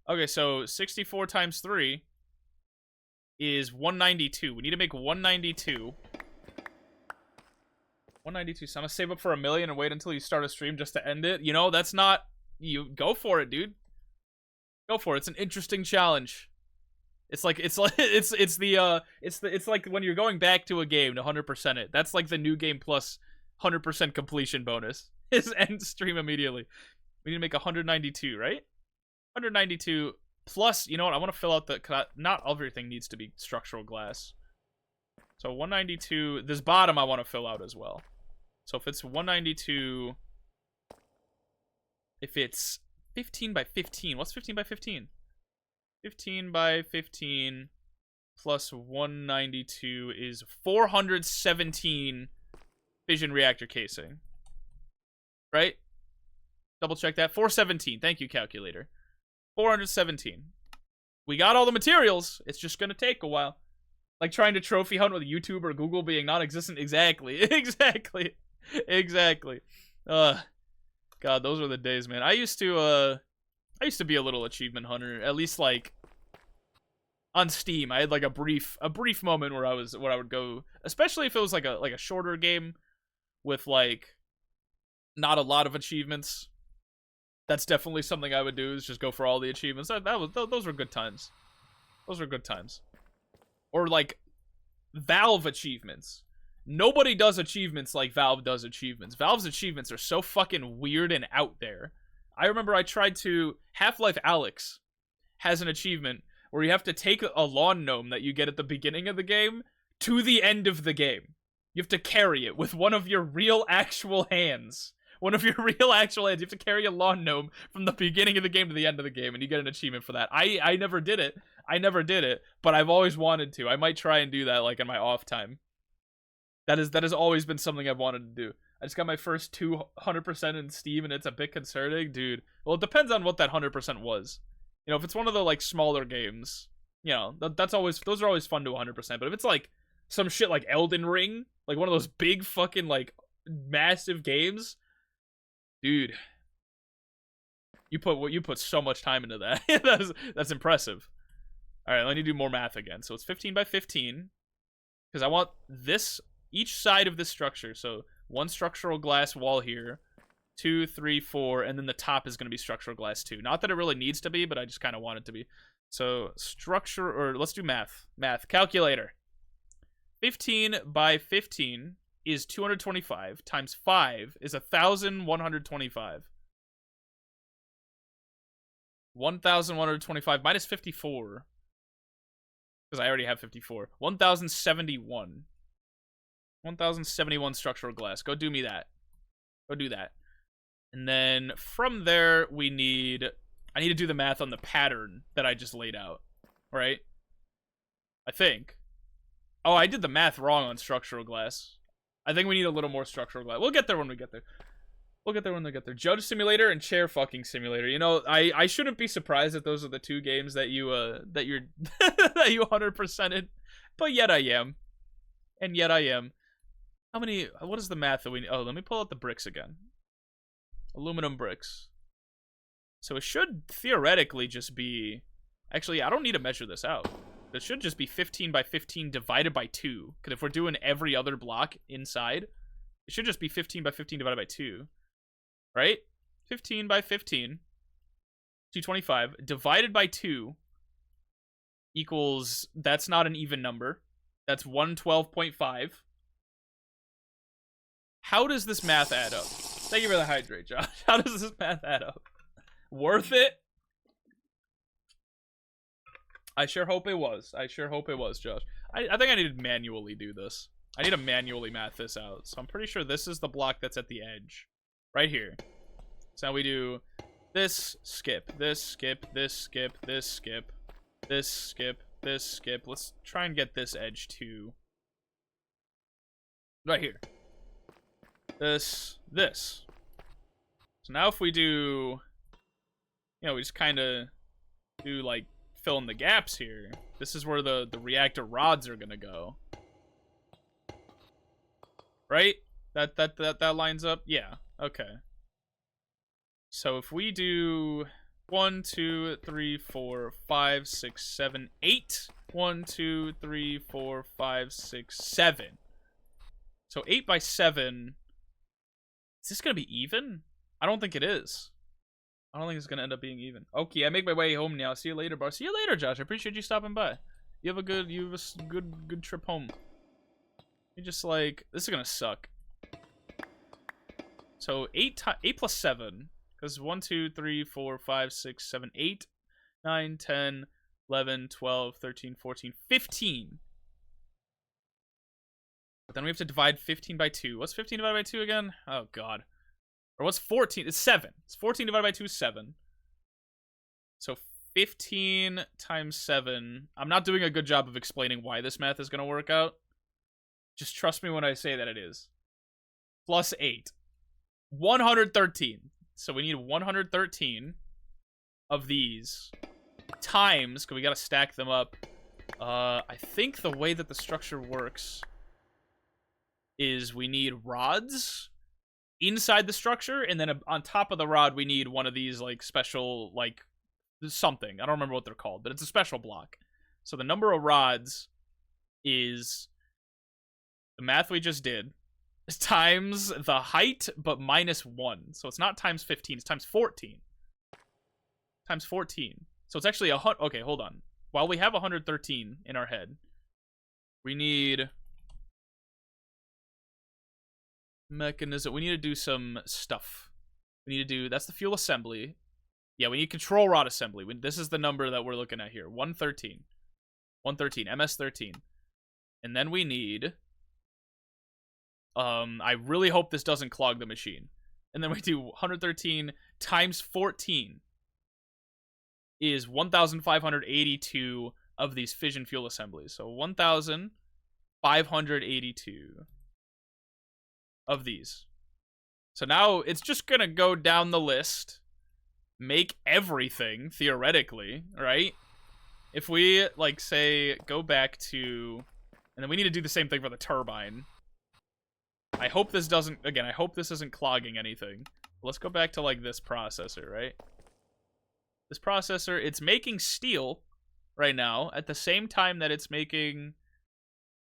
Okay, so 64 times 3 is 192. We need to make 192. 192. So I'm gonna save up for $1 million and wait until you start a stream just to end it. You know, that's not... You go for it, dude. Go for it. It's an interesting challenge. It's like it's like it's like when you're going back to a game to 100% it. That's like the new game plus 100% completion bonus. Is end stream immediately. We need to make 192, right? 192 plus, you know what? I want to fill out the... Not everything needs to be structural glass. So 192, this bottom I want to fill out as well. So if it's 192, if it's 15 by 15, what's 15 by 15? 15 by 15 plus 192 is 417 fission reactor casing. Right? Double check that. 417. Thank you, calculator. 417. We got all the materials. It's just gonna take a while. Like trying to trophy hunt with YouTube or Google being non-existent. Exactly. Exactly. Exactly. God, those were the days, man. I used to be a little achievement hunter. At least like on Steam. I had like a brief moment where I would go, especially if it was like a shorter game with like not a lot of achievements. That's definitely something I would do, is just go for all the achievements. Those were good times. Those were good times. Or like Valve achievements. Nobody does achievements like Valve does achievements. Valve's achievements are so fucking weird and out there. I remember I tried to... Half-Life Alyx has an achievement where you have to take a lawn gnome that you get at the beginning of the game to the end of the game. You have to carry it with one of your real actual hands. One of your real actual hands. You have to carry a lawn gnome from the beginning of the game to the end of the game, and you get an achievement for that. I never did it. I never did it, but I've always wanted to. I might try and do that, like, in my off time. That has always been something I've wanted to do. I just got my first 200% in Steam, and it's a bit concerning. Dude, well, it depends on what that 100% was. You know, if it's one of the, like, smaller games, you know, those are always fun to 100%. But if it's, like, some shit like Elden Ring, like one of those big fucking, like, massive games... Dude, you put so much time into that. that's impressive. All right, let me do more math again. So it's 15 by 15, because I want this, each side of this structure. So one structural glass wall here, 2, 3, 4, and then the top is going to be structural glass too. Not that it really needs to be, but I just kind of want it to be. So structure, or let's do math. Math calculator. 15 by 15. Is 225 times 5 is 1,125. 1,125 minus 54. Because I already have 54. 1,071. 1,071 structural glass. Go do me that. Go do that. And then from there, I need to do the math on the pattern that I just laid out. Right? I think. Oh, I did the math wrong on structural glass. I think we need a little more structural glass. We'll get there when we get there. We'll get there when we get there. Judge Simulator and Chair fucking Simulator. You know, I shouldn't be surprised that those are the two games that you that you 100%ed, but yet I am. And yet I am. How many? What is the math that we need? Oh, let me pull out the bricks again. Aluminum bricks. So it should theoretically just be... Actually, I don't need to measure this out. It should just be 15 by 15 divided by 2. Because if we're doing every other block inside, it should just be 15 by 15 divided by 2. Right? 15 by 15. 225 divided by 2 equals... That's not an even number. That's 112.5. How does this math add up? Thank you for the hydrate, Josh. How does this math add up? Worth it? I sure hope it was. I sure hope it was, Josh. I think I need to manually do this. I need to manually math this out. So I'm pretty sure this is the block that's at the edge. Right here. So now we do this, skip, this, skip, this, skip, this, skip, this, skip, this, skip. Let's try and get this edge too. Right here. This. So now if we do... You know, we just kind of do, like, fill in the gaps here. This is where the reactor rods are gonna go. right? That lines up. Yeah. Okay. So if we do 1, 2, 3, 4, 5, 6, 7, 8. 1, 2, 3, 4, 5, 6, 7. So 8 by 7. Is this gonna be even? I don't think it is. I don't think it's gonna end up being even. Okay, I make my way home now. See you later, bro. See you later, Josh. I appreciate you stopping by. You have a good trip home. You just like, this is gonna suck. So 8 plus 7, because 1, 2, 3, 4, 5, 6, 7, 8, 9, 10, 11, 12, 13, 14, 15. But then we have to divide 15 by 2. What's 15 divided by 2 again? Oh, God. Or what's 14? It's 7. It's 14 divided by 2 is 7. So 15 times 7. I'm not doing a good job of explaining why this math is going to work out. Just trust me when I say that it is. Plus 8. 113. So we need 113 of these times, because we got to stack them up. I think the way that the structure works is we need rods inside the structure, and then on top of the rod we need one of these like special like something. I don't remember what they're called, but it's a special block. So the number of rods is the math we just did times the height but minus 1. So it's not times 15, it's times 14. Times 14. So it's actually okay, hold on. While we have 113 in our head, we need mechanism. We need to do some stuff. We need to do, that's the fuel assembly. Yeah, we need control rod assembly. This is the number that we're looking at here. 113. 113, MS13. And then we need, I really hope this doesn't clog the machine. And then we do 113 times 14 is 1,582 of these fission fuel assemblies. So 1,582 of these. So now it's just gonna go down the list, make everything, theoretically, right? If we, like, say, go back to, and then we need to do the same thing for the turbine. I hope this doesn't, again, I hope this isn't clogging anything. Let's go back to, like, this processor, right? This processor, it's making steel right now at the same time that it's making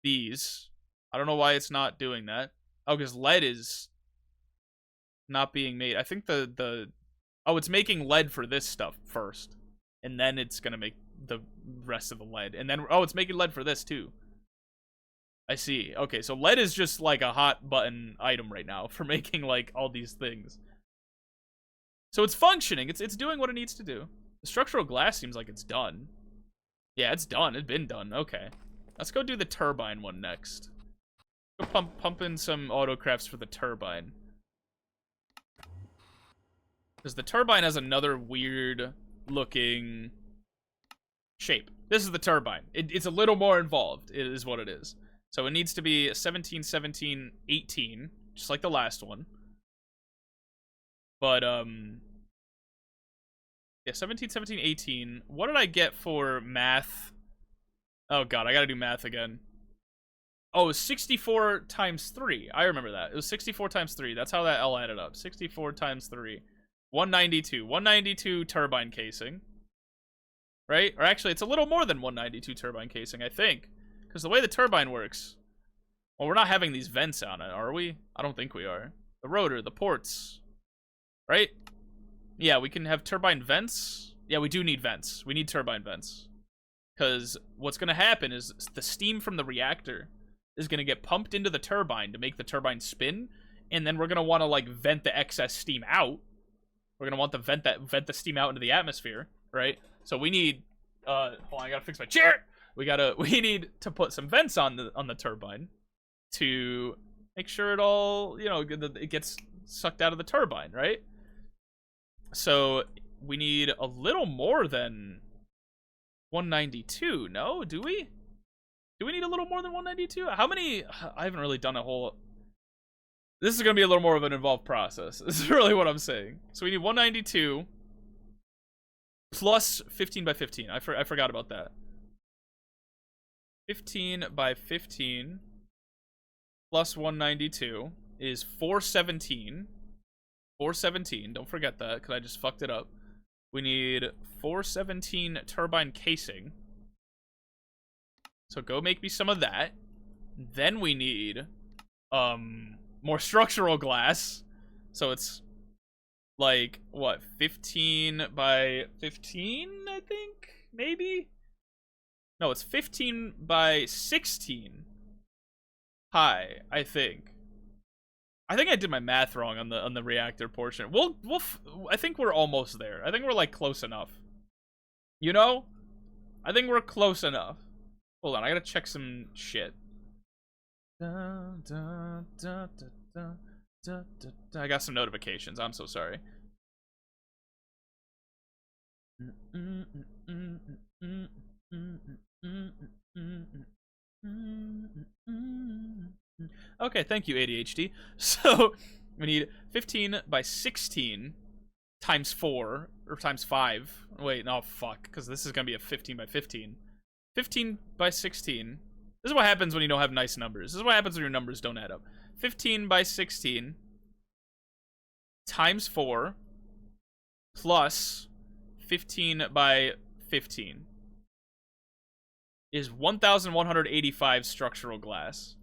these. I don't know why it's not doing that. Oh, because lead is not being made. I think oh, it's making lead for this stuff first. And then it's going to make the rest of the lead. And then, oh, it's making lead for this too. I see. Okay, so lead is just like a hot button item right now for making like all these things. So it's functioning. It's doing what it needs to do. The structural glass seems like it's done. Yeah, it's done. It's been done. Okay. Let's go do the turbine one next. Go pump in some autocrafts for the turbine. Because the turbine has another weird looking shape. This is the turbine. It's a little more involved, it is what it is. So it needs to be 17, 17, 18, just like the last one. But, yeah, 17, 17, 18. What did I get for math? Oh, God, I gotta do math again. Oh, it was 64 times 3. I remember that. It was 64 times 3. That's how that L added up. 64 times 3. 192. 192 turbine casing. Right? Or actually, it's a little more than 192 turbine casing, I think. Because the way the turbine works... Well, we're not having these vents on it, are we? I don't think we are. The rotor, the ports... Right? Yeah, we can have turbine vents. Yeah, we do need vents. We need turbine vents. Because what's going to happen is the steam from the reactor is going to get pumped into the turbine to make the turbine spin. And then we're going to want to, like, vent the excess steam out. We're going to want to vent the steam out into the atmosphere, right? So we need... hold on, I got to fix my chair! We need to put some vents on the turbine to make sure it all, you know, it gets sucked out of the turbine, right? So we need a little more than 192, no? Do we? Do we need a little more than 192? How many? I haven't really done a whole... This is going to be a little more of an involved process. This is really what I'm saying. So we need 192 plus 15 by 15. I forgot about that. 15 by 15 plus 192 is 417. 417. Don't forget that, because I just fucked it up. We need 417 turbine casing. So go make me some of that. Then we need more structural glass. So it's like what, 15 by 15, I think? Maybe? No, it's 15 by 16 high, I think. I think I did my math wrong on the reactor portion. I think we're almost there. I think we're like close enough. You know? I think we're close enough. Hold on, I gotta check some shit. I got some notifications. I'm so sorry. Okay, thank you, ADHD. So, we need 15 by 16 times 4, or times 5. Wait, no, fuck, because this is going to be a 15 by 15. 15 by 16. This is what happens when you don't have nice numbers. This is what happens when your numbers don't add up. 15 by 16 times 4 plus 15 by 15 is 1,185 structural glass.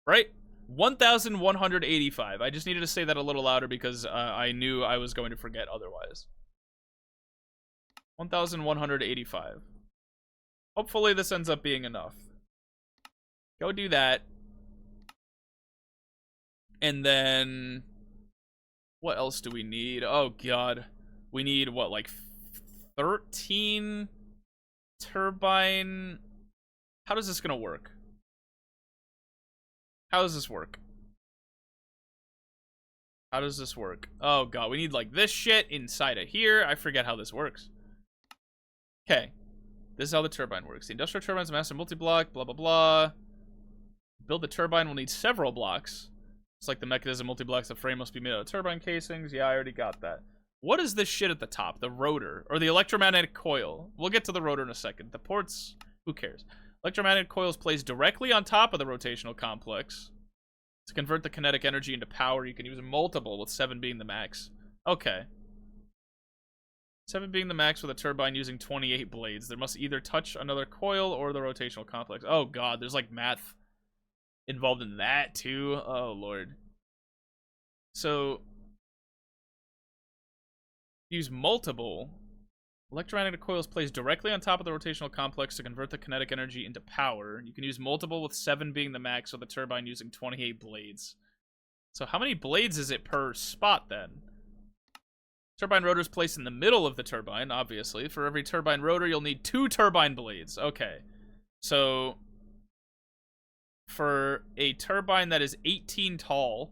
Right? 1,185. I just needed to say that a little louder because I knew I was going to forget otherwise. 1,185. Hopefully this ends up being enough. Go do that. And then what else do we need? Oh god. We need what, like 13 turbine? How does this gonna work? How does this work? How does this work? Oh god, we need like this shit inside of here. I forget how this works. Okay. This is how the turbine works. The industrial turbine's master multi-block, blah blah blah. Build the turbine will need several blocks. It's like the mechanism multi-blocks. The frame must be made out of turbine casings. Yeah, I already got that. What is this shit at the top? The rotor, or the electromagnetic coil. We'll get to the rotor in a second. The ports, who cares? Electromagnetic coil is placed directly on top of the rotational complex. To convert the kinetic energy into power, you can use multiple, with 7 being the max. Okay. 7 being the max with a turbine using 28 blades. There must either touch another coil or the rotational complex. Oh god, there's like math involved in that too. Oh lord. So use multiple. Electromagnetic coils placed directly on top of the rotational complex to convert the kinetic energy into power. You can use multiple, with 7 being the max with the turbine using 28 blades. So how many blades is it per spot then? Turbine rotor is placed in the middle of the turbine, obviously. For every turbine rotor, you'll need 2 turbine blades. Okay. So for a turbine that is 18 tall,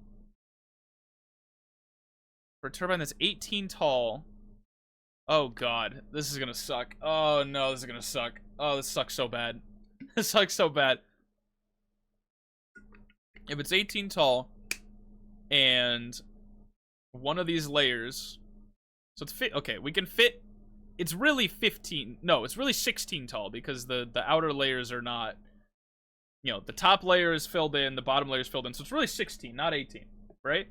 for a turbine that's 18 tall, oh god, this is gonna suck. Oh no, this is gonna suck. Oh, this sucks so bad. This sucks so bad. If it's 18 tall, and one of these layers, so it's okay, we can fit, it's really 15, no, it's really 16 tall, because the outer layers are not, you know, the top layer is filled in, the bottom layer is filled in, so it's really 16, not 18, right?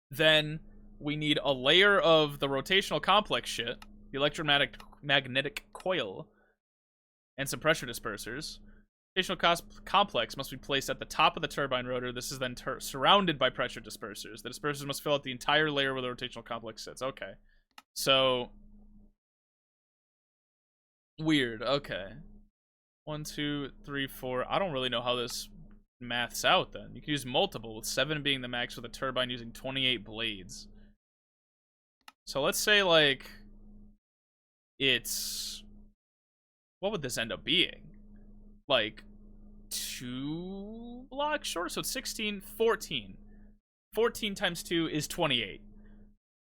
Then we need a layer of the rotational complex shit, the electromagnetic coil, and some pressure dispersers. Rotational complex must be placed at the top of the turbine rotor. This is then surrounded by pressure dispersers. The dispersers must fill out the entire layer where the rotational complex sits. Okay. So weird. Okay. 1, 2, 3, 4. I don't really know how this maths out then. You can use multiple, with 7 being the max with a turbine using 28 blades. So let's say, like, it's, what would this end up being? Like 2 blocks short? So it's 16, 14. 14 times 2 is 28.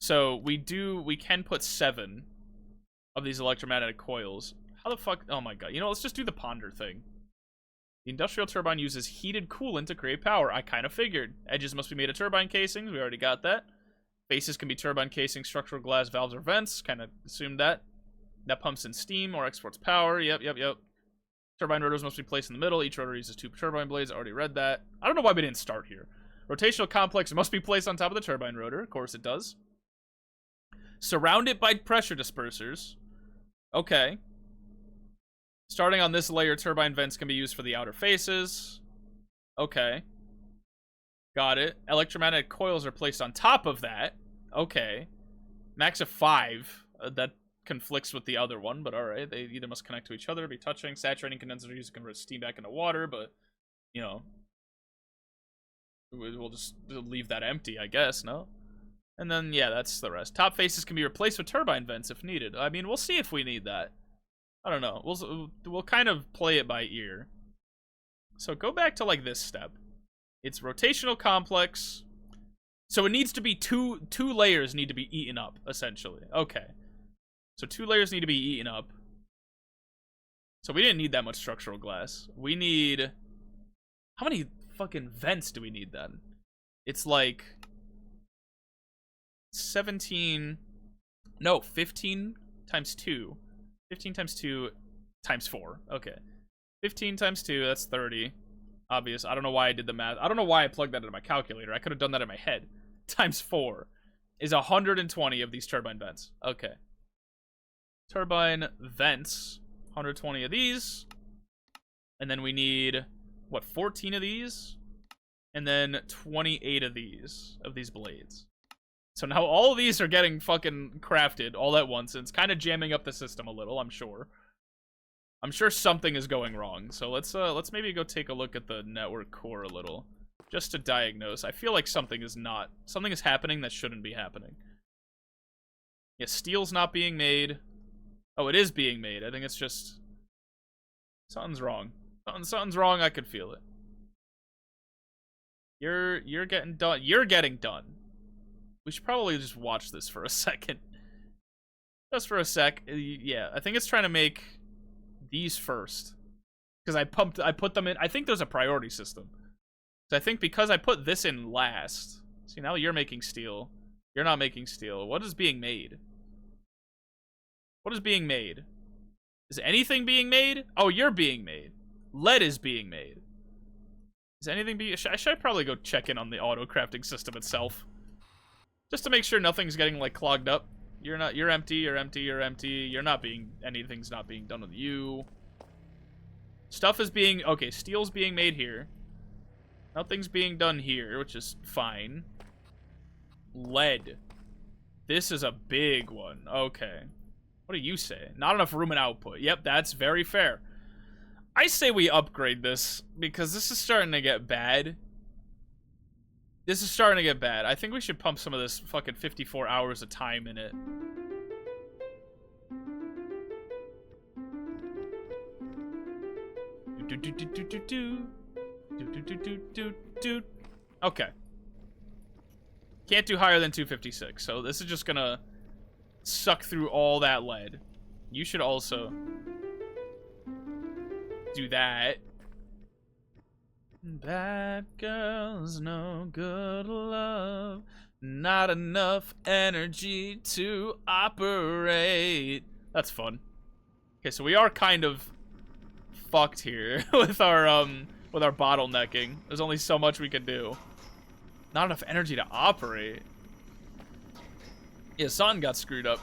So we can put 7 of these electromagnetic coils. How the fuck? Oh my god. You know, let's just do the ponder thing. The industrial turbine uses heated coolant to create power. I kind of figured. Edges must be made of turbine casings. We already got that. Faces can be turbine casings, structural glass, valves, or vents. Kind of assumed that. That pumps in steam or exports power. Yep. Turbine rotors must be placed in the middle. Each rotor uses 2 turbine blades. I already read that. I don't know why we didn't start here. Rotational complex must be placed on top of the turbine rotor. Of course it does. Surround it by pressure dispersers. Okay. Starting on this layer, turbine vents can be used for the outer faces. Okay. Got it. Electromagnetic coils are placed on top of that. Okay. Max of 5. That conflicts with the other one, but alright. They either must connect to each other, be touching. Saturating condensers used to convert steam back into water, but, you know. We'll just leave that empty, I guess, no? And then, yeah, that's the rest. Top faces can be replaced with turbine vents if needed. I mean, we'll see if we need that. I don't know. We'll kind of play it by ear. So go back to, like, this step. It's rotational complex. So it needs to be two layers need to be eaten up, essentially. Okay. So 2 layers need to be eaten up. So we didn't need that much structural glass. We need... How many fucking vents do we need then? It's like... 17... No, 15 times 2. 15 times 2 times 4. Okay. 15 times 2, that's 30. Obvious. I don't know why I did the math. I don't know why I plugged that into my calculator. I could have done that in my head. Times 4 is 120 of these turbine vents. Okay. Turbine vents. 120 of these. And then we need, what, 14 of these? And then 28 of these blades. So now all of these are getting fucking crafted all at once. And it's kind of jamming up the system a little, I'm sure. I'm sure something is going wrong. So let's maybe go take a look at the network core a little. Just to diagnose. I feel like something is happening that shouldn't be happening. Yeah, steel's not being made. Oh, it is being made. I think it's just... Something's wrong. Something's wrong, I could feel it. You're getting done. You're getting done. We should probably just watch this for a second. Just for a sec. Yeah, I think it's trying to make these first. Because I put them in... I think there's a priority system. So I think because I put this in last... See, now you're making steel. You're not making steel. What is being made? What is being made? Is anything being made? Oh, you're being made. Lead is being made. Is anything being... Should I probably go check in on the auto-crafting system itself? Just to make sure nothing's getting, like, clogged up. You're not... You're empty, you're empty, you're empty. You're not being... Anything's not being done with you. Stuff is being... Okay, steel's being made here. Nothing's being done here, which is fine. Lead. This is a big one. Okay. What do you say? Not enough room and output. Yep, that's very fair. I say we upgrade this, because this is starting to get bad. This is starting to get bad. I think we should pump some of this fucking 54 hours of time in it. Okay. Can't do higher than 256, so this is just gonna suck through all that lead. You should also do that. Bad girls, no good love, not enough energy to operate. That's fun. Okay, so we are kind of fucked here with our bottlenecking. There's only so much we can do. Not enough energy to operate. Yeah, Son got screwed up.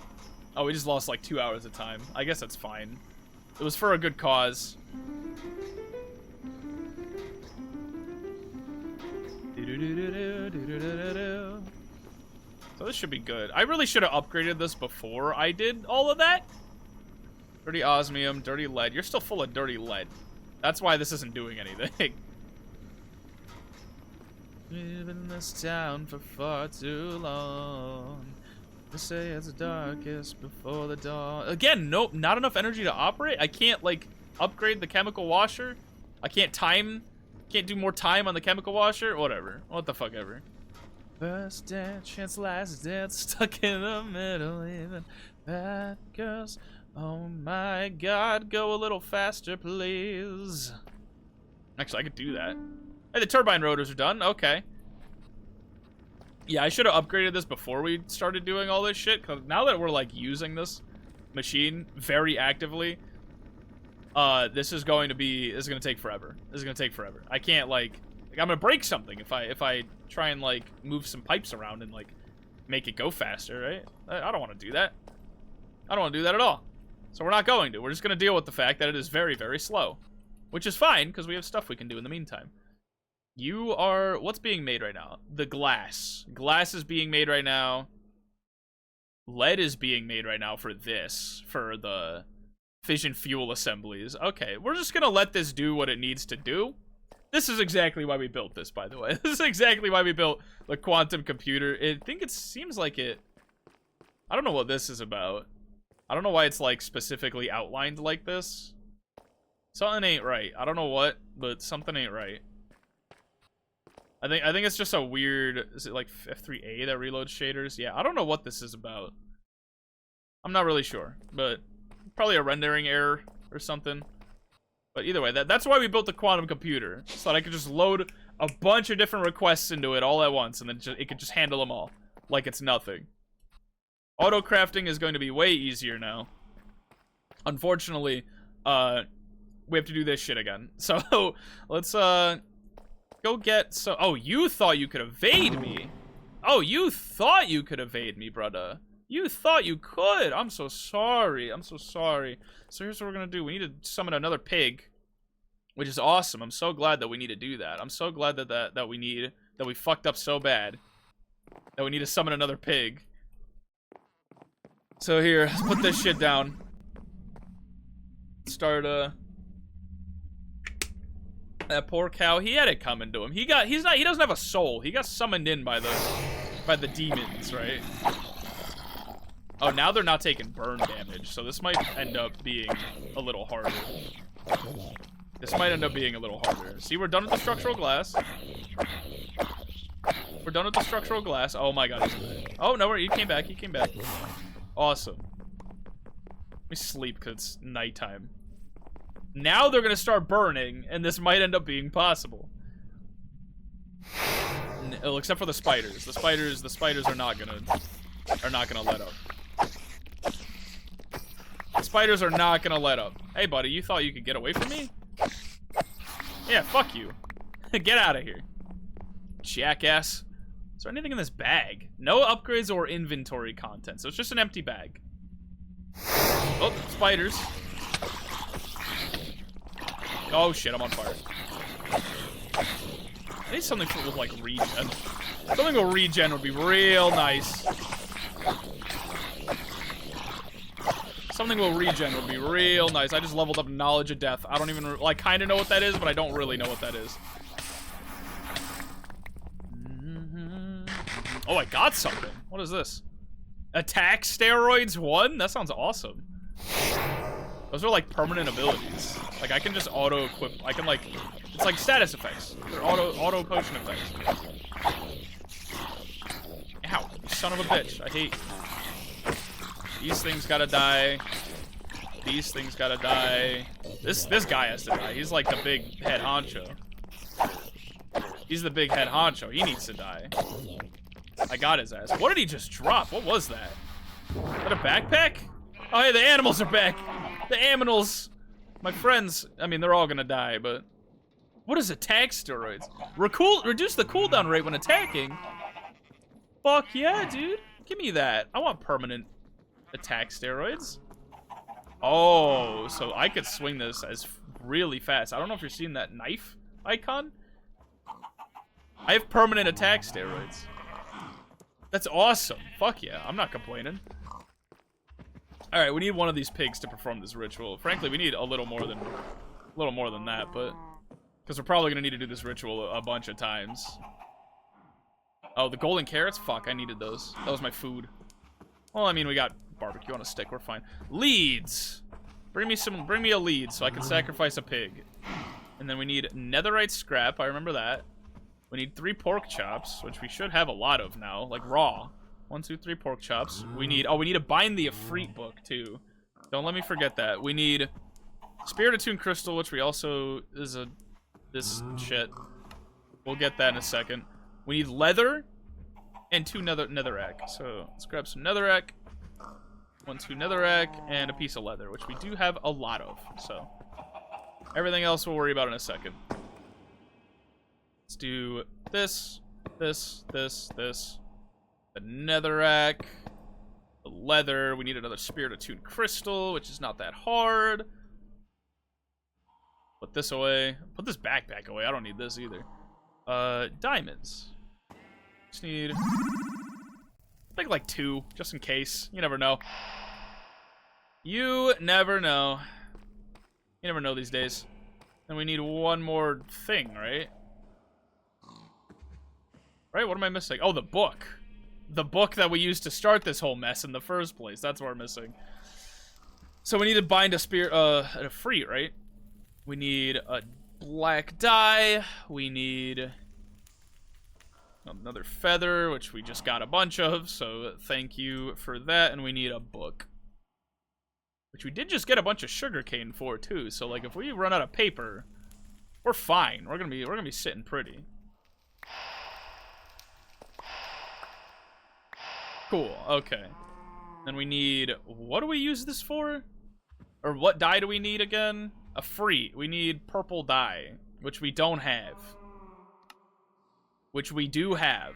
Oh, we just lost like 2 hours of time. I guess that's fine. It was for a good cause. So this should be good. I really should have upgraded this before I did all of that. Dirty osmium, dirty lead. You're still full of dirty lead. That's why this isn't doing anything. We've been in this town for far too long. They say it's the darkest before the dawn. Again, nope, not enough energy to operate. I can't, like, upgrade the chemical washer. I can't do more time on the chemical washer. Whatever. What the fuck ever. First dance, chance, last dance, stuck in the middle, even bad girls. Oh my god, go a little faster, please. Actually, I could do that. Hey, the turbine rotors are done. Okay. Yeah, I should have upgraded this before we started doing all this shit, because now that we're, like, using this machine very actively, this is going to take forever. This is gonna take forever. I can't like I'm gonna break something if I try and like move some pipes around and like make it go faster, right? I don't want to do that. I don't want to do that at all. So we're not going to. We're just gonna deal with the fact that it is very, very slow, which is fine because we have stuff we can do in the meantime. You are what's being made right now? The glass. Glass is being made right now. Lead is being made right now for the fission fuel assemblies. Okay, we're just gonna let this do what it needs to do. This is exactly why we built this, by the way. This is exactly why we built the quantum computer. I think it seems like it... I don't know what this is about. I don't know why it's, like, specifically outlined like this. Something ain't right. I don't know what, but something ain't right. I think it's just a weird... Is it, like, F3A that reloads shaders? Yeah, I don't know what this is about. I'm not really sure, but probably a rendering error or something. But either way, that's why we built the quantum computer. So that I could just load a bunch of different requests into it all at once, and then it could just handle them all. Like it's nothing. Auto crafting is going to be way easier now. Unfortunately, we have to do this shit again. So, let's, go get some... Oh, you thought you could evade me? Oh, you thought you could evade me, brother. You thought you could. I'm so sorry. I'm so sorry. So here's what we're gonna do. We need to summon another pig, which is awesome. I'm so glad that we need to do that. I'm so glad that we fucked up so bad that we need to summon another pig. So here, let's put this shit down. Start that poor cow. He had it coming to him. He doesn't have a soul. He got summoned in by the demons, right? Oh, now they're not taking burn damage, so this might end up being a little harder. This might end up being a little harder. See, we're done with the structural glass. We're done with the structural glass. Oh my god. Oh, no, he came back. He came back. Awesome. Let me sleep because it's nighttime. Now they're going to start burning, and this might end up being possible. No, except for the spiders. The spiders are not gonna let up. The spiders are not gonna let up. Hey, buddy, you thought you could get away from me? Yeah, fuck you. Get out of here, jackass. Is there anything in this bag? No upgrades or inventory content, so it's just an empty bag. Oh, spiders. Oh shit, I'm on fire. I need something with like regen. Something with regen would be real nice. Something with regen would be real nice. I just leveled up knowledge of death. I don't even, like, kind of know what that is, but I don't really know what that is. Oh, I got something. What is this? Attack steroids 1? That sounds awesome. Those are like permanent abilities. Like I can just auto equip. I can like, it's like status effects. They're auto potion effects. Ow, you son of a bitch. I hate you. These things gotta die. These things gotta die. This guy has to die. He's like the big head honcho. He's the big head honcho. He needs to die. I got his ass. What did he just drop? What was that? Is that a backpack? Oh, hey, the animals are back. The animals. My friends, I mean, they're all gonna die, but... What is attack steroids? Reduce the cooldown rate when attacking? Fuck yeah, dude. Give me that. I want permanent attack steroids. Oh, so I could swing this as really fast. I don't know if you're seeing that knife icon. I have permanent attack steroids. That's awesome. Fuck yeah, I'm not complaining. Alright, we need one of these pigs to perform this ritual. Frankly, we need a little more than that, but... Because we're probably going to need to do this ritual a bunch of times. Oh, the golden carrots? Fuck, I needed those. That was my food. Well, I mean, we got barbecue on a stick. We're fine. Leads! Bring me a lead so I can sacrifice a pig. And then we need netherite scrap. I remember that. We need 3 pork chops, which we should have a lot of now, like raw. 1, 2, 3 pork chops. We need to bind the Ifrit book, too. Don't let me forget that. We need Spirit Attuned Crystal, which we also is this shit. We'll get that in a second. We need leather and 2 netherrack. So let's grab some netherrack. 1, 2 netherrack and a piece of leather, which we do have a lot of. So Everything else we'll worry about in a second. Let's do this, this. The netherrack. The leather. We need another spirit attuned crystal, which is not that hard. Put this away. Put this backpack away. I don't need this either. Diamonds. Just need... I think like 2, just in case. You never know. You never know. You never know these days. And we need one more thing, right? Right, what am I missing? Oh, the book. The book that we used to start this whole mess in the first place. That's what we're missing. So we need to bind a spear, a fruit, right? We need a black dye. We need another feather, which we just got a bunch of, so thank you for that. And we need a book, which we did just get a bunch of sugarcane for too. So like, if we run out of paper, we're fine. We're gonna be sitting pretty. Cool. Okay. Then we need, what do we use this for? Or what dye do we need again? A free. We need purple dye, which we don't have. Which we do have.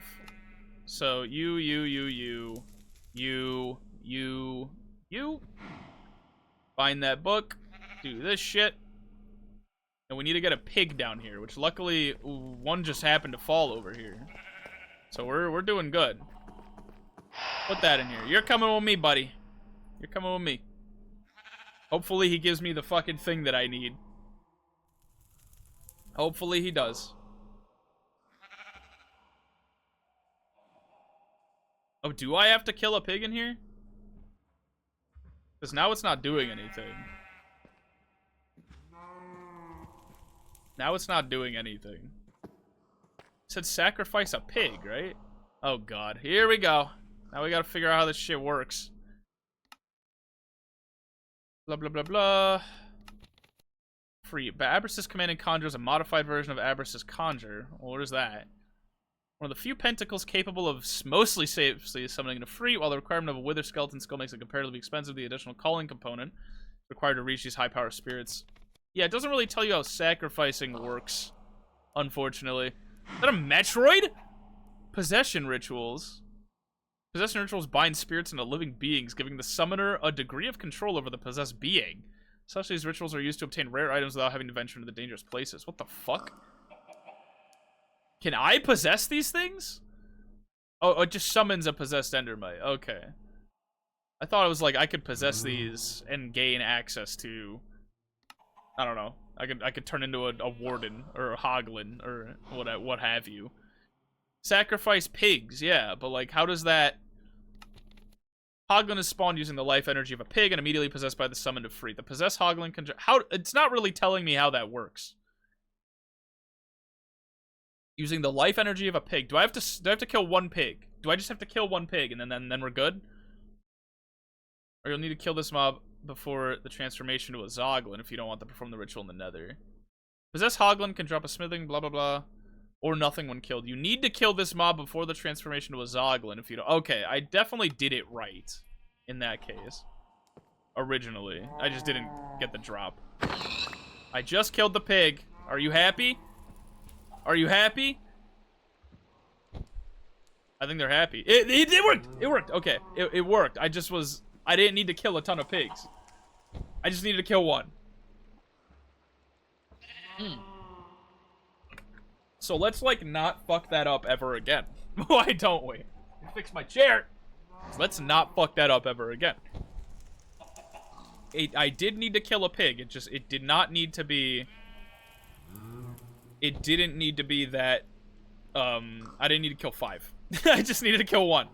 So you. Find that book. Do this shit. And we need to get a pig down here, which luckily one just happened to fall over here. So we're doing good. Put that in here. You're coming with me, buddy. You're coming with me. Hopefully he gives me the fucking thing that I need. Hopefully he does. Oh, do I have to kill a pig in here? Because now it's not doing anything. Now it's not doing anything. It said sacrifice a pig, right? Oh god, here we go. Now we gotta figure out how this shit works. Blah, blah, blah, blah. Free. But Abras's Command and Conjure is a modified version of Abras's Conjure. Well, what is that? One of the few pentacles capable of mostly safely summoning a free, while the requirement of a Wither Skeleton skill makes it comparatively expensive, the additional calling component required to reach these high power spirits. Yeah, it doesn't really tell you how sacrificing works, unfortunately. Is that a Metroid? Possession rituals. Possession rituals bind spirits into living beings, giving the summoner a degree of control over the possessed being. Such these rituals are used to obtain rare items without having to venture into the dangerous places. What the fuck? Can I possess these things? Oh, it just summons a possessed endermite. Okay. I thought it was like I could possess these and gain access to... I don't know. I could turn into a warden or a hoglin or what have you. Sacrifice pigs, yeah, but like, how does that... Hoglin is spawned using the life energy of a pig and immediately possessed by the summoned of free. The possessed hoglin can... How... It's not really telling me how that works. Using the life energy of a pig. Do I have to kill one pig? Do I just have to kill one pig and then we're good? Or you'll need to kill this mob before the transformation to a zoglin if you don't want to perform the ritual in the nether. Possessed hoglin can drop a smithing, blah blah blah. Or nothing when killed. You need to kill this mob before the transformation to a zoglin if you don't... Okay, I definitely did it right in that case. Originally. I just didn't get the drop. I just killed the pig. Are you happy? Are you happy? I think they're happy. It worked! It worked! Okay, it worked. I didn't need to kill a ton of pigs. I just needed to kill one. So let's, like, not fuck that up ever again. Why don't we? Fix my chair. Let's not fuck that up ever again. I did need to kill a pig. It did not need to be... It didn't need to be that... I didn't need to kill 5. I just needed to kill 1.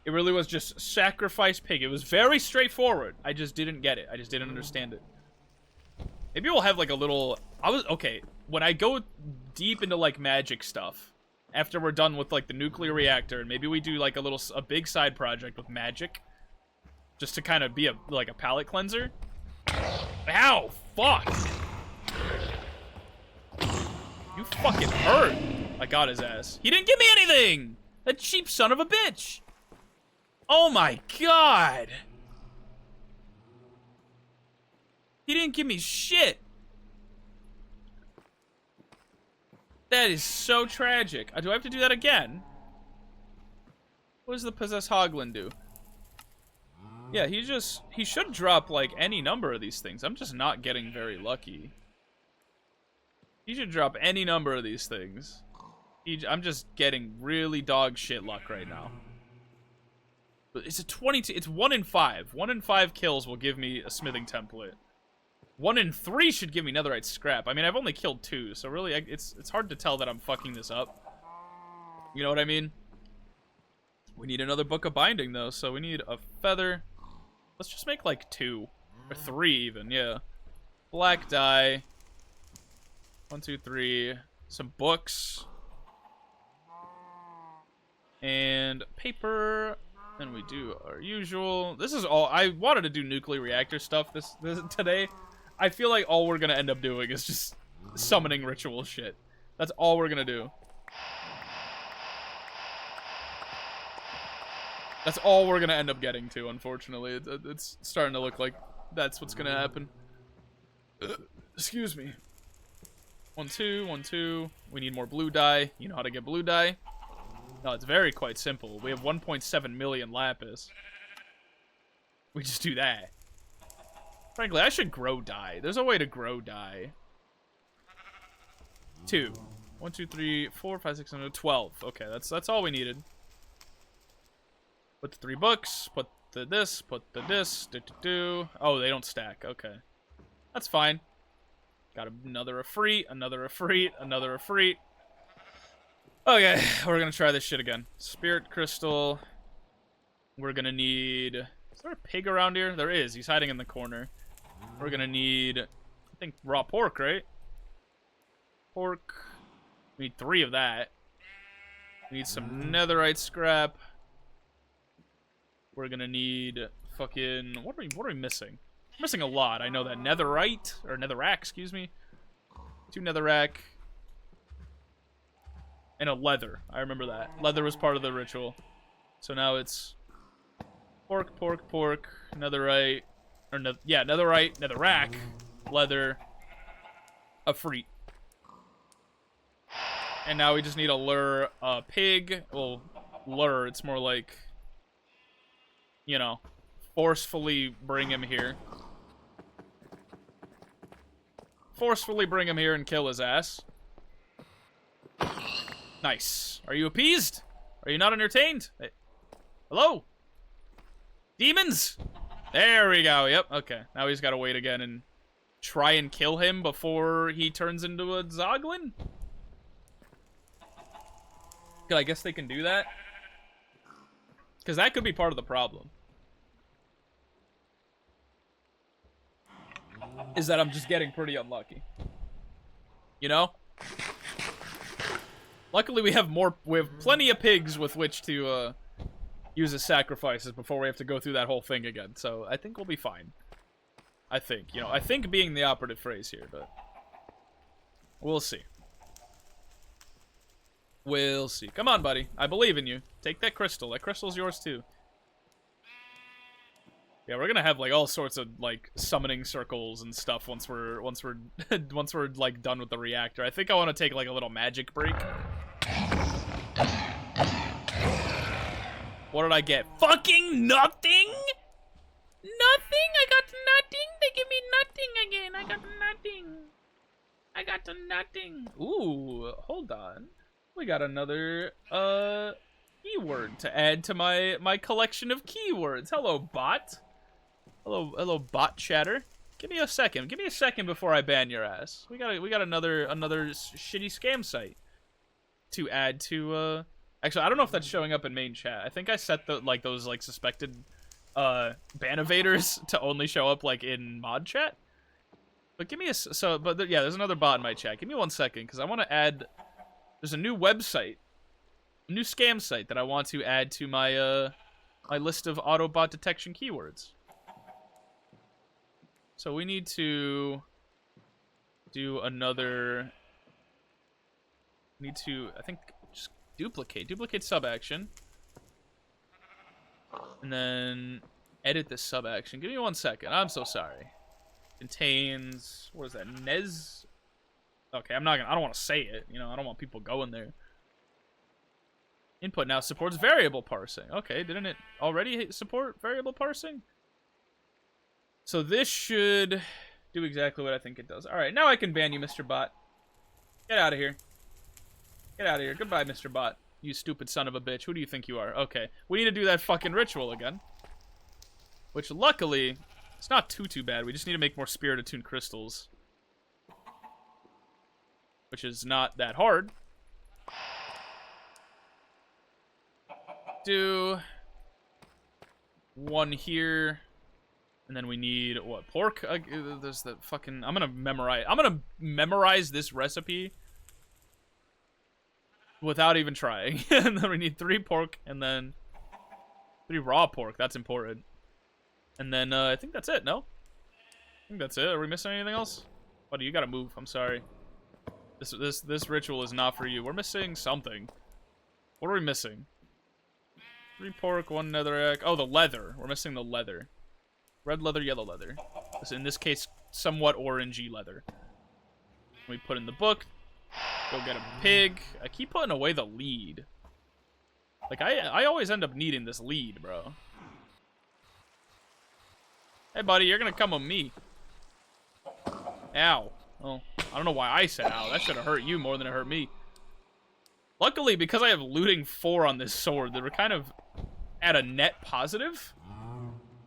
It really was just sacrifice pig. It was very straightforward. I just didn't get it. I just didn't understand it. Maybe we'll have, like, a little... Okay, when I go deep into, like, magic stuff, after we're done with, like, the nuclear reactor, and maybe we do, like, a big side project with magic, just to kind of be like a palate cleanser. Ow! Fuck! You fucking hurt! I got his ass. He didn't give me anything! That cheap son of a bitch! Oh my god! He didn't give me shit. That is so tragic. Do I have to do that again? What does the Possessed Hoglin do? Yeah, he should drop, like, any number of these things. I'm just not getting very lucky. He should drop any number of these things. I'm just getting really dog shit luck right now. But it's a 22. It's 1 in 5. 1 in 5 kills will give me a smithing template. 1 in 3 should give me netherite scrap. I mean, I've only killed 2, so really, it's hard to tell that I'm fucking this up. You know what I mean? We need another book of binding, though, so we need a feather. Let's just make, like, 2. Or 3, even, yeah. Black dye. 1, 2, 3. Some books. And paper. And we do our usual. This is all. I wanted to do nuclear reactor stuff this today. I feel like all we're gonna end up doing is just summoning ritual shit. That's all we're gonna do. That's all we're gonna end up getting to, unfortunately. It's starting to look like that's what's gonna happen. Excuse me. 1, 2, 1, 2. We need more blue dye. You know how to get blue dye? No, it's very quite simple. We have 1.7 million lapis. We just do that. Frankly, I should grow dye. There's a way to grow dye. 2. 1, 2, 3, 4, 5, 6, 7, 12. Okay, that's all we needed. Put the 3 books. Put the this. Put the this. Oh, they don't stack. Okay. That's fine. Got another Efreet. Another Efreet. Another Efreet. Okay, we're gonna try this shit again. Spirit crystal. We're gonna need... Is there a pig around here? There is. He's hiding in the corner. We're gonna need... I think raw pork, right? Pork. We need 3 of that. We need some netherite scrap. We're gonna need fucking... What are we missing? We're missing a lot. I know that. Netherite. Or netherrack, excuse me. 2 netherrack. And a leather. I remember that. Leather was part of the ritual. So now it's pork, pork, pork, netherite, or netherite, netherrack, leather, Efreet. And now we just need to lure a pig. Well, lure, it's more like, you know, forcefully bring him here. Forcefully bring him here and kill his ass. Nice. Are you appeased? Are you not entertained? Hey. Hello? Demons? There we go. Yep. Okay. Now he's got to wait again and try and kill him before he turns into a Zoglin? I guess they can do that. Because that could be part of the problem. Is that I'm just getting pretty unlucky. You know? Luckily, we have plenty of pigs with which to use as sacrifices before we have to go through that whole thing again. So I think we'll be fine. I think, you know, I think being the operative phrase here, but we'll see. We'll see. Come on, buddy. I believe in you. Take that crystal. That crystal's yours too. Yeah, we're gonna have like all sorts of like summoning circles and stuff once we're like done with the reactor. I think I want to take like a little magic break. What did I get? Fucking nothing? Nothing? I got nothing? They give me nothing again. I got nothing. I got nothing. Ooh, hold on. We got another keyword to add to my collection of keywords. Hello, bot. Hello, bot chatter. Give me a second. Give me a second before I ban your ass. We got another shitty scam site to add to. Actually, I don't know if that's showing up in main chat. I think I set those suspected ban evaders to only show up like in mod chat. But give me yeah, there's another bot in my chat. Give me 1 second because I want to add. There's a new website, a new scam site that I want to add to my my list of auto bot detection keywords. So we need to do another. Need to, I think, just duplicate sub action, and then edit this sub action. Give me 1 second. I'm so sorry. Contains, what is that, Nez? Okay, I don't want to say it, you know, I don't want people going there. Input now supports variable parsing. Okay, didn't it already support variable parsing? So this should do exactly what I think it does. Alright, now I can ban you, Mr. Bot. Get out of here. Get out of here. Goodbye, Mr. Bot. You stupid son of a bitch. Who do you think you are? Okay, we need to do that fucking ritual again. Which, luckily, it's not too bad. We just need to make more Spirit Attuned crystals. Which is not that hard. Do one here. And then we need, what, pork? There's the fucking... I'm gonna memorize this recipe without even trying. And then we need 3 pork, and then 3 raw pork. That's important. And then, I think that's it, no? I think that's it. Are we missing anything else? Buddy, you gotta move. I'm sorry. This ritual is not for you. We're missing something. What are we missing? 3 pork, 1 netherrack. Oh, the leather. We're missing the leather. Red leather, yellow leather. In this case, somewhat orangey leather. We put in the book. Go get a pig. I keep putting away the lead. Like, I always end up needing this lead, bro. Hey, buddy, you're gonna come with me. Ow. Well, I don't know why I said ow. That should have hurt you more than it hurt me. Luckily, because I have looting 4 on this sword, they were kind of at a net positive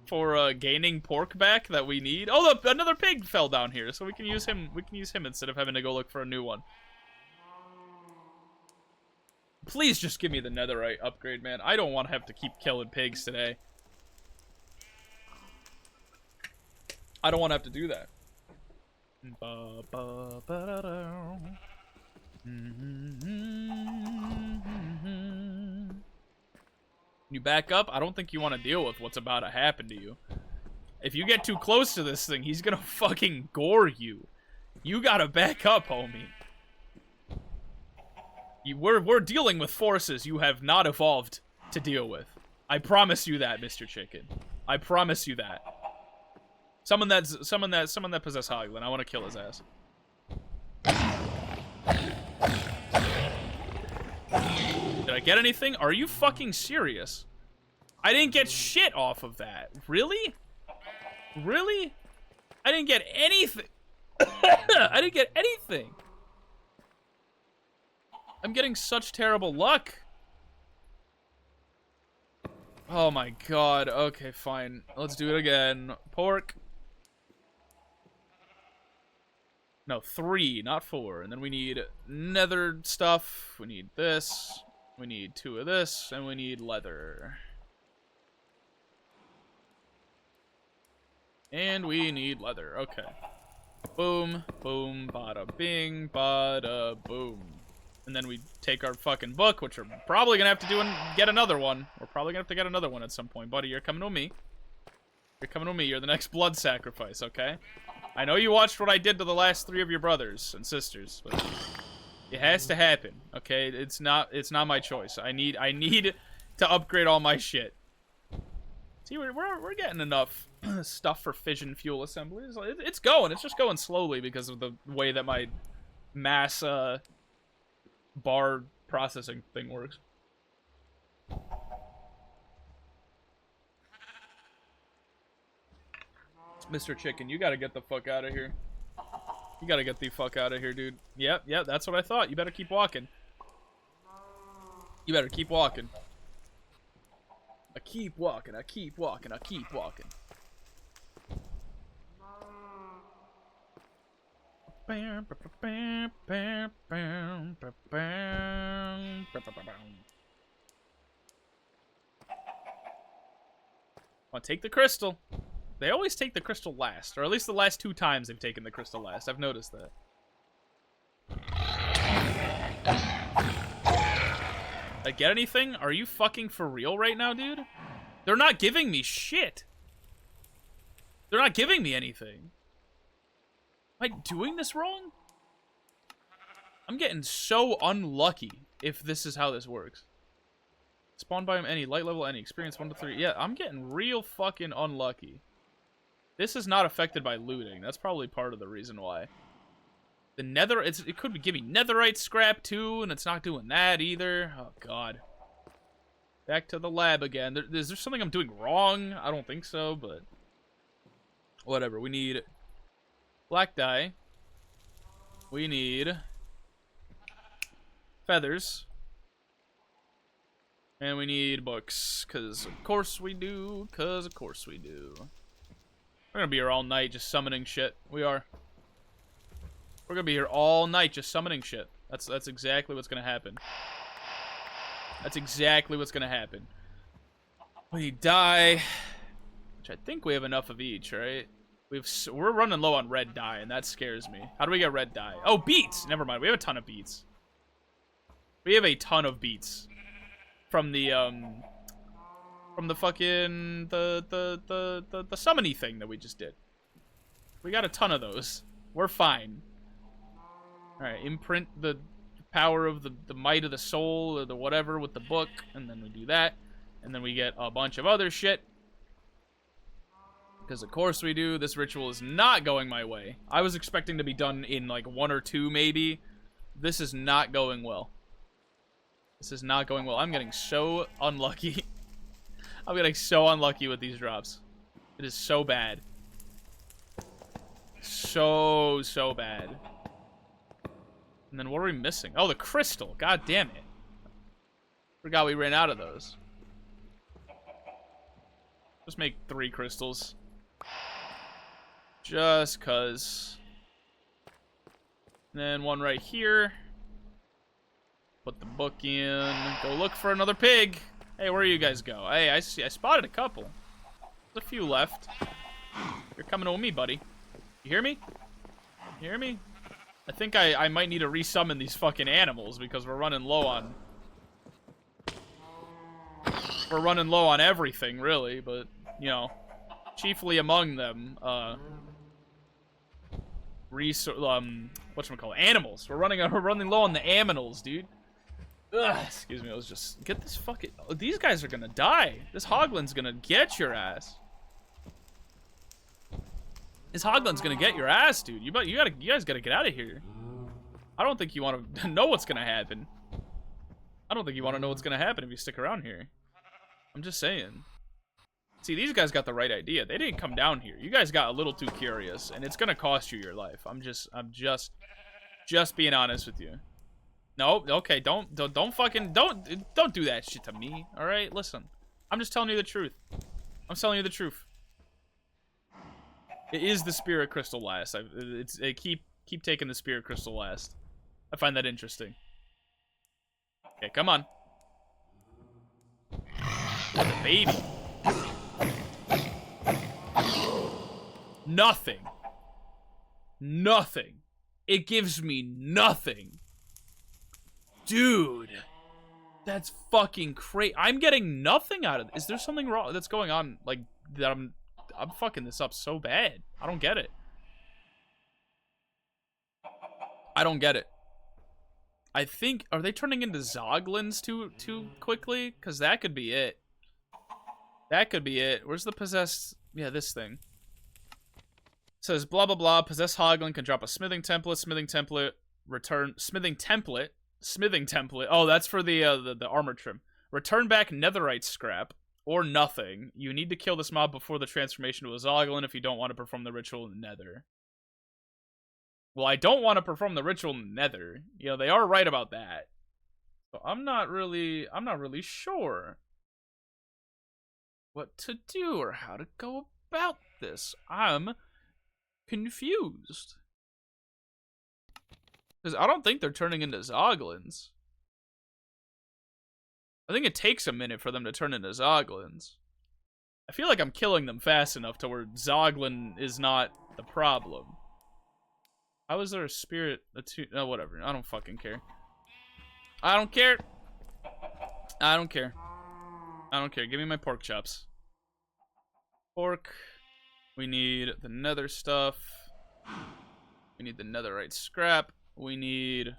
for gaining pork back that we need. Oh, look, another pig fell down here, so we can use him. We can use him instead of having to go look for a new one. Please just give me the netherite upgrade, man. I don't want to have to keep killing pigs today. I don't want to have to do that. You back up? I don't think you want to deal with what's about to happen to you. If you get too close to this thing, he's gonna fucking gore you. You gotta back up, homie. We're dealing with forces you have not evolved to deal with. I promise you that, Mr. Chicken. I promise you that. Someone that possesses Hoglin. I want to kill his ass. Did I get anything? Are you fucking serious? I didn't get shit off of that. Really? Really? I didn't get anything. I didn't get anything. I'm getting such terrible luck. Oh my god. Okay, fine. Let's do it again. Pork. No, 3, not 4. And then we need nether stuff. We need this. We need 2 of this. And we need leather. And we need leather. Okay. Boom, boom, bada bing, bada boom. And then we take our fucking book, which we're probably gonna have to do and get another one. We're probably gonna have to get another one at some point. Buddy, you're coming with me. You're coming with me. You're the next blood sacrifice, okay? I know you watched what I did to the last 3 of your brothers and sisters, but it has to happen, okay? It's not my choice. I need to upgrade all my shit. See, we're getting enough stuff for fission fuel assemblies. It's going. It's just going slowly because of the way that my mass bar processing thing works. Mr. Chicken, you gotta get the fuck out of here. You gotta get the fuck out of here, dude. Yep, that's what I thought. You better keep walking. You better keep walking. I keep walking, I keep walking, I keep walking. I'll take the crystal. They always take the crystal last, or at least the last 2 times they've taken the crystal last. I've noticed that. I get anything? Are you fucking for real right now, dude? They're not giving me shit. They're not giving me anything. Am I doing this wrong? I'm getting so unlucky if this is how this works. Spawn biome any, light level any, experience 1 to 3. Yeah, I'm getting real fucking unlucky. This is not affected by looting. That's probably part of the reason why. The nether, it could be giving netherite scrap too, and it's not doing that either. Oh god. Back to the lab again. Is there something I'm doing wrong? I don't think so, but whatever. We need black dye. We need feathers. And we need books, because of course we do, We're gonna be here all night just summoning shit. We are. We're gonna be here all night just summoning shit. That's exactly what's gonna happen. That's exactly what's gonna happen. We need dye, which I think we have enough of each, right? We're running low on red dye, and that scares me. How do we get red dye? Oh, beets! Never mind, we have a ton of beets. We have a ton of beets. From the fucking, the summony thing that we just did. We got a ton of those. We're fine. Alright, imprint the power of the might of the soul, or the whatever, with the book, and then we do that. And then we get a bunch of other shit. Because of course we do. This ritual is not going my way. I was expecting to be done in like 1 or 2 maybe. This is not going well. This is not going well. I'm getting so unlucky. I'm getting so unlucky with these drops. It is so bad. So bad. And then what are we missing? Oh, the crystal. God damn it. Forgot we ran out of those. Just make 3 crystals. Just cuz. And then 1 right here. Put the book in. Go look for another pig. Hey, where you guys go? Hey, I spotted a couple. There's a few left. You're coming with me, buddy. You hear me? You hear me? I think I might need to resummon these fucking animals because we're running low on... We're running low on everything, really, but, you know, chiefly among them, whatchamacallit, animals. We're running low on the aminals, dude. Ugh, excuse me, I was just... Get this fucking... Oh, these guys are gonna die. This hoglin's gonna get your ass. This hoglin's gonna get your ass, dude. You guys gotta get out of here. I don't think you want to know what's gonna happen. I don't think you want to know what's gonna happen if you stick around here. I'm just saying. See, these guys got the right idea. They didn't come down here. You guys got a little too curious, and it's gonna cost you your life. I'm just being honest with you. No, okay, don't do that shit to me. All right, listen. I'm just telling you the truth. I'm telling you the truth. It is the spirit crystal last. Keep taking the spirit crystal last. I find that interesting. Okay, come on. Oh, the baby. Nothing. Nothing. It gives me nothing. Dude. That's fucking crazy. I'm getting nothing out of it. Is there something wrong that's going on, like, that I'm fucking this up so bad? I don't get it. I don't get it. I think, are they turning into Zoglins too quickly? Because that could be it. That could be it. Where's the possessed? Yeah, this thing. It says blah blah blah. Possessed Hoglin can drop a smithing template. Smithing template. Return smithing template. Smithing template. Oh, that's for the armor trim. Return back netherite scrap or nothing. You need to kill this mob before the transformation to a Zoglin if you don't want to perform the ritual in the nether. Well, I don't want to perform the ritual in the nether. You know, they are right about that. So I'm not really sure what to do or how to go about this. I'm confused. Because I don't think they're turning into Zoglins. I think it takes a minute for them to turn into Zoglins. I feel like I'm killing them fast enough to where Zoglin is not the problem. How is there a spirit? Oh, whatever. I don't fucking care. I don't care. I don't care. I don't care. Give me my pork chops. Pork. We need the nether stuff. We need the netherite scrap. We need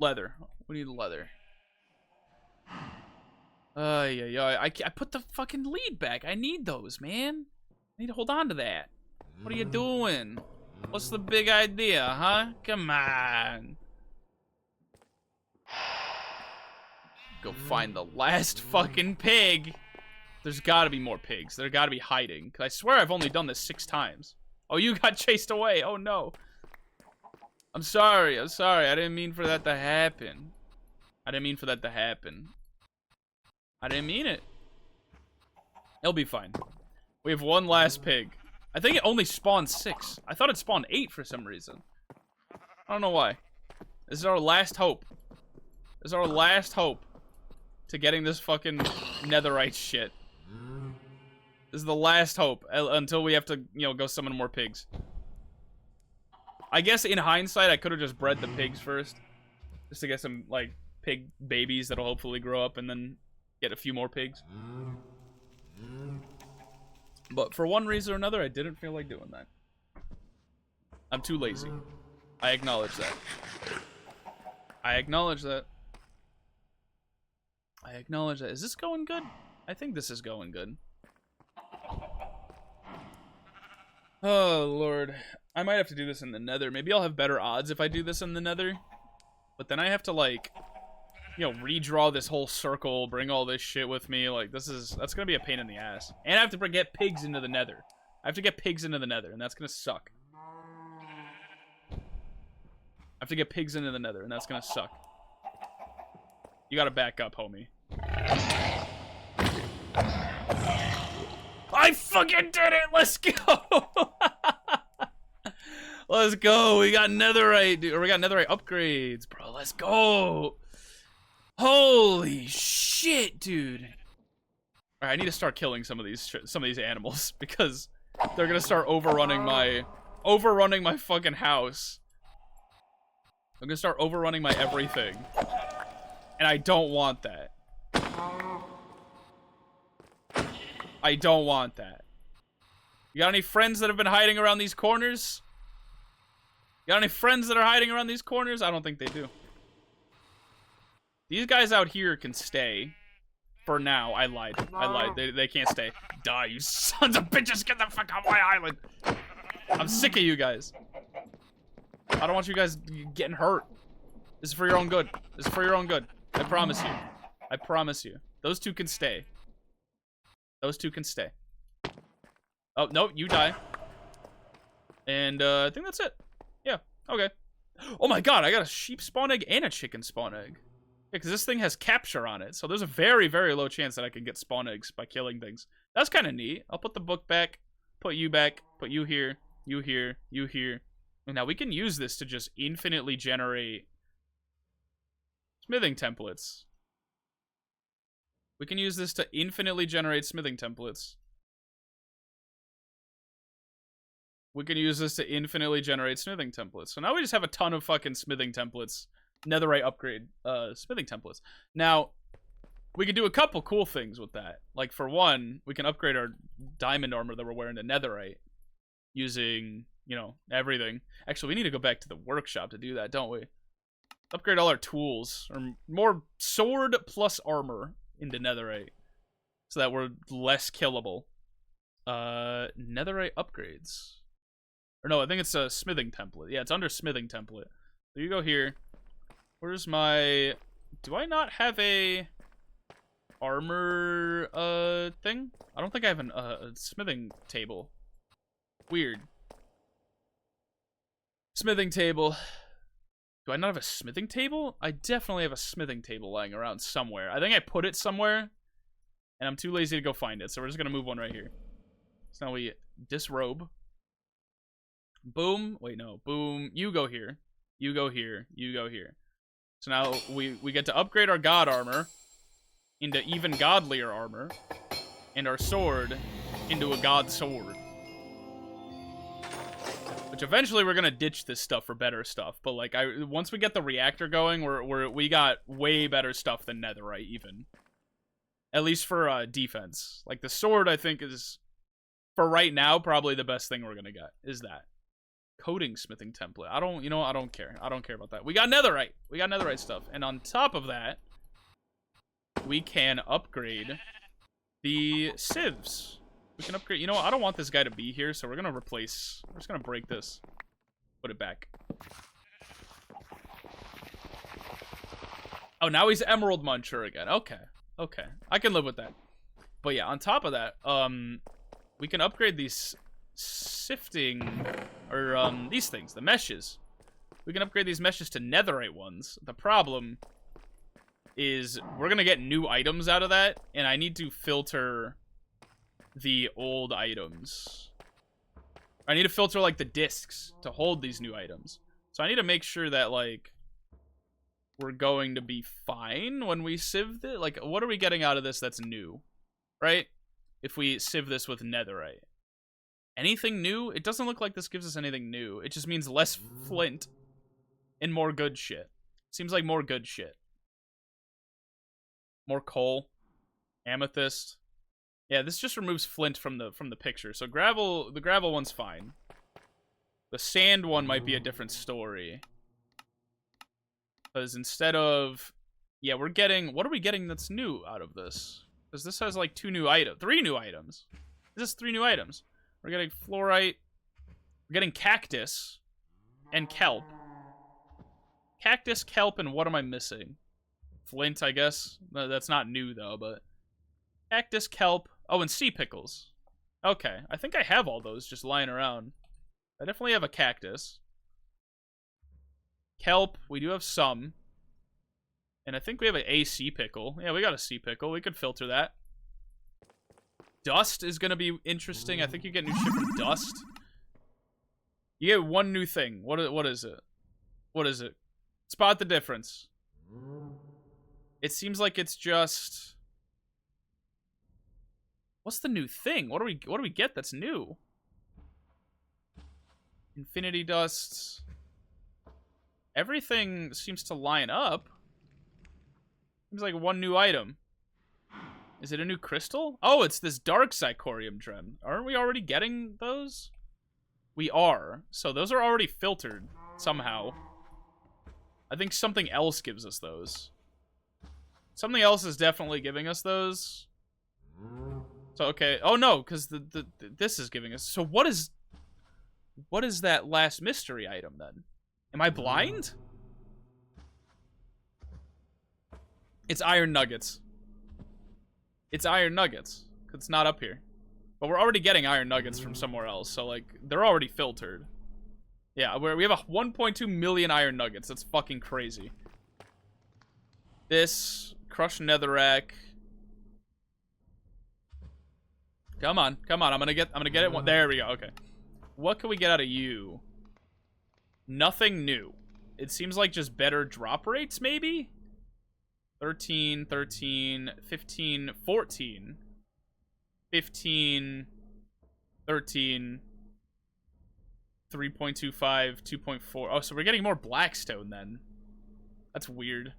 leather. We need leather. Yeah. I put the fucking lead back. I need those, man. need to hold on to that. What are you doing? What's the big idea, huh? Come on. Go find the last fucking pig. There's gotta be more pigs. They're gotta be hiding. Cause I swear I've only done this 6 times. Oh, you got chased away. Oh no. I'm sorry. I'm sorry. I didn't mean for that to happen. I didn't mean for that to happen. I didn't mean it. It'll be fine. We have one last pig. I think it only spawned 6. I thought it spawned 8 for some reason. I don't know why. This is our last hope. This is our last hope to getting this fucking netherite shit. This is the last hope until we have to, you know, go summon more pigs. I guess in hindsight, I could have just bred the pigs first. Just to get some, like, pig babies that'll hopefully grow up and then get a few more pigs. But for one reason or another, I didn't feel like doing that. I'm too lazy. I acknowledge that. I acknowledge that. I acknowledge that. Is this going good? I think this is going good. Oh, Lord. I might have to do this in the nether. Maybe I'll have better odds if I do this in the nether. But then I have to, like, you know, redraw this whole circle, bring all this shit with me. Like, that's gonna be a pain in the ass. And I have to get pigs into the nether. I have to get pigs into the nether, and that's gonna suck. I have to get pigs into the nether, and that's gonna suck. You gotta back up, homie. I fucking did it! Let's go! Let's go! We got netherite, dude. Or we got netherite upgrades, bro. Let's go! Holy shit, dude! Alright, I need to start killing some of these animals because they're gonna start overrunning my fucking house. I'm gonna start overrunning my everything, and I don't want that. I don't want that. You got any friends that have been hiding around these corners? You got any friends that are hiding around these corners? I don't think they do. These guys out here can stay. For now. I lied. I lied. They can't stay. Die, you sons of bitches. Get the fuck off my island. I'm sick of you guys. I don't want you guys getting hurt. This is for your own good. This is for your own good. I promise you. I promise you. Those two can stay. Those two can stay. Oh, no, you die. And, I think that's it. Yeah, okay. Oh my god, I got a sheep spawn egg and a chicken spawn egg. Yeah, because this thing has capture on it, so there's a very, very low chance that I can get spawn eggs by killing things. That's kind of neat. I'll put the book back, put you here, you here, you here. And now we can use this to just infinitely generate smithing templates. We can use this to infinitely generate smithing templates. We can use this to infinitely generate smithing templates. So now we just have a ton of fucking smithing templates. Netherite upgrade smithing templates. Now, we can do a couple cool things with that. Like, for one, we can upgrade our diamond armor that we're wearing to netherite. Using, you know, everything. Actually, we need to go back to the workshop to do that, don't we? Upgrade all our tools. Or more sword plus armor into netherite. So that we're less killable. Netherite upgrades. Or no, I think it's a smithing template. Yeah, it's under smithing template. So you go here. Where's my... Do I not have a armor thing? I don't think I have a smithing table. Weird. Smithing table. Do I not have a smithing table? I definitely have a smithing table lying around somewhere. I think I put it somewhere, and I'm too lazy to go find it, so we're just gonna move one right here. So now we disrobe. Boom. Wait, no. Boom. You go here. You go here. You go here. So now we get to upgrade our god armor into even godlier armor, and our sword into a god sword. Which eventually we're gonna ditch this stuff for better stuff, but like once we get the reactor going, we got way better stuff than netherite even. At least for defense. Like the sword, I think is for right now probably the best thing we're gonna get is that. Coding smithing template. I don't care. I don't care about that. We got netherite. We got netherite stuff. And on top of that, we can upgrade the sieves. We can upgrade. You know what? I don't want this guy to be here, so we're gonna replace. We're just gonna break this. Put it back. Oh, now he's Emerald Muncher again. Okay. Okay. I can live with that. But yeah, on top of that, we can upgrade these sifting, or these things, the meshes. We can upgrade these meshes to netherite ones. The problem is we're gonna get new items out of that, and I need to filter the old items. I need to filter, like, the discs to hold these new items. So I need to make sure that, like, we're going to be fine when we sieve it. Like, what are we getting out of this that's new? Right? If we sieve this with netherite. Anything new? It doesn't look like this gives us anything new. It just means less flint and more good shit. Seems like more good shit. More coal. Amethyst. Yeah, this just removes flint from the picture. So gravel, the gravel one's fine. The sand one might be a different story. Because instead of... Yeah, we're getting... What are we getting that's new out of this? Because this has like 3 new items. This is 3 new items. We're getting fluorite. We're getting cactus. And kelp. Cactus, kelp, and what am I missing? Flint, I guess. That's not new, though, but... Cactus, kelp. Oh, and sea pickles. Okay, I think I have all those just lying around. I definitely have a cactus. Kelp, we do have some. And I think we have a sea pickle. Yeah, we got a sea pickle. We could filter that. Dust is going to be interesting. I think you get new shit from dust. You get one new thing. What is it? What is it? Spot the difference. It seems like it's just... What's the new thing? What do we get that's new? Infinity dust. Everything seems to line up. Seems like one new item. Is it a new crystal? Oh, it's this dark Psychorium gem. Aren't we already getting those? We are. So those are already filtered somehow. I think something else gives us those. Something else is definitely giving us those. So, okay. Oh, no, because this is giving us... So what is that last mystery item, then? Am I blind? It's iron nuggets. It's iron nuggets. It's not up here. But we're already getting iron nuggets from somewhere else, so, like, they're already filtered. Yeah, we have a 1.2 million iron nuggets. That's fucking crazy. This... Crushed netherrack... Come on, come on. I'm gonna get it. There we go. Okay. What can we get out of you? Nothing new. It seems like just better drop rates, maybe? 13, 13, 15, 14. 15, 13, 3.25, 2.4. Oh, so we're getting more blackstone then. That's weird.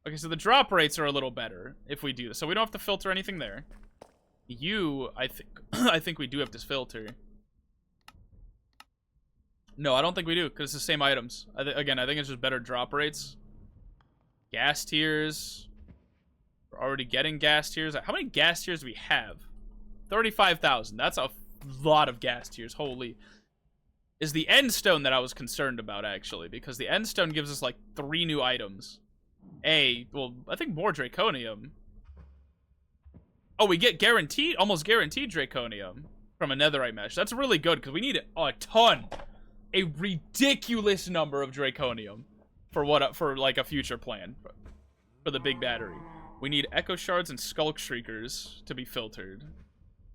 Okay, so the drop rates are a little better if we do this. So we don't have to filter anything there. I think I think we do have to filter. No, I don't think we do, because it's the same items. Again, I think it's just better drop rates. Gas tiers. We're already getting gas tiers. How many gas tiers do we have? 35,000. That's a lot of gas tiers. Holy. Is the end stone that I was concerned about, actually, because the end stone gives us, like, 3 new items. Well, I think more draconium. Oh, we get guaranteed, almost guaranteed draconium from a netherite mesh. That's really good, because we need a ton. A ridiculous number of draconium for like a future plan for the big battery. We need echo shards and skulk shriekers to be filtered.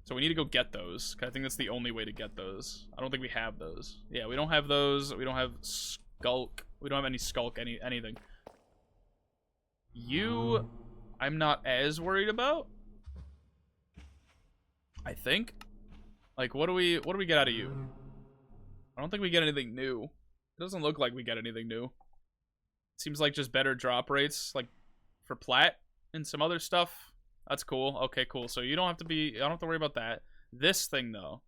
So we need to go get those, 'cause I think that's the only way to get those. I don't think we have those. Yeah, we don't have those. We don't have skulk. We don't have any skulk, anything. You, I'm not as worried about. I think. Like, what do we get out of you? I don't think we get anything new. It doesn't look like we get anything new. It seems like just better drop rates, like for plat and some other stuff. That's cool. Okay, cool. So you don't have to be, I don't have to worry about that. This thing though.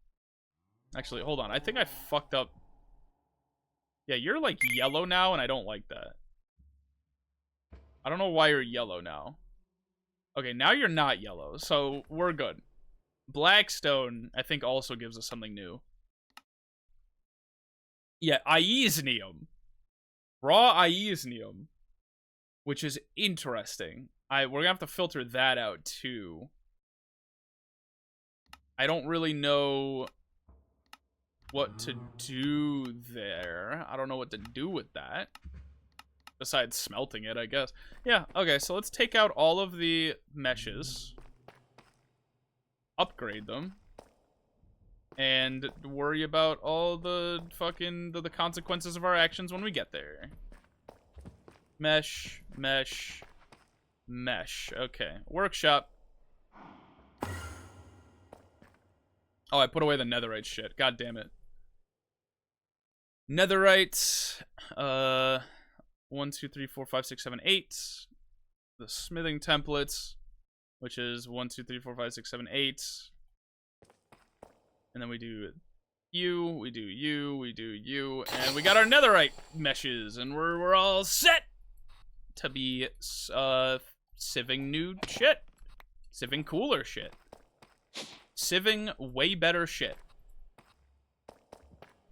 Actually, hold on. I think I fucked up. Yeah, you're like yellow now, and I don't like that. I don't know why you're yellow now. Okay, now you're not yellow, so we're good. Blackstone, I think, also gives us something new. Yeah, Iesnium. Raw Iesnium. Which is interesting. We're gonna have to filter that out, too. I don't really know what to do there. I don't know what to do with that. Besides smelting it, I guess. Yeah, okay, so let's take out all of the meshes. Upgrade them. And worry about all the fucking the consequences of our actions when we get there. Mesh, mesh, mesh. Okay, workshop. Oh, I put away the netherite shit. God damn it. Netherite. 1, 2, 3, 4, 5, 6, 7, 8. The smithing templates, which is 1, 2, 3, 4, 5, 6, 7, 8. And then we do you, we do you, we do you, and we got our netherite meshes, and we're all set to be sieving new shit, sieving cooler shit, sieving way better shit.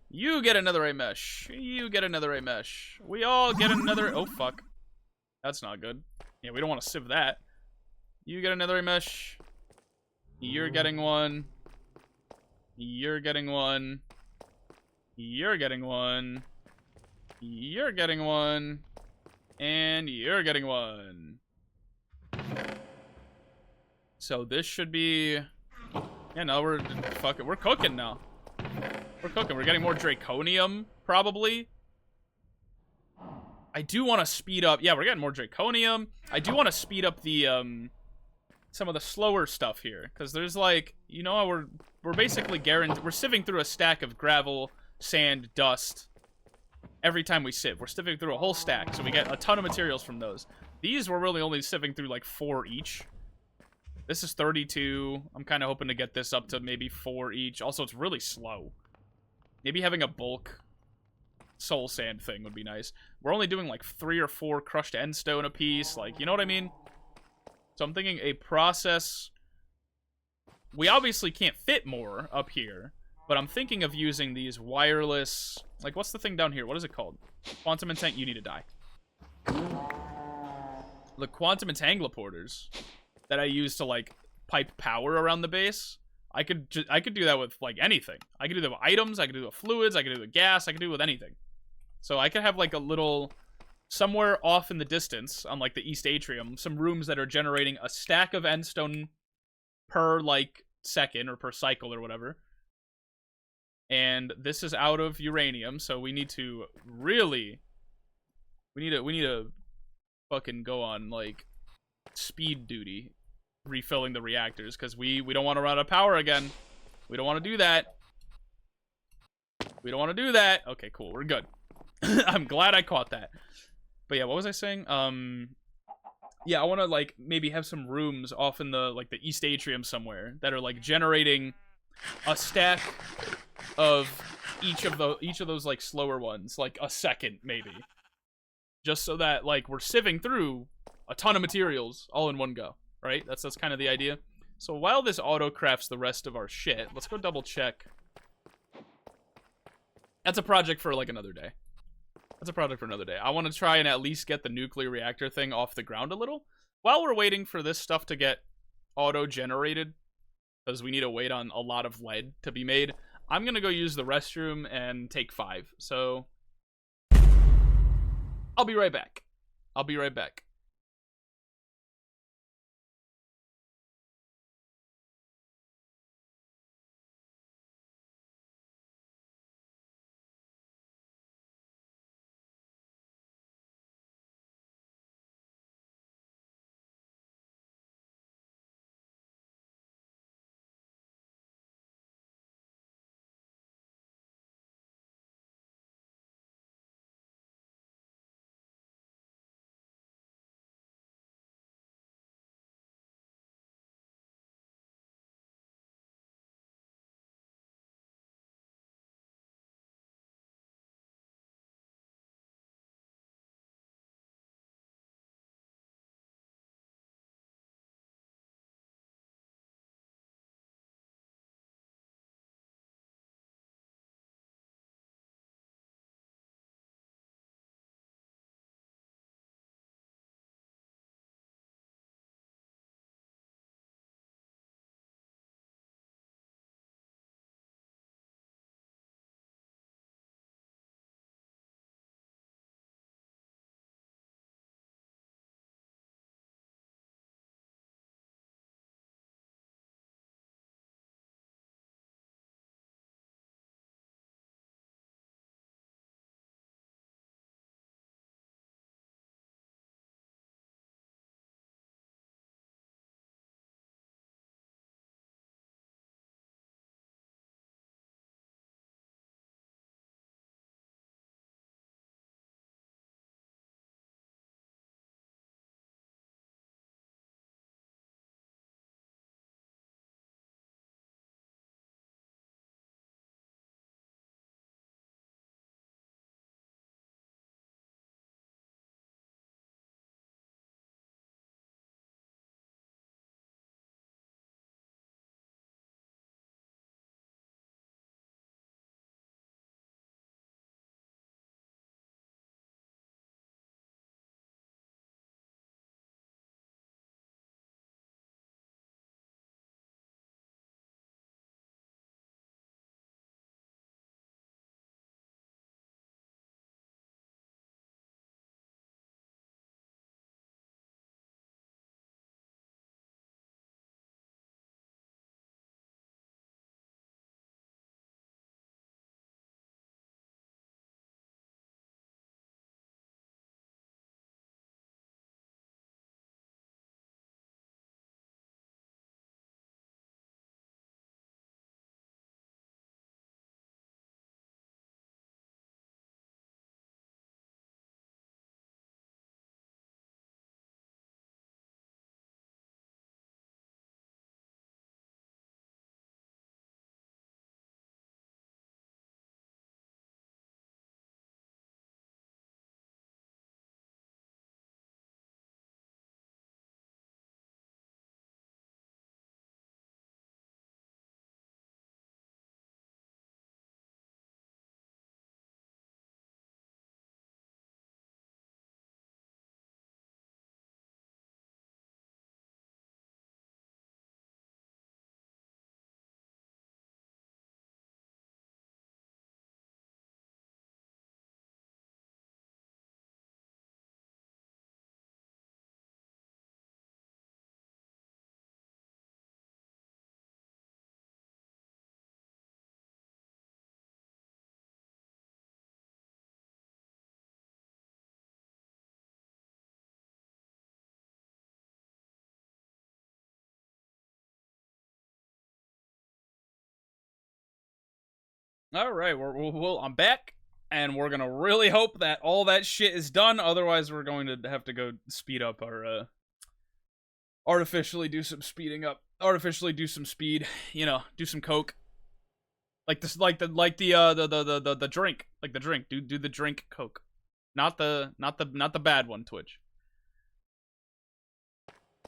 You get another netherite mesh. You get another netherite mesh. We all get another. Oh fuck, that's not good. Yeah, we don't want to sieve that. You get another netherite mesh. You're getting one. You're getting one. You're getting one. You're getting one. And you're getting one. So this should be... Yeah, no, we're cooking now. We're cooking. We're getting more draconium, probably. I do want to speed up... Yeah, we're getting more draconium. I do want to speed up the, some of the slower stuff here. Because there's like... You know, we're basically guaranteed... We're sieving through a stack of gravel, sand, dust... Every time we sieve. We're sieving through a whole stack, so we get a ton of materials from those. These we're really only sieving through like 4 each. This is 32. I'm kind of hoping to get this up to maybe 4 each. Also, it's really slow. Maybe having a bulk soul sand thing would be nice. We're only doing like 3 or 4 crushed endstone a piece. Like, you know what I mean? So I'm thinking a process... We obviously can't fit more up here. But I'm thinking of using these wireless... Like, what's the thing down here? What is it called? Quantum Entangle... You need to die. The quantum entangleporters that I use to, like, pipe power around the base. I could do that with, like, anything. I could do that with items. I could do it with fluids. I could do it with gas. I could do it with anything. So I could have, like, a little... Somewhere off in the distance, on, like, the East Atrium, some rooms that are generating a stack of endstone per, like, second or per cycle or whatever. And this is out of uranium, so we need to really... We need to fucking go on, like, speed duty, refilling the reactors, because we don't want to run out of power again. We don't want to do that. We don't want to do that. Okay, cool. We're good. I'm glad I caught that. But yeah, what was I saying? Yeah, I want to, like, maybe have some rooms off in the, like, the East Atrium somewhere that are, like, generating a stack of each of those like slower ones, like a second maybe, just so that like we're sieving through a ton of materials all in one go, right? That's kind of the idea. So while this auto crafts the rest of our shit, let's go double check. That's a project for like another day. That's a project for another day. I want to try and at least get the nuclear reactor thing off the ground a little while we're waiting for this stuff to get auto generated, because we need to wait on a lot of lead to be made. I'm gonna go use the restroom and take 5. So I'll be right back. I'll be right back. All right, I'm back, and we're gonna really hope that all that shit is done. Otherwise, we're going to have to go speed up our artificially do some speeding up, artificially do some speed. You know, do some coke, like this, the drink, like the drink. Do the drink coke, not the bad one. Twitch.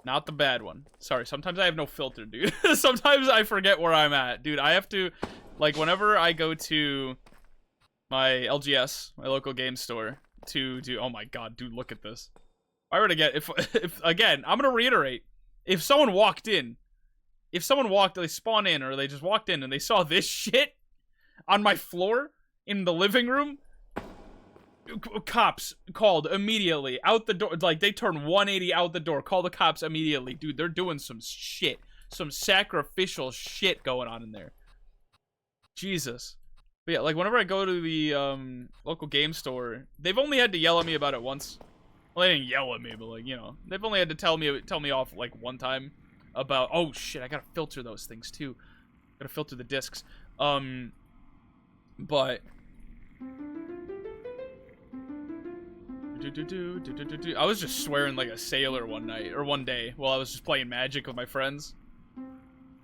Not the bad one. Sorry, sometimes I have no filter, dude. Sometimes I forget where I'm at. Dude, I have to, like, whenever I go to my LGS, my local game store, to do, oh my god, dude, look at this. If I were to get, if again, I'm gonna reiterate, if someone walked in, they spawn in, or they just walked in and they saw this shit on my floor in the living room, cops called immediately out the door. Like, they turn 180 out the door, call the cops immediately. Dude, they're doing some shit, some sacrificial shit going on in there. Jesus. But yeah, like, whenever I go to the local game store, they've only had to yell at me about it once. Well, they didn't yell at me, but, like, you know, they've only had to tell me off like one time about, oh shit, I gotta filter those things too, gotta filter the discs. But I was just swearing like a sailor one day while I was just playing Magic with my friends.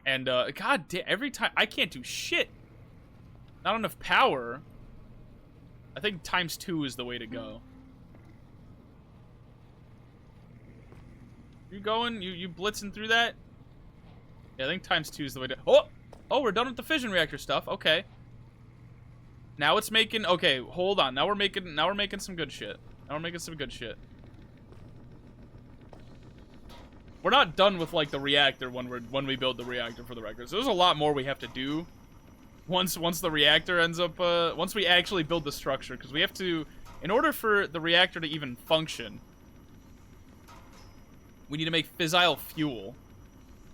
And, god damn, every time, I can't do shit. Not enough power. I think ×2 is the way to go. You going? You blitzing through that? Yeah, I think ×2 is the way to... Oh, we're done with the fission reactor stuff. Okay. Now it's making... Okay, hold on. Now we're making some good shit. Now we're making some good shit. We're not done with, like, the reactor when we build the reactor, for the record. So there's a lot more we have to do once the reactor ends up, once we actually build the structure, because we have to, in order for the reactor to even function, we need to make fissile fuel,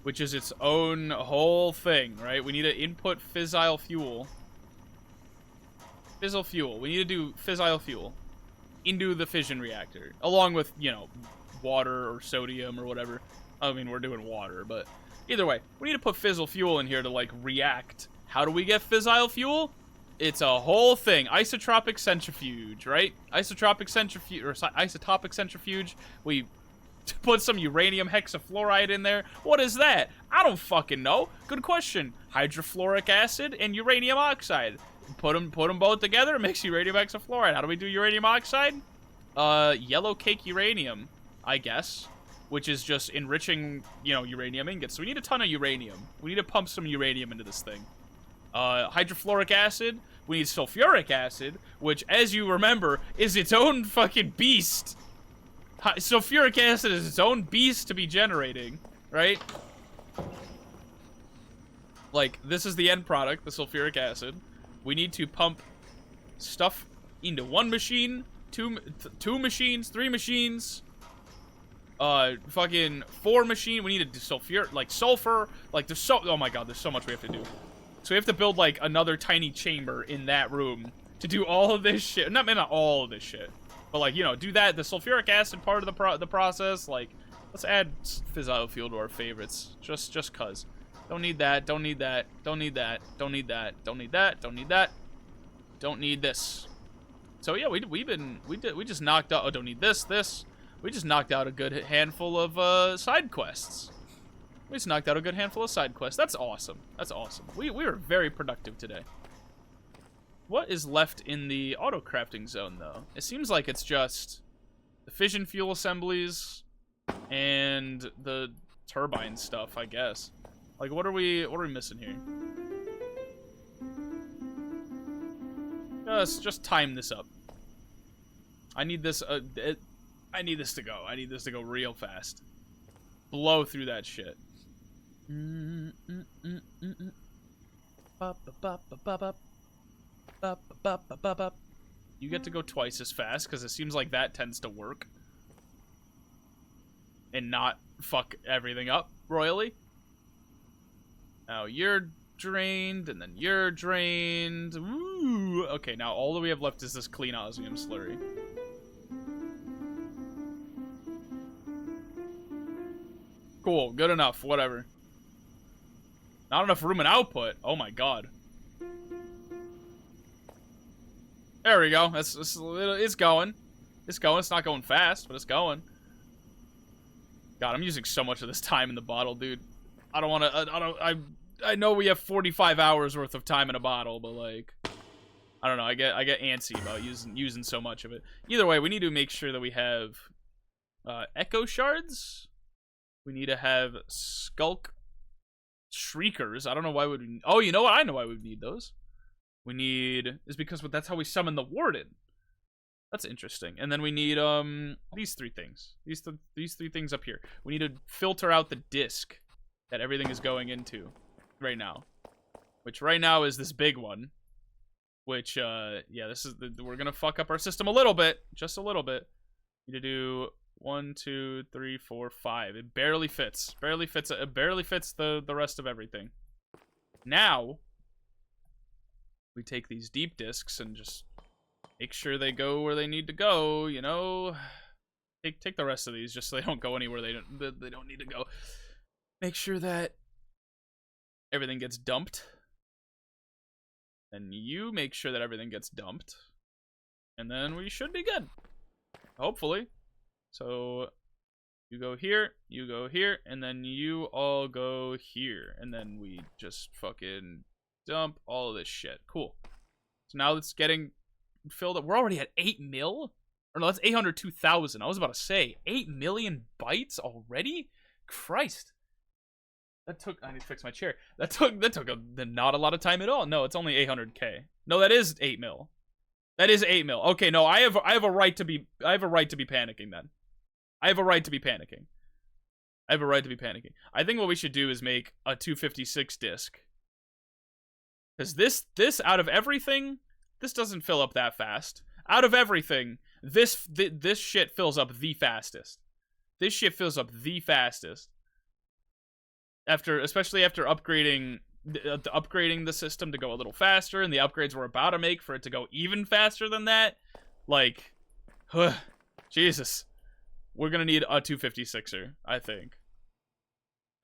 which is its own whole thing, right? We need to input fissile fuel. Fissile fuel. We need to do fissile fuel into the fission reactor, along with, you know, water or sodium or whatever. I mean, we're doing water, but either way, we need to put fissile fuel in here to, like, react. How do we get fissile fuel? It's a whole thing. Isotropic centrifuge, right? Isotropic centrifuge, or isotopic centrifuge. We put some uranium hexafluoride in there. What is that? I don't fucking know. Good question. Hydrofluoric acid and uranium oxide. Put them both together, it makes uranium hexafluoride. How do we do uranium oxide? Yellow cake uranium, I guess. Which is just enriching, you know, uranium ingots. So we need a ton of uranium. We need to pump some uranium into this thing. Hydrofluoric acid. We need sulfuric acid, which, as you remember, is its own fucking beast. Sulfuric acid is its own beast to be generating, right? Like, this is the end product, the sulfuric acid. We need to pump stuff into one machine, two machines, 3 machines, fucking 4 machine. We need to sulfur, like sulfur, like there's oh my god, there's so much we have to do. So we have to build like another tiny chamber in that room to do all of this shit. Not all of this shit, but like, you know, do that, the sulfuric acid part of the process. Like, let's add fissile fuel to our favorites, just cuz. Don't need that, don't need that, don't need that, don't need that, don't need that, don't need that, don't need this. So yeah, we just knocked out, oh, don't need this. We just knocked out a good handful of side quests. That's awesome. That's awesome. We were very productive today. What is left in the auto crafting zone though? It seems like it's just the fission fuel assemblies and the turbine stuff, I guess. Like, what are we missing here? Let's just time this up. I need this I need this to go. I need this to go real fast. Blow through that shit. You get to go twice as fast, because it seems like that tends to work. And not fuck everything up royally. Now you're drained, and then you're drained. Ooh. Okay, now all that we have left is this clean osmium slurry. Cool, good enough, whatever. Not enough room and output. Oh my god. There we go. It's going. It's going. It's not going fast, but it's going. God, I'm using so much of this time in the bottle, dude. I don't want to. I know we have 45 hours worth of time in a bottle, but like, I don't know. I get antsy about using so much of it. Either way, we need to make sure that we have echo shards. We need to have skulk shriekers. I don't know why would we. Oh, you know what? I know why we need those. We need is because that's how we summon the warden. That's interesting. And then we need these three things. These three things up here. We need to filter out the disc that everything is going into right now. Which right now is this big one. Which yeah, this is we're gonna fuck up our system a little bit. Just a little bit. Need to do 1, 2, 3, 4, 5. It barely fits. It barely fits the rest of everything. Now we take these deep discs and just make sure they go where they need to go, you know. Take the rest of these just so they don't go anywhere they don't need to go. Make sure that everything gets dumped. And you make sure that everything gets dumped. And then we should be good. Hopefully. So you go here, and then you all go here. And then we just fucking dump all of this shit. Cool. So now it's getting filled up. We're already at 8 mil? Or no, that's 802,000. I was about to say, 8 million bytes already? Christ. That took, I need to fix my chair. That took not a lot of time at all. No, it's only 800K. No, that is 8 mil. That is 8 mil. Okay, no, I have a right to be panicking then. I have a right to be panicking. I think what we should do is make a 256 disc. Because this out of everything, this doesn't fill up that fast. Out of everything, this shit fills up the fastest. This shit fills up the fastest. Especially after upgrading the system to go a little faster, and the upgrades we're about to make for it to go even faster than that. Like, Jesus. We're gonna need a 256er, I think.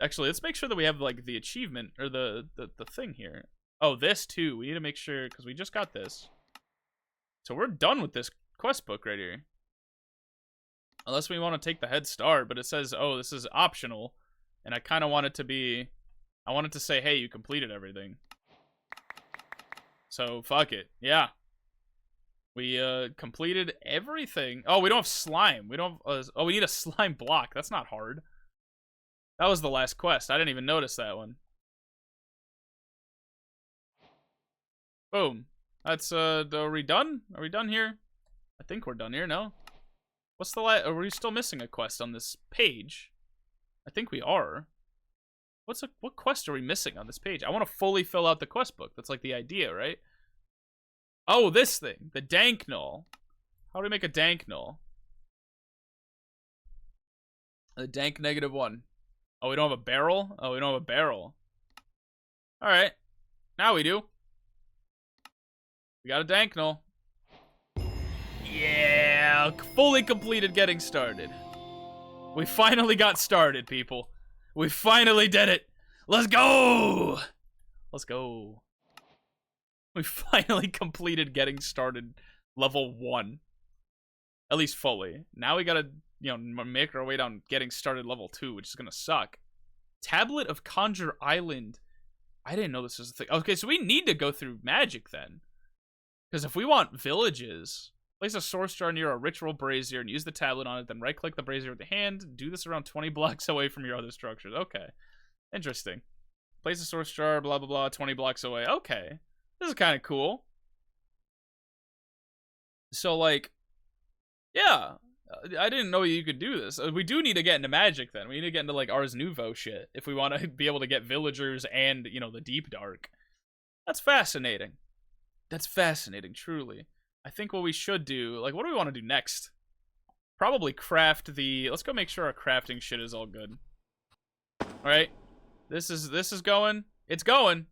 Actually, let's make sure that we have, like, the achievement, or the thing here. Oh, this, too. We need to make sure, because we just got this. So we're done with this quest book right here. Unless we want to take the head start, but it says, oh, this is optional. And I kind of want it to be... I want it to say, hey, you completed everything. So, fuck it. Yeah. We, completed everything. Oh, we don't have slime. We don't have... oh, we need a slime block. That's not hard. That was the last quest. I didn't even notice that one. Boom. That's, are we done? Are we done here? I think we're done here, no? What's the last... Are we still missing a quest on this page? I think we are. What quest are we missing on this page? I want to fully fill out the quest book. That's like the idea, right? Oh, this thing. The dank null. How do we make a dank null? The dank -1. Oh, we don't have a barrel? Oh, we don't have a barrel. Alright. Now we do. We got a dank null. Yeah! Fully completed getting started. We finally got started, people. We finally did it. Let's go! Let's go. We finally completed getting started level 1. At least fully. Now we gotta, you know, make our way down getting started level 2, which is gonna suck. Tablet of Conjure Island. I didn't know this was a thing. Okay, so we need to go through magic then. Because if we want villages, place a source jar near a ritual brazier and use the tablet on it, then right-click the brazier with the hand. Do this around 20 blocks away from your other structures. Okay. Interesting. Place a source jar, blah, blah, blah, 20 blocks away. Okay. This is kind of cool. So, like, yeah. I didn't know you could do this. We do need to get into magic, then. We need to get into, like, Ars Nouveau shit if we want to be able to get villagers and, you know, the Deep Dark. That's fascinating. That's fascinating, truly. I think what we should do, like, what do we want to do next? Probably craft the... Let's go make sure our crafting shit is all good. Alright. This is going. It's going.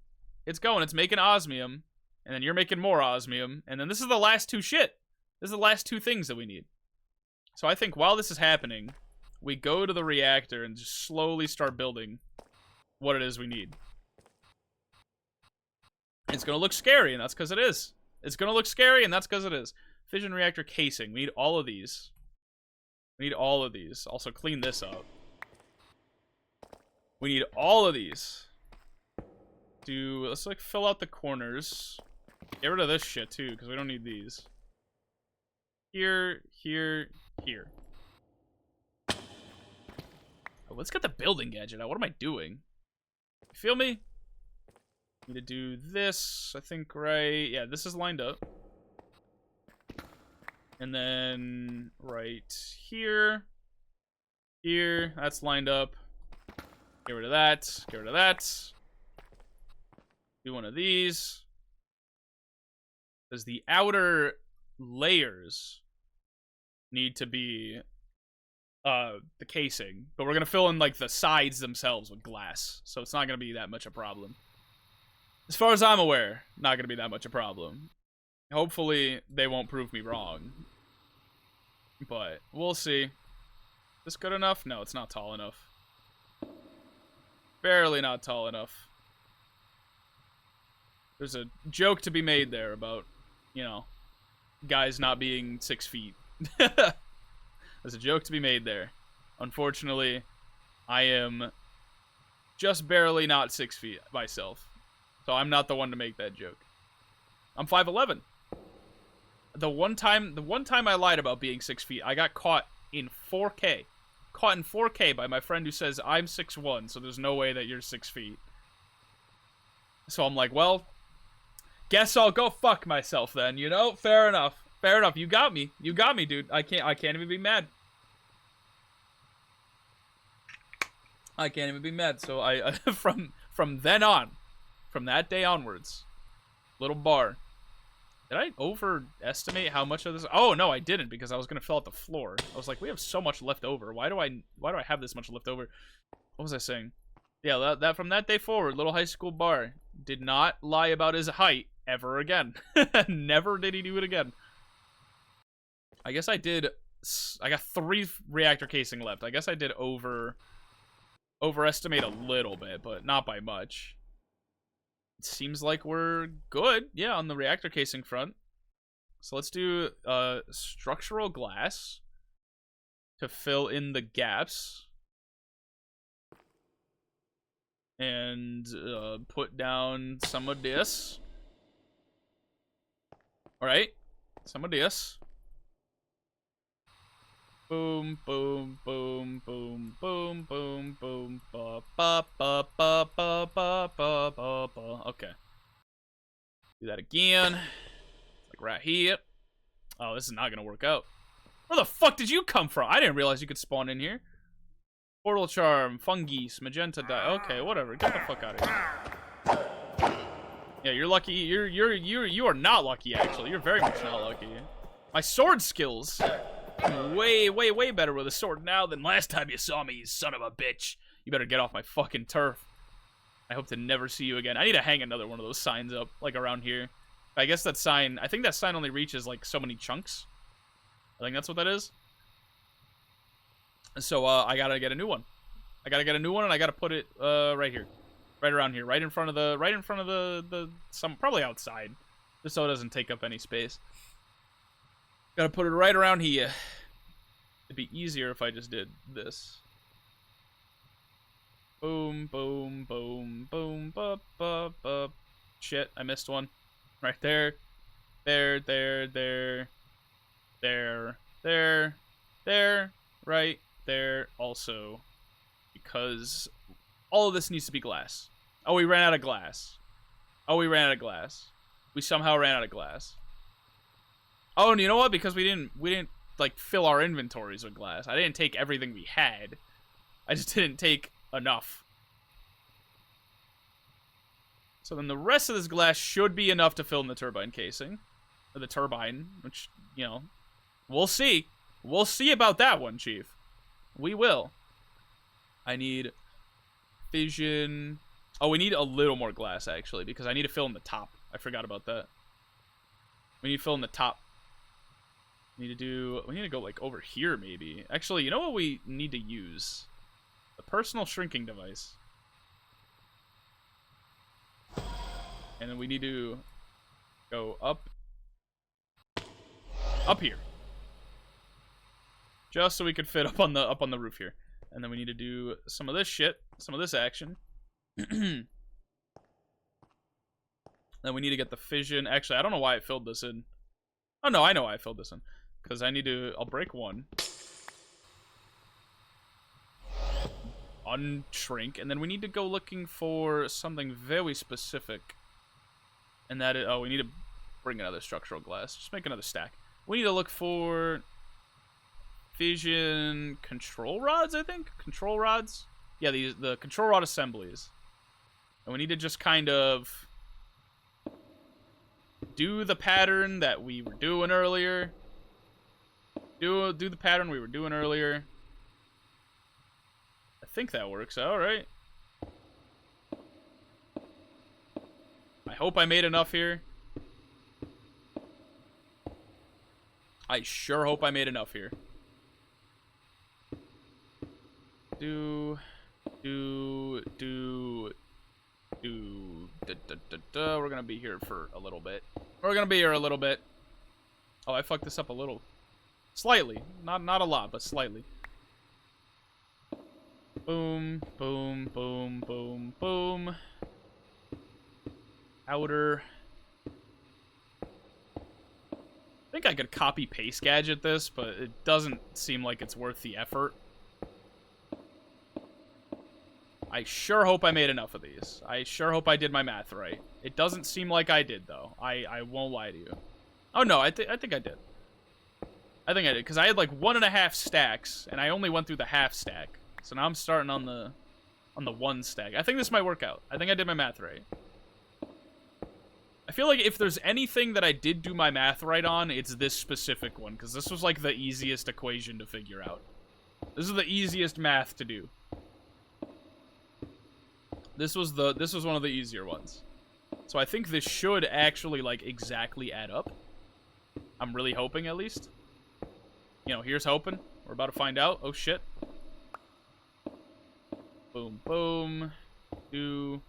It's going. It's making osmium. And then you're making more osmium. And then this is the last two shit. This is the last two things that we need. So I think while this is happening, we go to the reactor and just slowly start building what it is we need. It's gonna look scary, and that's because it is. It's gonna look scary, and that's because it is. Fission reactor casing. We need all of these. We need all of these. Also, clean this up. We need all of these. Let's like fill out the corners. Get rid of this shit too, because we don't need these. Here, here, here. Oh, let's get the building gadget out. What am I doing? You feel me? Need to do this, I think, right? Yeah, this is lined up. And then right here. Here, that's lined up. Get rid of that. Get rid of that. Do one of these. Because the outer layers need to be the casing. But we're going to fill in, like, the sides themselves with glass. So it's not going to be that much a problem. As far as I'm aware, not going to be that much a problem. Hopefully, they won't prove me wrong. But we'll see. Is this good enough? No, it's not tall enough. Barely not tall enough. There's a joke to be made there about, you know, guys not being 6 feet. There's a joke to be made there. Unfortunately, I am just barely not 6 feet myself. So I'm not the one to make that joke. I'm 5'11". The one time I lied about being 6 feet, I got caught in 4K. Caught in 4K by my friend who says I'm 6'1", so there's no way that you're 6 feet. So I'm like, well, guess I'll go fuck myself then, you know? Fair enough. Fair enough. You got me. You got me, dude. I can't even be mad. I can't even be mad. So I from then on, from that day onwards, little bar. Did I overestimate how much of this? Oh no, I didn't, because I was gonna fill out the floor. I was like, we have so much left over. Why do I have this much left over? What was I saying? Yeah, that from that day forward, little high school bar did not lie about his height ever again. Never did he do it again. I guess I did. I got 3 reactor casing left. I guess I did overestimate a little bit, but not by much. It seems like we're good, yeah, on the reactor casing front. So let's do structural glass to fill in the gaps. And put down some of this. Alright, some of this. Boom, boom, boom, boom, boom, boom, boom, ba ba ba ba ba ba ba ba ba. Okay. Do that again. Like right here. Oh, this is not gonna work out. Where the fuck did you come from? I didn't realize you could spawn in here. Portal charm, fungus, magenta dye. Okay, whatever. Get the fuck out of here. Yeah, you're lucky. You are not lucky, actually. You're very much not lucky. My sword skills. Way better with a sword now than last time you saw me, you son of a bitch. You better get off my fucking turf. I hope to never see you again. I need to hang another one of those signs up, like, around here. I guess that sign, I think that sign only reaches, like, so many chunks. I think that's what that is. So, I gotta get a new one. I gotta get a new one, and I gotta put it, right here. Right around here. Right in front of the probably outside. Just so it doesn't take up any space. Gotta put it right around here. It'd be easier if I just did this. Boom, boom, boom, boom, ba, ba, ba. Shit, I missed one. Right there. There, right there also. Because all of this needs to be glass. Oh, we ran out of glass. We somehow ran out of glass. Oh, and you know what? Because we didn't like fill our inventories with glass. I didn't take everything we had. I just didn't take enough. So then the rest of this glass should be enough to fill in the turbine casing. Or the turbine, which, you know, we'll see. We'll see about that one, Chief. We will. I need fission. Oh, we need a little more glass, actually, because I need to fill in the top. I forgot about that. We need to fill in the top. We need to go, like, over here, maybe. Actually, you know what we need to use? The personal shrinking device. And then we need to go up Up here. Just so we could fit up on the roof here. And then we need to do some of this shit, some of this action. Then we need to get the fission. Actually, I don't know why I filled this in. Oh no, I know why I filled this in. Because I need to, I'll break one. Unshrink, and then we need to go looking for something very specific. And that is, oh, we need to bring another structural glass. Just make another stack. We need to look for fission control rods, I think? Control rods? Yeah, the control rod assemblies. And we need to just kind of do the pattern that we were doing earlier. Do the pattern we were doing earlier. I think that works. All right. I hope I made enough here. I sure hope I made enough here. We're gonna be here for a little bit. We're gonna be here a little bit. Oh, I fucked this up a little. Slightly. Not a lot, but slightly. Boom, boom, boom, boom, boom. Outer. I think I could copy paste gadget this, but it doesn't seem like it's worth the effort. I sure hope I made enough of these. I sure hope I did my math right. It doesn't seem like I did, though. I won't lie to you. Oh, no, I think I did. I think I did, because I had like 1.5 stacks, and I only went through the half stack. So now I'm starting on the 1 stack. I think this might work out. I think I did my math right. I feel like if there's anything that I did do my math right on, it's this specific one, because this was like the easiest equation to figure out. This is the easiest math to do. This was one of the easier ones. So I think this should actually like exactly add up. I'm really hoping, at least. You know, here's hoping. We're about to find out. Oh shit. Boom, boom. Do.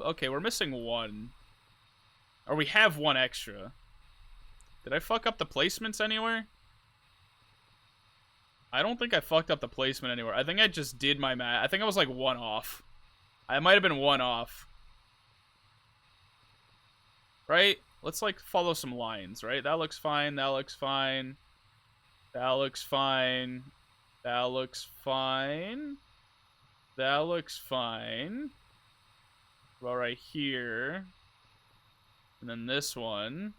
Okay, we're missing one. Or we have one extra. Did I fuck up the placements anywhere? I don't think I fucked up the placement anywhere. I think I just did my math. I think I was like 1 off. I might have been 1 off. Right? Let's like follow some lines, right? That looks fine. That looks fine. That looks fine. That looks fine. That looks fine. Well, right here. And then this one.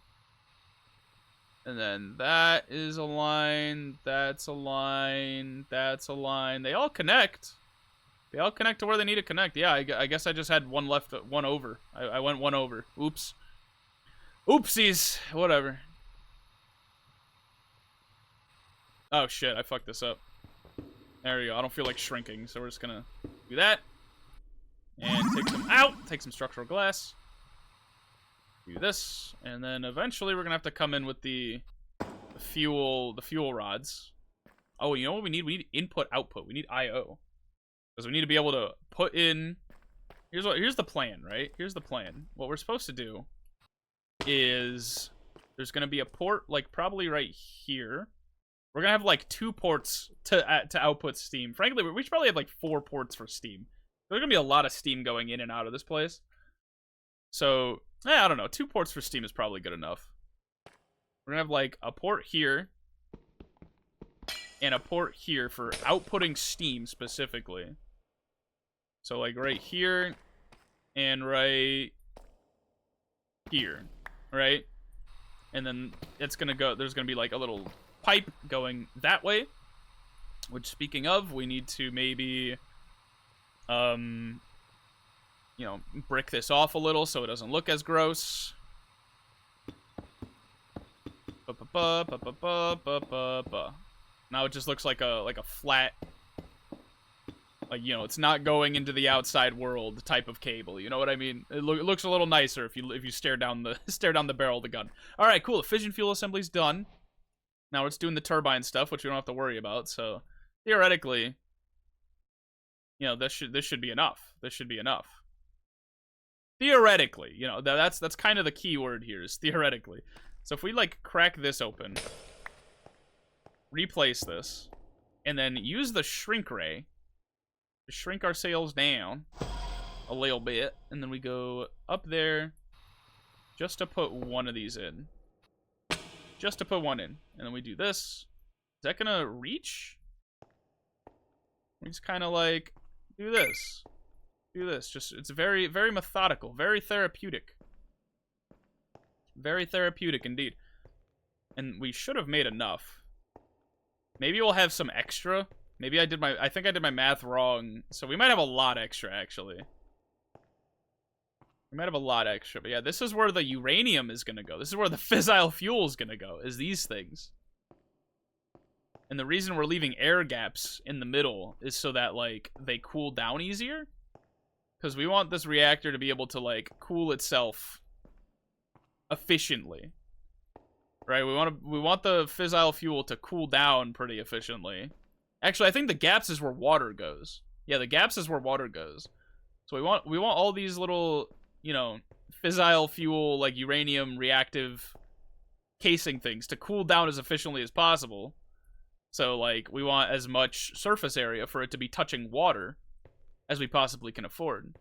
And then that is a line. That's a line. That's a line. They all connect. They all connect to where they need to connect. Yeah, I guess I just had one left, one over. I went one over. Oops. Oopsies. Whatever. Oh, shit. I fucked this up. There we go. I don't feel like shrinking, so we're just gonna do that. And take some out. Take some structural glass. Do this. And then eventually we're gonna have to come in with the fuel rods. Oh, you know what we need? We need input, output. We need I/O. Because we need to be able to put in... Here's the plan, right? Here's the plan. What we're supposed to do is... There's gonna be a port, like, probably right here. We're gonna have like 2 ports to output steam. Frankly, we should probably have like 4 ports for steam. There's gonna be a lot of steam going in and out of this place. So, I don't know. 2 ports for steam is probably good enough. We're gonna have like a port here and a port here for outputting steam specifically. So like right here and right here, right? And then it's gonna go. There's gonna be like a little pipe going that way, which, speaking of, we need to maybe you know, brick this off a little so it doesn't look as gross. Now it just looks like a flat, like, you know, it's not going into the outside world type of cable. You know what I mean? It looks a little nicer if you stare down the barrel of the gun. All right, cool. The fission fuel assembly's done. Now it's doing the turbine stuff, which we don't have to worry about. So theoretically, you know, this should be enough. This should be enough. Theoretically, you know, that's kind of the key word here, is theoretically. So if we, like, crack this open, replace this, and then use the shrink ray to shrink our sails down a little bit, and then we go up there just to put one of these in. Just to put one in. And then we do this. Is that gonna reach? We just kind of, like, do this. Do this. Just, it's very, very methodical. Very therapeutic. Very therapeutic indeed. And we should have made enough. Maybe we'll have some extra. Maybe I think I did my math wrong. So we might have a lot extra, actually. We might have a lot extra. But yeah, this is where the uranium is going to go. This is where the fissile fuel is going to go, is these things. And the reason we're leaving air gaps in the middle is so that, like, they cool down easier. Because we want this reactor to be able to, like, cool itself efficiently. Right? We want the fissile fuel to cool down pretty efficiently. Actually, I think the gaps is where water goes. Yeah, the gaps is where water goes. So we want all these little, you know, fissile fuel, like uranium reactive casing things to cool down as efficiently as possible. So, like, we want as much surface area for it to be touching water as we possibly can afford.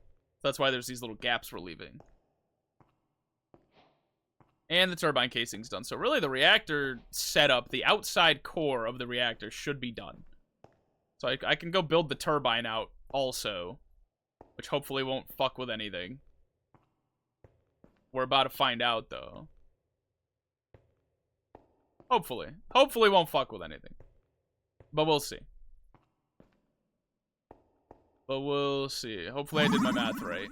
That's why there's these little gaps we're leaving. And the turbine casing's done. So really the reactor setup, the outside core of the reactor should be done. So I can go build the turbine out also, which hopefully won't fuck with anything. We're about to find out, though. Hopefully. Hopefully won't fuck with anything. But we'll see. But we'll see. Hopefully I did my math right.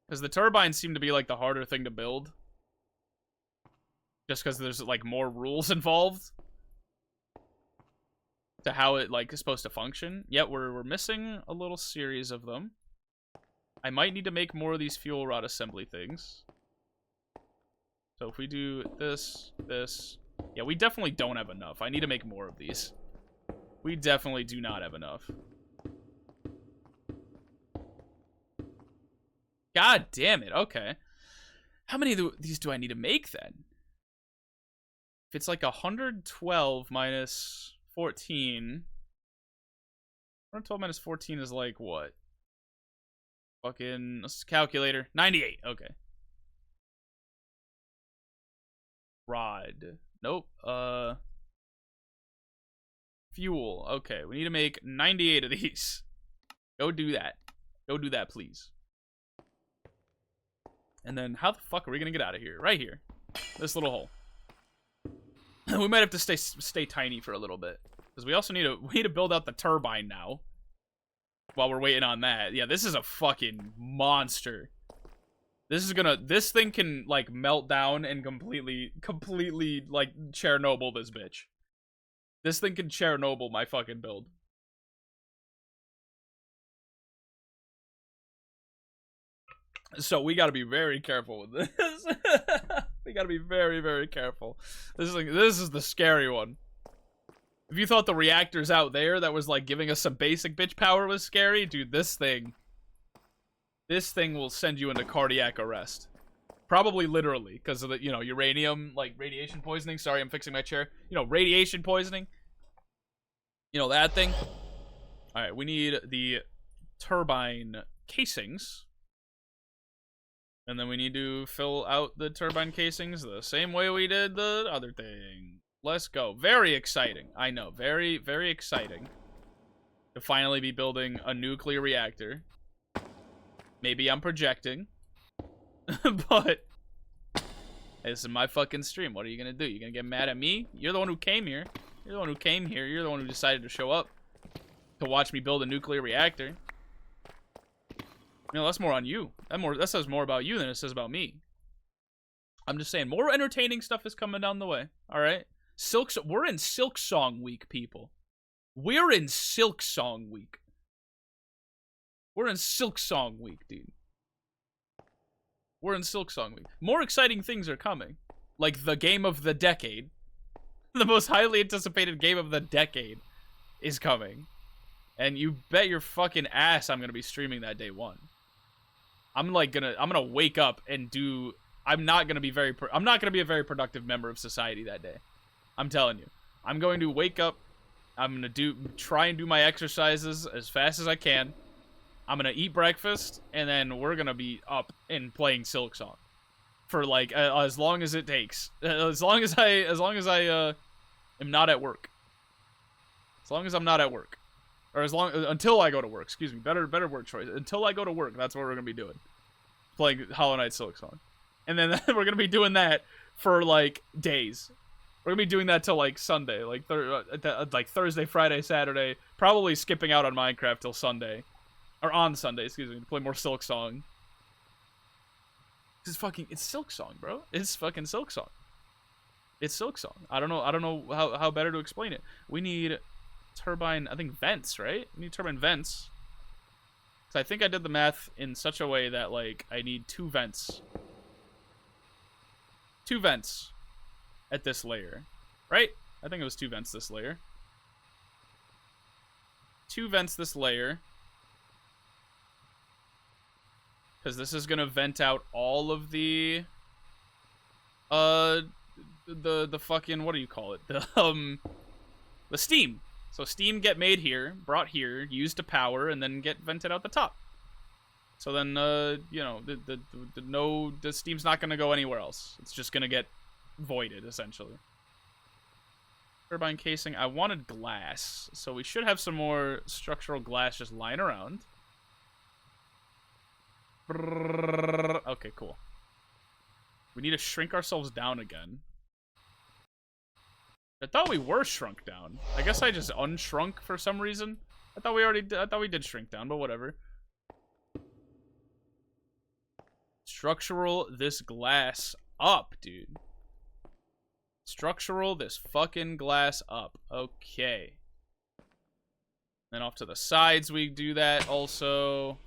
Because the turbines seem to be, like, the harder thing to build. Just because there's, like, more rules involved to how it, like, is supposed to function. Yet we're missing a little series of them. I might need to make more of these fuel rod assembly things. So if we do this. Yeah, we definitely don't have enough. I need to make more of these. We definitely do not have enough. God damn it. Okay. How many of these do I need to make, then? If it's like 112 minus 14. 112 minus 14 is like what? Fucking, let's calculator. 98. Okay. Rod. Nope. Fuel. Okay, we need to make 98 of these. Go do that. Go do that, please. And then how the fuck are we gonna get out of here? Right here. This little hole. We might have to stay tiny for a little bit. Because we also need to build out the turbine now. While we're waiting on that. Yeah, this is a fucking monster. This thing can, like, melt down and completely, like, Chernobyl this bitch. This thing can Chernobyl my fucking build. So we gotta be very careful with this. We gotta be very, very careful. This is the scary one. If you thought the reactors out there that was, like, giving us some basic bitch power was scary, dude, this thing will send you into cardiac arrest. Probably literally, because of the, you know, uranium, like, radiation poisoning. Sorry, I'm fixing my chair. You know, radiation poisoning. You know, that thing. Alright, we need the turbine casings. And then we need to fill out the turbine casings the same way we did the other thing. Let's go. Very exciting. I know. Very, very exciting. To finally be building a nuclear reactor. Maybe I'm projecting. But this is my fucking stream. What are you gonna do? You gonna get mad at me? You're the one who came here. You're the one who came here. You're the one who decided to show up to watch me build a nuclear reactor. You know, that's more on you. That says more about you than it says about me. I'm just saying, more entertaining stuff is coming down the way. All right, we're in Silk Song Week, people. We're in Silk Song Week. We're in Silk Song Week, dude. We're in Silk Song Week. More exciting things are coming, like the game of the decade. The most highly anticipated game of the decade is coming, and you bet your fucking ass I'm gonna be streaming that day one. I'm gonna wake up and do. I'm not gonna be a very productive member of society that day. I'm telling you. I'm going to wake up. I'm gonna try and do my exercises as fast as I can. I'm gonna eat breakfast, and then we're gonna be up and playing Silk Song for like as long as it takes. As long as I am not at work. As long as I'm not at work, or until I go to work. Excuse me. Better word choice. Until I go to work, that's what we're gonna be doing. Playing Hollow Knight Silk Song, and then we're gonna be doing that for like days. We're gonna be doing that till like Sunday, like Thursday, Friday, Saturday. Probably skipping out on Minecraft till Sunday, or on Sunday, excuse me, to play more Silk Song. It's Silk Song, bro. It's fucking Silk Song. It's Silk Song. I don't know how better to explain it. We need turbine, I think vents, right? We need turbine vents. So I think I did the math in such a way that like I need 2 vents. 2 vents. At this layer, right? I think it was 2 vents this layer. 2 vents this layer. Because this is gonna vent out all of the fucking, what do you call it? The steam. So steam get made here, brought here, used to power, and then get vented out the top. So then you know, the steam's not gonna go anywhere else. It's just gonna get voided, essentially. Turbine casing. I wanted glass, so we should have some more structural glass just lying around. Okay, cool. We need to shrink ourselves down again. I thought we were shrunk down. I guess I just unshrunk for some reason. I thought we did shrink down, but whatever. Structural this glass up, dude. Structural this fucking glass up. Okay. Then off to the sides we do that also.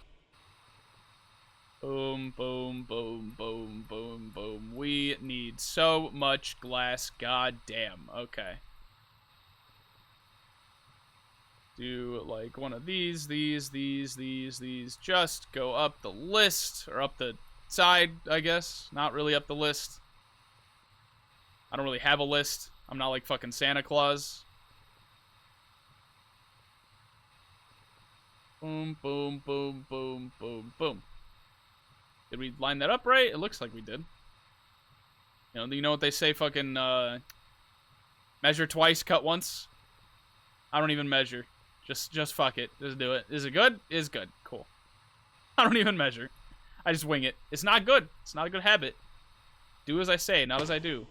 Boom, boom, boom, boom, boom, boom. We need so much glass. God damn. Okay. Do like one of these. Just go up the list. Or up the side, I guess. Not really up the list. I don't really have a list. I'm not like fucking Santa Claus. Boom, boom, boom, boom, boom, boom. Did we line that up right? It looks like we did. You know what they say, fucking, measure twice, cut once? I don't even measure. Just fuck it. Just do it. Is it good? It's good. Cool. I don't even measure. I just wing it. It's not good. It's not a good habit. Do as I say, not as I do.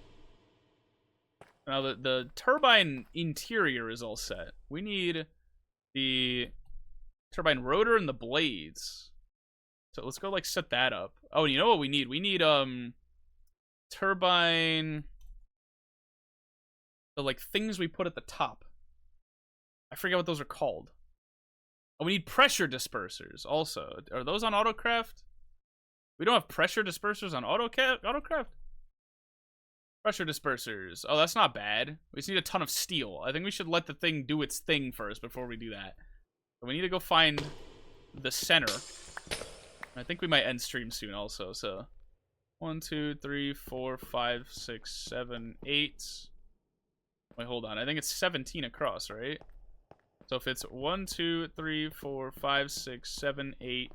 Now, the turbine interior is all set. We need the turbine rotor and the blades. So let's go, like, set that up. Oh, you know what we need? We need, turbine... The, like, things we put at the top. I forget what those are called. Oh, we need pressure dispersers, also. Are those on Autocraft? We don't have pressure dispersers on Autocraft? Pressure dispersers. Oh, that's not bad. We just need a ton of steel. I think we should let the thing do its thing first before we do that. But we need to go find the center. I think we might end stream soon also, so. 1, 2, 3, 4, 5, 6, 7, 8. Wait, hold on. I think it's 17 across, right? So if it's 1, 2, 3, 4, 5, 6, 7, 8,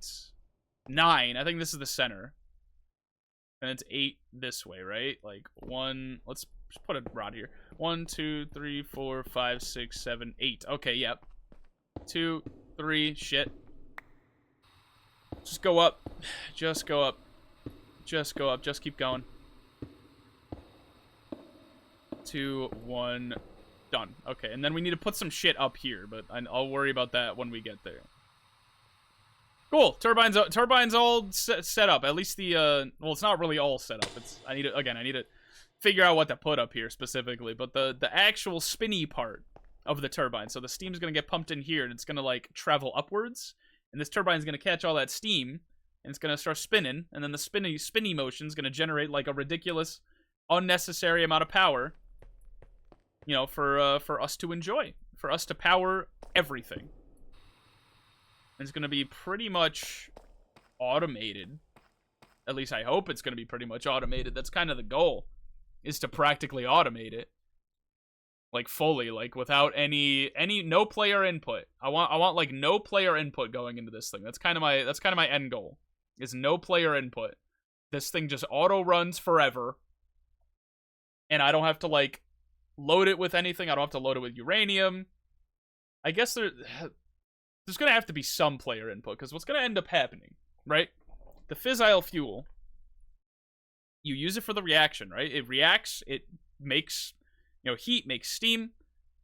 9. I think this is the center. And it's 8 this way, right? Like 1, let's just put a rod here. 1, 2, 3, 4, 5, 6, 7, 8. Okay, yep. 2, 3, shit. Just go up. Just go up. Just go up. Just keep going. 2, 1, done. Okay, and then we need to put some shit up here, but I'll worry about that when we get there. Cool. Turbines all set up. At least the well, it's not really all set up. I need to figure out what to put up here specifically, but the actual spinny part of the turbine. So the steam's going to get pumped in here and it's going to like travel upwards, and this turbine's going to catch all that steam and it's going to start spinning, and then the spinny motion's going to generate like a ridiculous unnecessary amount of power, you know, for us to enjoy, for us to power everything. It's going to be pretty much automated At least I hope it's going to be pretty much automated. That's kind of the goal, is to practically automate it. Like fully, like without any no player input. I want like no player input going into this thing. That's kind of my end goal. Is no player input. This thing just auto runs forever. And I don't have to like load it with anything. I don't have to load it with uranium. I guess there's going to have to be some player input, because what's going to end up happening, right? The fissile fuel, you use it for the reaction, right? It reacts, it makes, you know, heat, makes steam,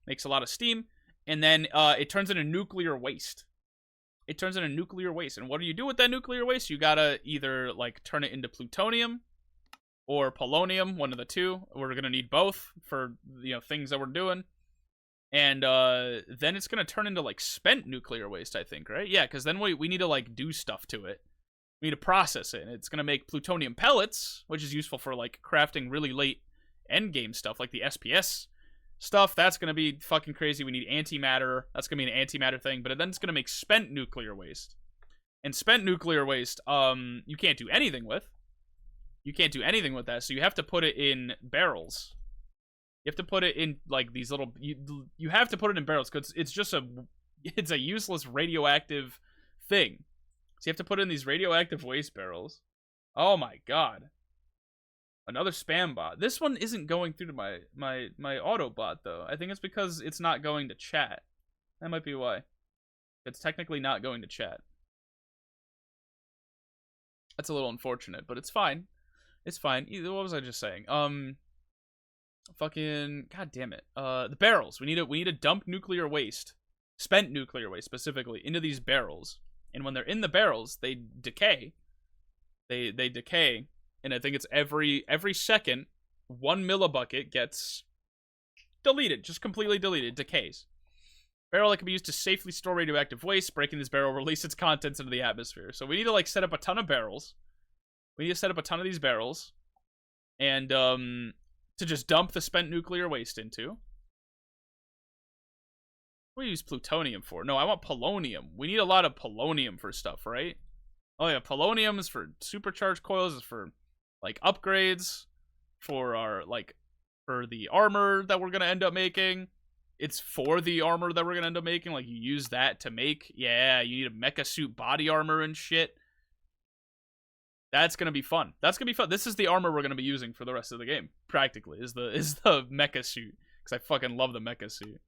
makes a lot of steam, and then it turns into nuclear waste. It turns into nuclear waste. And what do you do with that nuclear waste? You gotta either, like, turn it into plutonium or polonium, one of the two. We're going to need both for, you know, things that we're doing. And then it's going to turn into, like, spent nuclear waste, I think, right? Yeah, because then we need to, like, do stuff to it. We need to process it. And it's going to make plutonium pellets, which is useful for, like, crafting really late endgame stuff, like the SPS stuff. That's going to be fucking crazy. We need antimatter. That's going to be an antimatter thing. But then it's going to make spent nuclear waste. And spent nuclear waste, you can't do anything with. You can't do anything with that, so you have to put it in barrels. You have to put it in, like, these little... You have to put it in barrels, because it's just it's a useless radioactive thing. So you have to put it in these radioactive waste barrels. Oh my god. Another spam bot. This one isn't going through to my auto bot, though. I think it's because it's not going to chat. That might be why. It's technically not going to chat. That's a little unfortunate, but it's fine. It's fine. What was I just saying? Fucking, god damn it. The barrels. We need to dump nuclear waste, spent nuclear waste specifically, into these barrels. And when they're in the barrels, they decay. They decay, and I think it's every second, 1 millibucket gets deleted, just completely deleted, decays. Barrel that can be used to safely store radioactive waste. Breaking this barrel, release its contents into the atmosphere. So we need to, like, set up a ton of barrels. We need to set up a ton of these barrels, and to just dump the spent nuclear waste into. What do we use plutonium for? No, I want polonium. We need a lot of polonium for stuff, right? Oh yeah, polonium is for supercharged coils, is for, like, upgrades, for our, like, for the armor that we're gonna end up making. It's for the armor that we're gonna end up making. Like, you use that to make, yeah, you need a mecha suit body armor and shit. That's gonna be fun. That's gonna be fun. This is the armor we're gonna be using for the rest of the game. Practically, is the mecha suit, because I fucking love the mecha suit.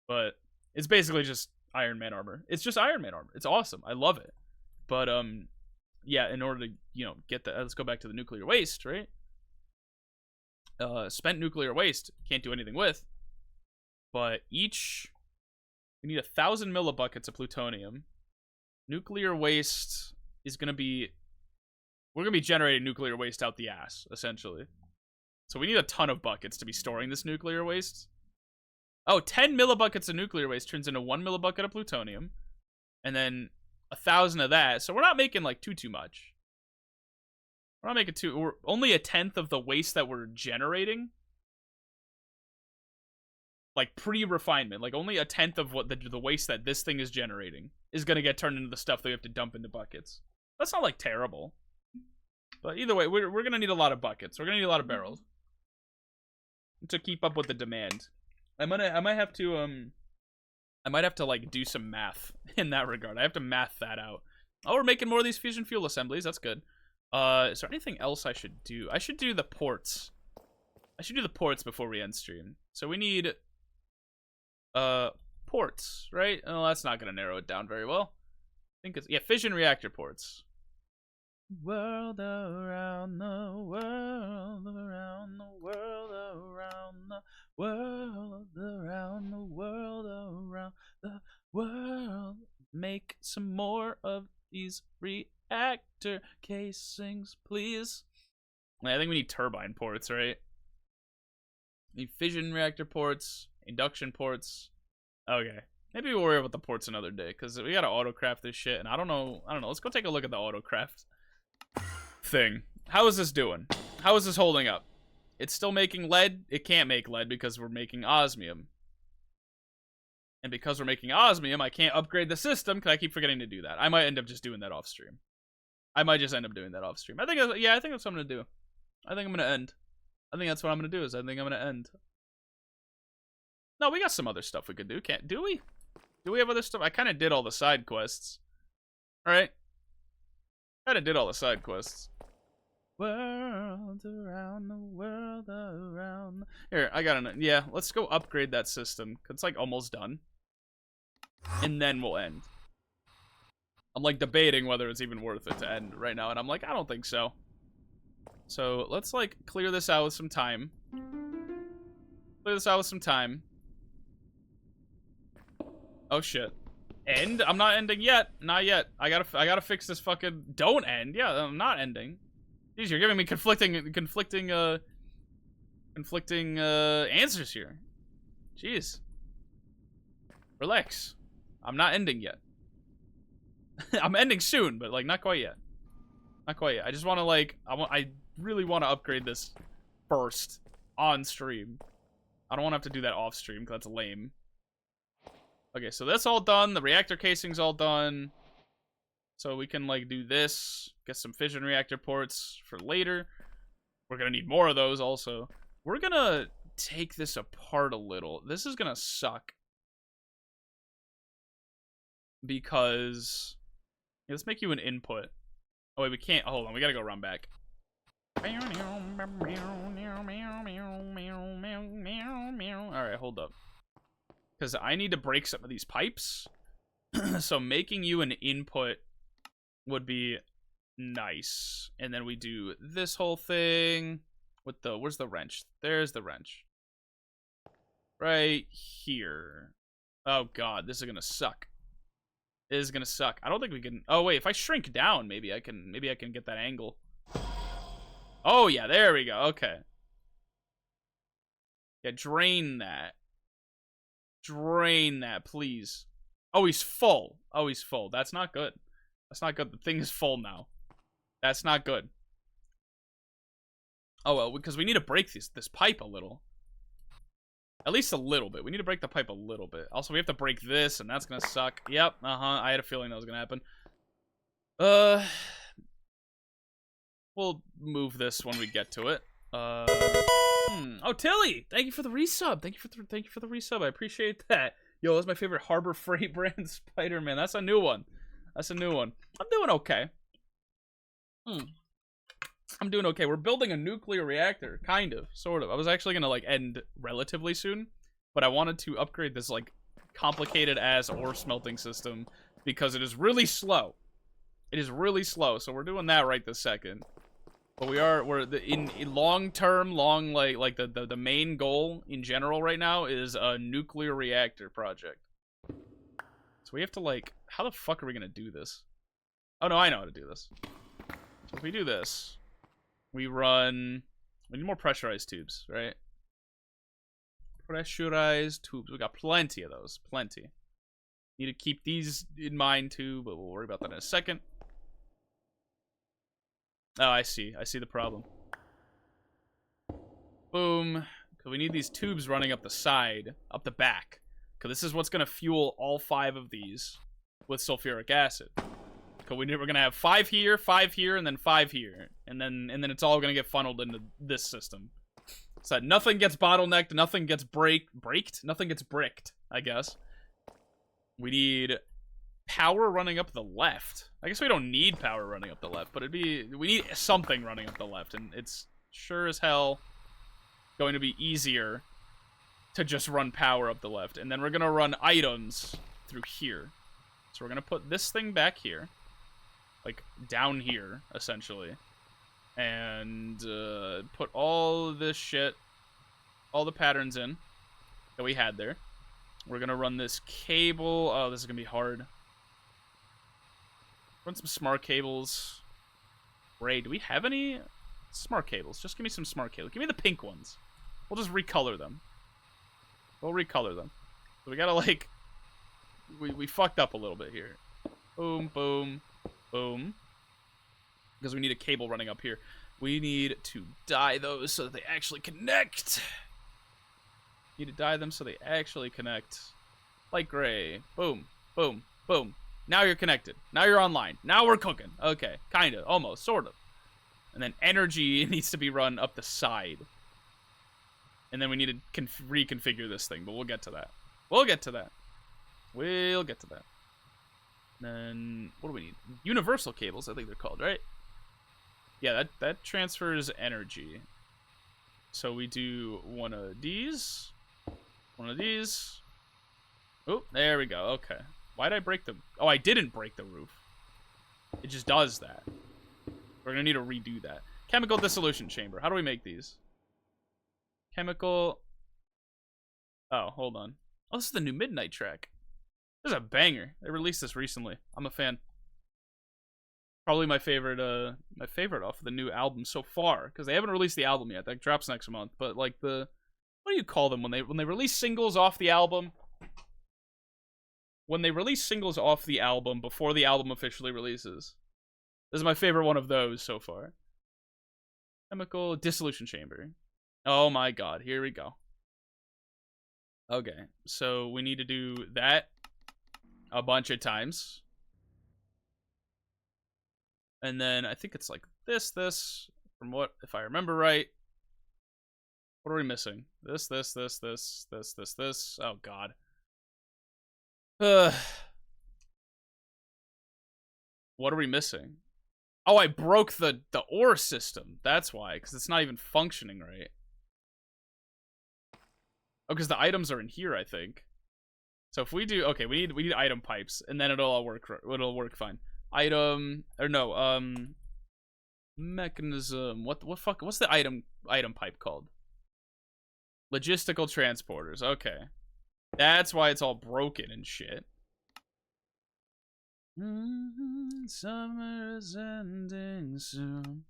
But it's basically just Iron Man armor. It's just Iron Man armor. It's awesome. I love it. But yeah. In order to, you know, get that, let's go back to the nuclear waste, right? Spent nuclear waste can't do anything with. But we need 1,000 millibuckets of plutonium. Nuclear waste is gonna be. We're going to be generating nuclear waste out the ass, essentially. So we need a ton of buckets to be storing this nuclear waste. Oh, 10 millibuckets of nuclear waste turns into 1 millibucket of plutonium. And then 1,000 of that. So we're not making, like, too much. We're not making we're only 1/10 of the waste that we're generating. Like, pre-refinement. Like, only 1/10 of what the waste that this thing is generating is going to get turned into the stuff that we have to dump into buckets. That's not, like, terrible. But either way, we're going to need a lot of buckets. We're going to need a lot of barrels to keep up with the demand. I might have to like do some math in that regard. I have to math that out. Oh, we're making more of these fusion fuel assemblies. That's good. Is there anything else I should do? I should do the ports. I should do the ports before we end stream. So we need ports, right? Oh, that's not going to narrow it down very well. I think it's, yeah, fission reactor ports. World around the world, around the world, around the world, around the world, around the world. Make some more of these reactor casings, please. I think we need turbine ports, right? We need fission reactor ports, induction ports. Okay. Maybe we'll worry about the ports another day, because we gotta autocraft this shit, and I don't know. Let's go take a look at the autocraft thing. How is this doing? How is this holding up? It's still making lead. It can't make lead because we're making osmium. And because we're making osmium, I can't upgrade the system because I keep forgetting to do that. I might end up just doing that off stream. I might just end up doing that off stream. I think that's what I'm gonna do. I think I'm gonna end. I think that's what I'm gonna do. I think I'm gonna end. No, we got some other stuff we could do. Do we? Do we have other stuff? I kind of did all the side quests. All right. Kind of did all the side quests. World around the world around. Here, I got an. Yeah, let's go upgrade that system. It's like almost done. And then we'll end. I'm like debating whether it's even worth it to end right now, and I'm like, I don't think so. So let's like clear this out with some time. Clear this out with some time. Oh shit. End? I'm not ending yet. Not yet. I gotta fix this fucking. Don't end. Yeah, I'm not ending. Jeez, you're giving me conflicting answers here. Jeez. Relax. I'm not ending yet. I'm ending soon, but like not quite yet. Not quite yet. I just want to like I really want to upgrade this first on stream. I don't want to have to do that off stream because that's lame. Okay, so that's all done. The reactor casing's all done. So we can like do this, get some fission reactor ports for later. We're gonna need more of those also. We're gonna take this apart a little. This is gonna suck. Because let's make you an input. Oh wait, we can't. Hold on, we gotta go run back. Alright, hold up. Because I need to break some of these pipes. So making you an input would be nice. And then we do this whole thing with the, where's the wrench? There's the wrench. Right here. Oh god, this is gonna suck. This is gonna suck. I don't think we can. Oh wait, if I shrink down, maybe I can get that angle. Oh yeah, there we go. Okay. Yeah, drain that. Drain that, please. Oh, he's full. Oh, he's full. That's not good. That's not good. The thing is full now. That's not good. Oh well, because we need to break this pipe a little. At least a little bit. We need to break the pipe a little bit. Also, we have to break this, and that's gonna suck. Yep, I had a feeling that was gonna happen. We'll move this when we get to it. Oh, Tilly! Thank you for the resub. Thank you for the resub. I appreciate that. Yo, that's my favorite Harbor Freight brand Spider-Man. That's a new one. That's a new one. I'm doing okay. I'm doing okay. We're building a nuclear reactor, kind of, sort of. I was actually gonna like end relatively soon, but I wanted to upgrade this like complicated ass ore smelting system because it is really slow. It is really slow, so we're doing that right this second. But we're in long term, like the main goal in general right now is a nuclear reactor project. So we have to like, how the fuck are we gonna do this? Oh no, I know how to do this. So if we do this. We need more pressurized tubes, right? Pressurized tubes. We got plenty of those. Plenty. Need to keep these in mind too, but we'll worry about that in a second. Oh, I see. I see the problem. Boom. Because we need these tubes running up the side, up the back. Because this is what's going to fuel all 5 of these with sulfuric acid. We're gonna have 5 here, 5 here, and then 5 here, and then it's all gonna get funneled into this system, so that nothing gets bottlenecked, nothing gets nothing gets bricked. I guess we need power running up the left. I guess we don't need power running up the left, but we need something running up the left, and it's sure as hell going to be easier to just run power up the left, and then we're gonna run items through here. So we're gonna put this thing back here. Like, down here, essentially. And, put all this shit, all the patterns in that we had there. We're gonna run this cable. Oh, this is gonna be hard. Run some smart cables. Ray, do we have any smart cables? Just give me some smart cables. Give me the pink ones. We'll just recolor them. We'll recolor them. So we gotta, like, we fucked up a little bit here. Boom, boom. Boom. Because we need a cable running up here. We need to dye those so that they actually connect. Need to dye them so they actually connect. Light gray. Boom. Boom. Boom. Now you're connected. Now you're online. Now we're cooking. Okay, kind of, almost, sort of. And then energy needs to be run up the side. And then we need to reconfigure this thing, but we'll get to that. We'll get to that. We'll get to that. Then, what do we need? Universal cables, I think they're called, right? Yeah, that transfers energy. So we do one of these. One of these. Oh, there we go. Okay. Why did I break the... Oh, I didn't break the roof. It just does that. We're going to need to redo that. Chemical dissolution chamber. How do we make these? Chemical... Oh, hold on. Oh, this is the new Midnight track. This is a banger. They released this recently. I'm a fan. Probably my favorite off of the new album so far, because they haven't released the album yet. That drops next month. But like the... What do you call them when they release singles off the album? When they release singles off the album before the album officially releases. This is my favorite one of those so far. Chemical dissolution chamber. Oh my god, here we go. Okay, so we need to do that a bunch of times. And then I think it's like this, from what, if I remember right. What are we missing? This. Oh god. What are we missing? Oh, I broke the ore system. That's why, because it's not even functioning right. Oh, because the items are in here, I think. So if we do, okay, we need item pipes, and then it'll all work. It'll work fine. Item or no, mechanism. What's the item pipe called? Logistical transporters. Okay, that's why it's all broken and shit. Summer's ending soon.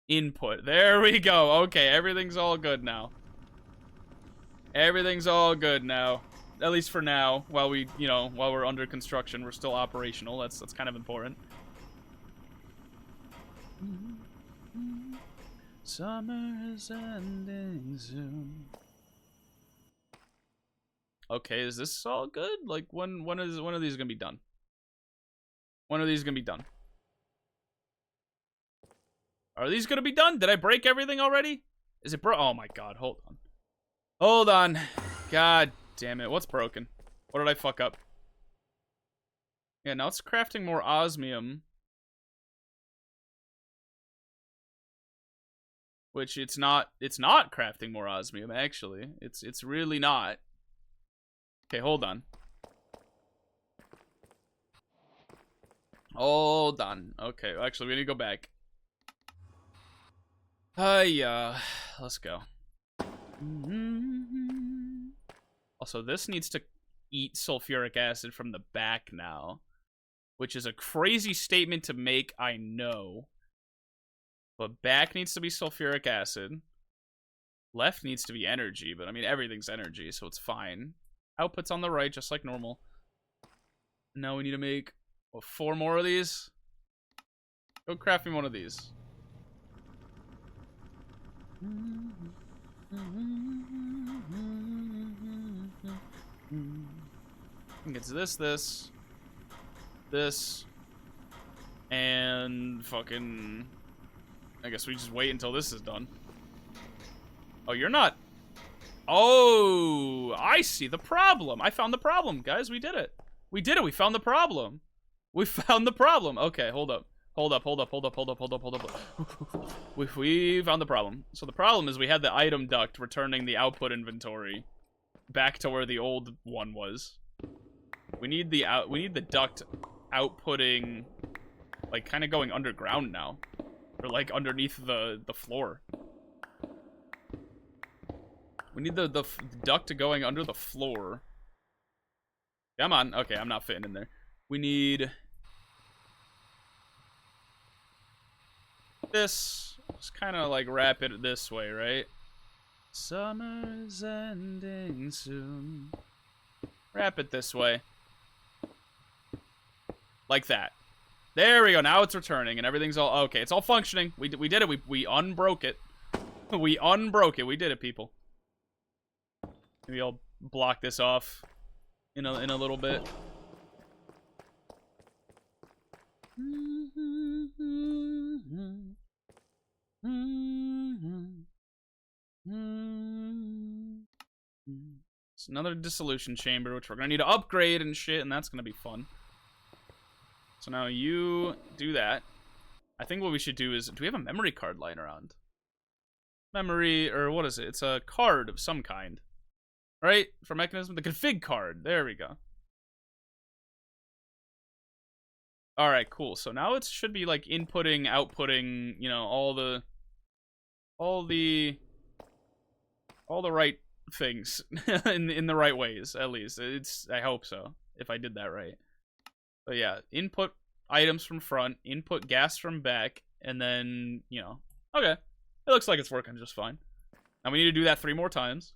Input. There we go. Okay, everything's all good now. Everything's all good now. At least for now. While we're under construction, we're still operational. That's kind of important. Summer's ending soon. Okay, is this all good? Like when are these gonna be done? When are these gonna be done? Are these gonna be done? Did I break everything already? Is it oh my god, hold on. Hold on. God damn it. What's broken? What did I fuck up? Yeah, now it's crafting more osmium. Which it's not crafting more osmium, actually. It's really not. Okay, hold on. Hold on. Okay, actually, we need to go back. Let's go. Also, this needs to eat sulfuric acid from the back now. Which is a crazy statement to make, I know. But back needs to be sulfuric acid. Left needs to be energy, but I mean, everything's energy, so it's fine. Output's on the right, just like normal. Now we need to make... 4 more of these? Go craft me one of these. It's this, and fucking... I guess we just wait until this is done. Oh, you're not... Oh, I see the problem. I found the problem, guys. We did it. We did it. We found the problem. We found the problem. Okay, hold up. We found the problem. So the problem is we had the item duct returning the output inventory back to where the old one was. We need the duct outputting, like, kind of going underground now. Or, like, underneath the floor. We need the duct going under the floor. Come on. Okay, I'm not fitting in there. We need... this. Just kind of, like, wrap it this way, right? Summer's ending soon. Wrap it this way. Like that. There we go. Now it's returning, and everything's all... okay, it's all functioning. We did it. We unbroke it. We unbroke it. We did it, people. Maybe I'll block this off in a little bit. It's another dissolution chamber, which we're gonna need to upgrade and shit, and that's gonna be fun. So now you do that. I think what we should do is, do we have a memory card lying around? Memory, or what is it? It's a card of some kind. Right? For mechanism, the config card. There we go. Alright, cool. So now it should be like inputting, outputting, you know, all the right things in the right ways, at least. I hope so, if I did that right. But yeah, input items from front, input gas from back, and then, you know, okay. It looks like it's working just fine. Now we need to do that 3 more times.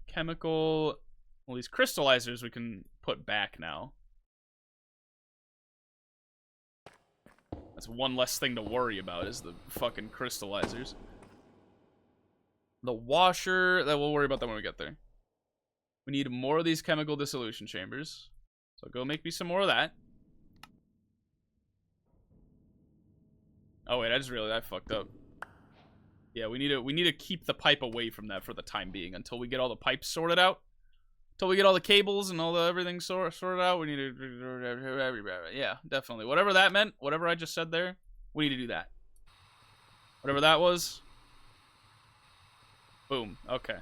Chemical, well, these crystallizers we can put back now. That's one less thing to worry about, is the fucking crystallizers. The washer, that we'll worry about that when we get there. We need more of these chemical dissolution chambers. So go make me some more of that. Oh wait, I just realized I fucked up. Yeah, we need to keep the pipe away from that for the time being until we get all the pipes sorted out. Until we get all the cables and all the everything sorted out, we need to... Yeah, definitely. Whatever that meant, whatever I just said there, we need to do that. Whatever that was. Boom. Okay.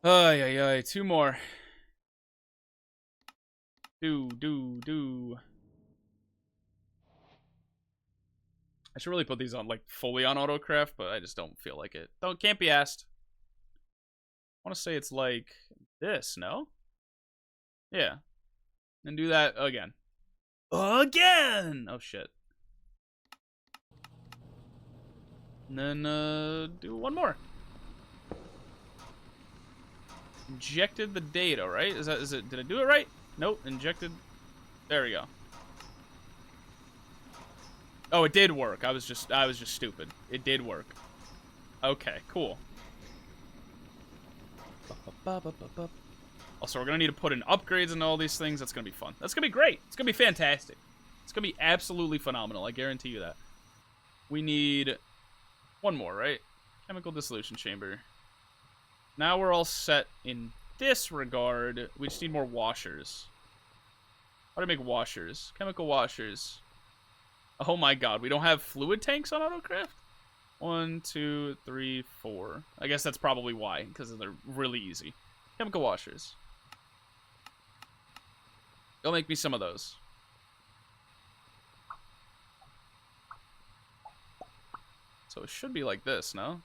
Ay. 2 more. Do. I should really put these on, like, fully on autocraft, but I just don't feel like it. Can't be asked. I want to say it's like this, no? Yeah. And do that again. Again! Oh, shit. And then, do 1 more. Injected the data, right? Is it, did I do it right? Nope, injected. There we go. Oh, it did work. I was just stupid. It did work. Okay, cool. Also, we're gonna need to put in upgrades and all these things. That's gonna be fun. That's gonna be great. It's gonna be fantastic. It's gonna be absolutely phenomenal. I guarantee you that. We need 1 more, right? Chemical dissolution chamber. Now we're all set in this regard. We just need more washers. How do I make washers? Chemical washers. Oh my god, we don't have fluid tanks on autocraft? 1, 2, 3, 4. I guess that's probably why, because they're really easy. Chemical washers. Go make me some of those. So it should be like this, no?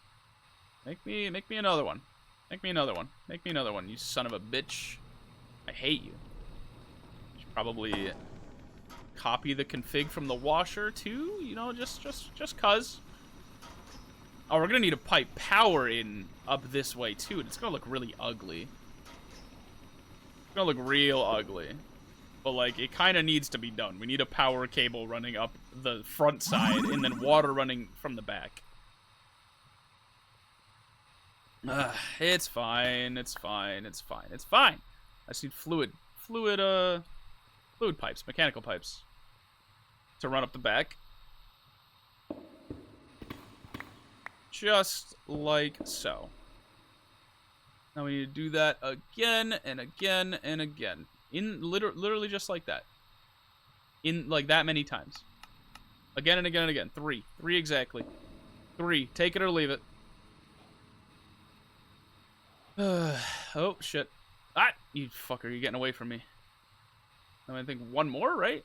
Make me another one. Make me another one. Make me another one, you son of a bitch. I hate you. Should probably copy the config from the washer too, you know, just cuz. Oh, we're gonna need to pipe power in up this way too, and it's gonna look really ugly. It's gonna look real ugly. But like, it kinda needs to be done. We need a power cable running up the front side and then water running from the back. It's fine, it's fine. I just need fluid pipes, mechanical pipes to run up the back. Just like so. Now we need to do that again and again and again. In literally just like that. In like that many times. Again and again and again. 3 exactly. 3. Take it or leave it. Oh, shit. Ah, you fucker, you're getting away from me. I think 1 more, right?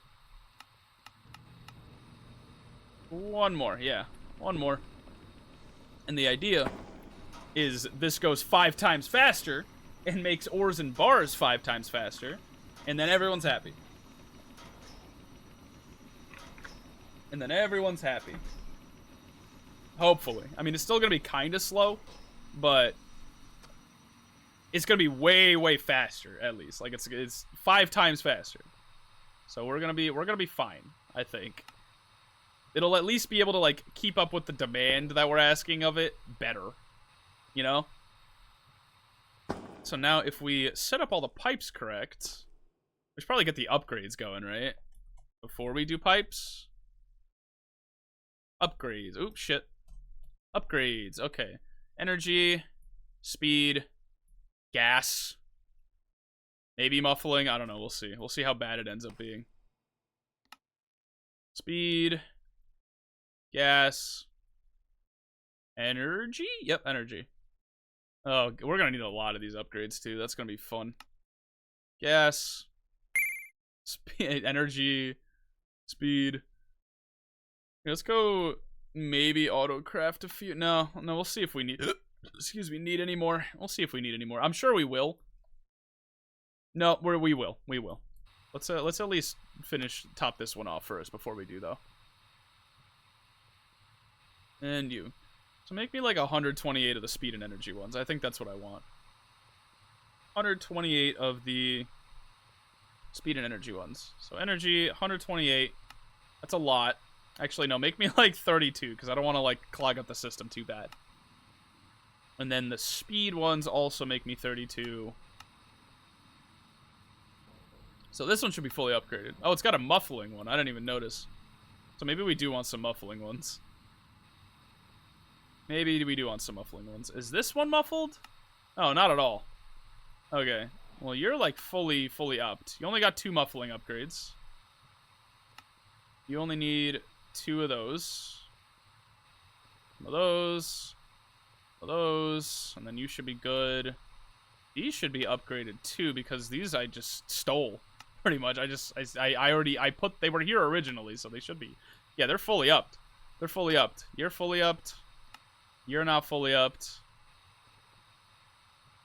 1 more, yeah. 1 more. And the idea is this goes 5 times faster and makes ores and bars 5 times faster, and then everyone's happy. Hopefully. I mean, it's still gonna be kind of slow, but it's gonna be way faster, at least. Like it's 5 times faster. So we're gonna be fine, I think. It'll at least be able to like keep up with the demand that we're asking of it better. You know? So now if we set up all the pipes correct, we should probably get the upgrades going, right? before we do pipes. Upgrades. Oops, shit. Upgrades. Okay. Energy, speed, gas, maybe muffling. I don't know. We'll see. We'll see how bad it ends up being. Speed, gas, energy. Yep, energy. Oh, we're gonna need a lot of these upgrades too. That's gonna be fun. Gas, speed, energy, speed. Let's go. Maybe autocraft a few. No, we'll see if we need. Excuse me, need any more? We'll see if we need any more. I'm sure we will. No, we will. We will. Let's at least top this one off first before we do though. And you. So make me like 128 of the speed and energy ones. I think that's what I want. 128 of the speed and energy ones. So energy, 128. That's a lot. Actually, no, make me like 32, because I don't want to like clog up the system too bad. And then the speed ones also make me 32. So this one should be fully upgraded. Oh, it's got a muffling one. I didn't even notice. So maybe we do want some muffling ones. Maybe we do want some muffling ones. Is this one muffled? Oh, not at all. Okay. Well, you're like fully upped. You only got 2 muffling upgrades. You only need 2 of those. Some of those. Some of those. And then you should be good. These should be upgraded too, because these I just stole. Pretty much. They were here originally, so they should be. Yeah, they're fully upped. They're fully upped. You're fully upped. You're not fully upped.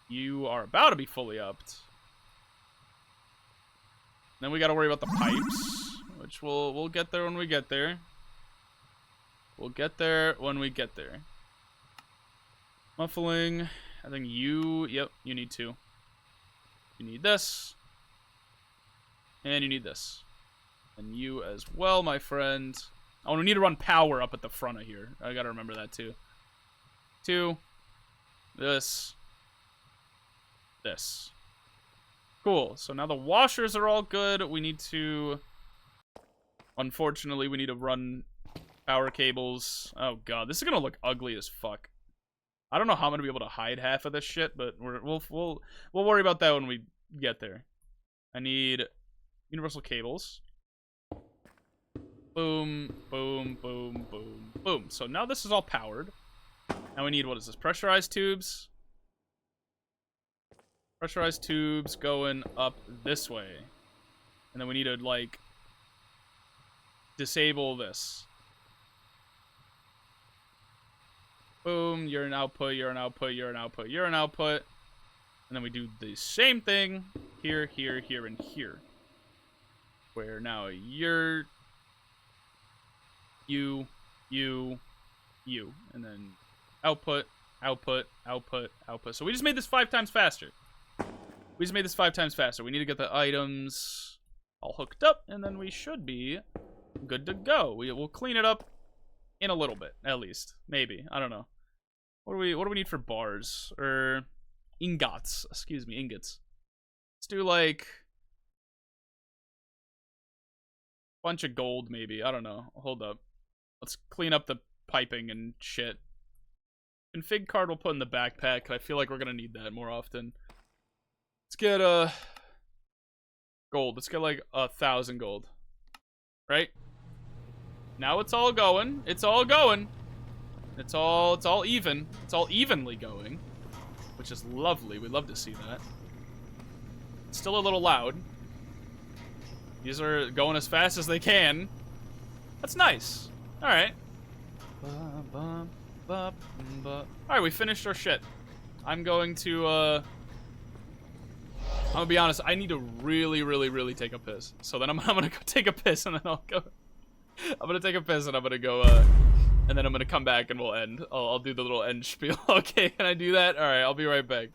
You are about to be fully upped. Then we gotta worry about the pipes, which we'll get there when we get there. We'll get there when we get there. Muffling. I think yep, you need 2. You need this. And you need this. And you as well, my friend. Oh, we need to run power up at the front of here. I gotta remember that too. 2. This. This. Cool. So now the washers are all good. We need to... Unfortunately, we need to run power cables. Oh god, this is gonna look ugly as fuck. I don't know how I'm gonna be able to hide half of this shit, but we'll worry about that when we get there. I need universal cables. Boom, boom, boom, boom, boom. So now this is all powered. Now we need, what is this? Pressurized tubes. Pressurized tubes going up this way. And then we need to, like, disable this. Boom, you're an output, you're an output, you're an output, you're an output. And then we do the same thing here, here, here, and here. Where now you're... You. And then output, output, output, output. So we just made this 5 times faster. We just made this 5 times faster. We need to get the items all hooked up, and then we should be good to go. We'll clean it up in a little bit, at least. Maybe. I don't know. What do we need for bars? Or ingots. Excuse me, ingots. Let's do like a bunch of gold, maybe. I don't know. Hold up. Let's clean up the piping and shit. Config card we'll put in the backpack. I feel like we're gonna need that more often. Let's get gold. Let's get like 1,000 gold. Right? Now it's all going. It's all going. It's all even. It's all evenly going, which is lovely. We love to see that. It's still a little loud. These are going as fast as they can. That's nice. All right. All right, we finished our shit. I'm going to I'm gonna be honest. I need to really take a piss. So then I'm gonna go take a piss, and then I'll go. I'm gonna take a piss, and I'm gonna go. And then I'm gonna come back, and we'll end. I'll do the little end spiel. Okay, can I do that? All right, I'll be right back.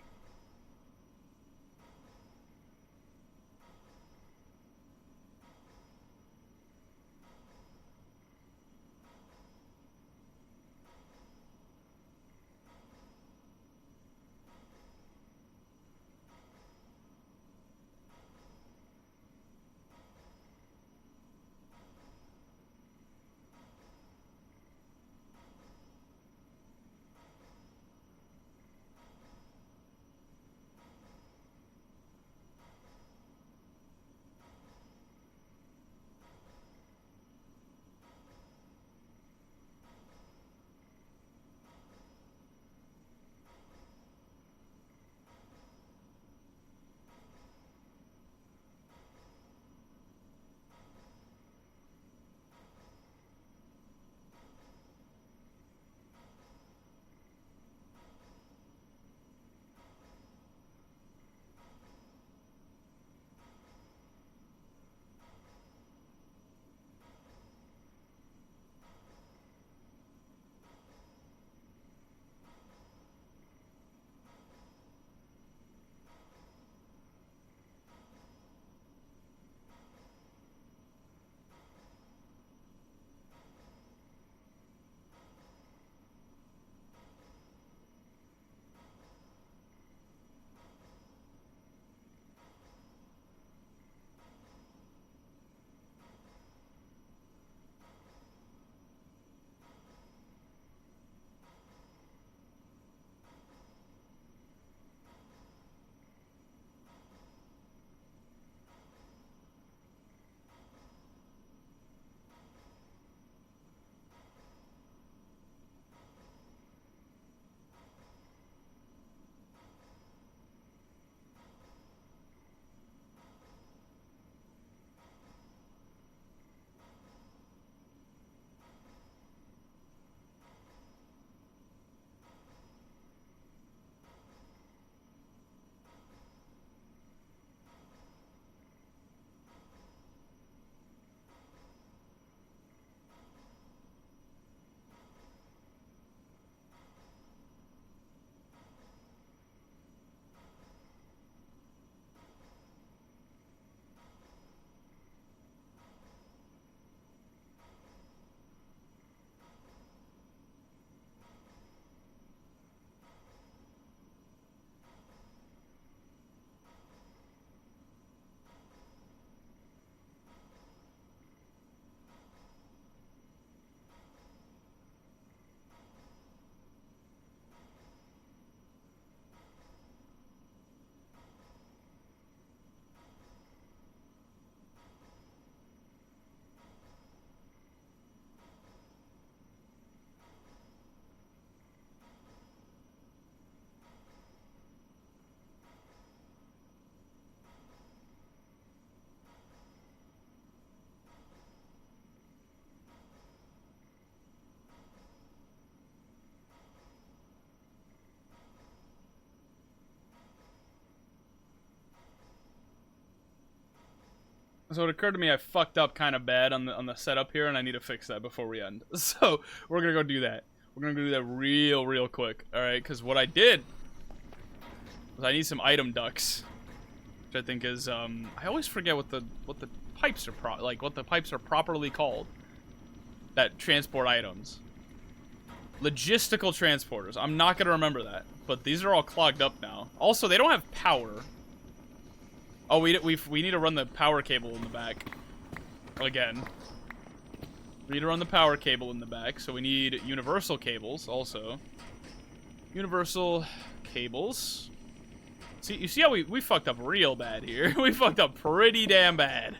So it occurred to me I fucked up kind of bad on the setup here, and I need to fix that before we end. So we're gonna go do that. We're gonna go do that real quick. All right, because what I did was I need some item ducts, which I think is I always forget what the pipes are what the pipes are properly called that transport items. Logistical transporters. I'm not gonna remember that, but these are all clogged up now. Also, they don't have power. Oh, we need to run the power cable in the back. Again. We need to run the power cable in the back, so we need universal cables also. Universal cables. See, you see how we fucked up real bad here? We fucked up pretty damn bad.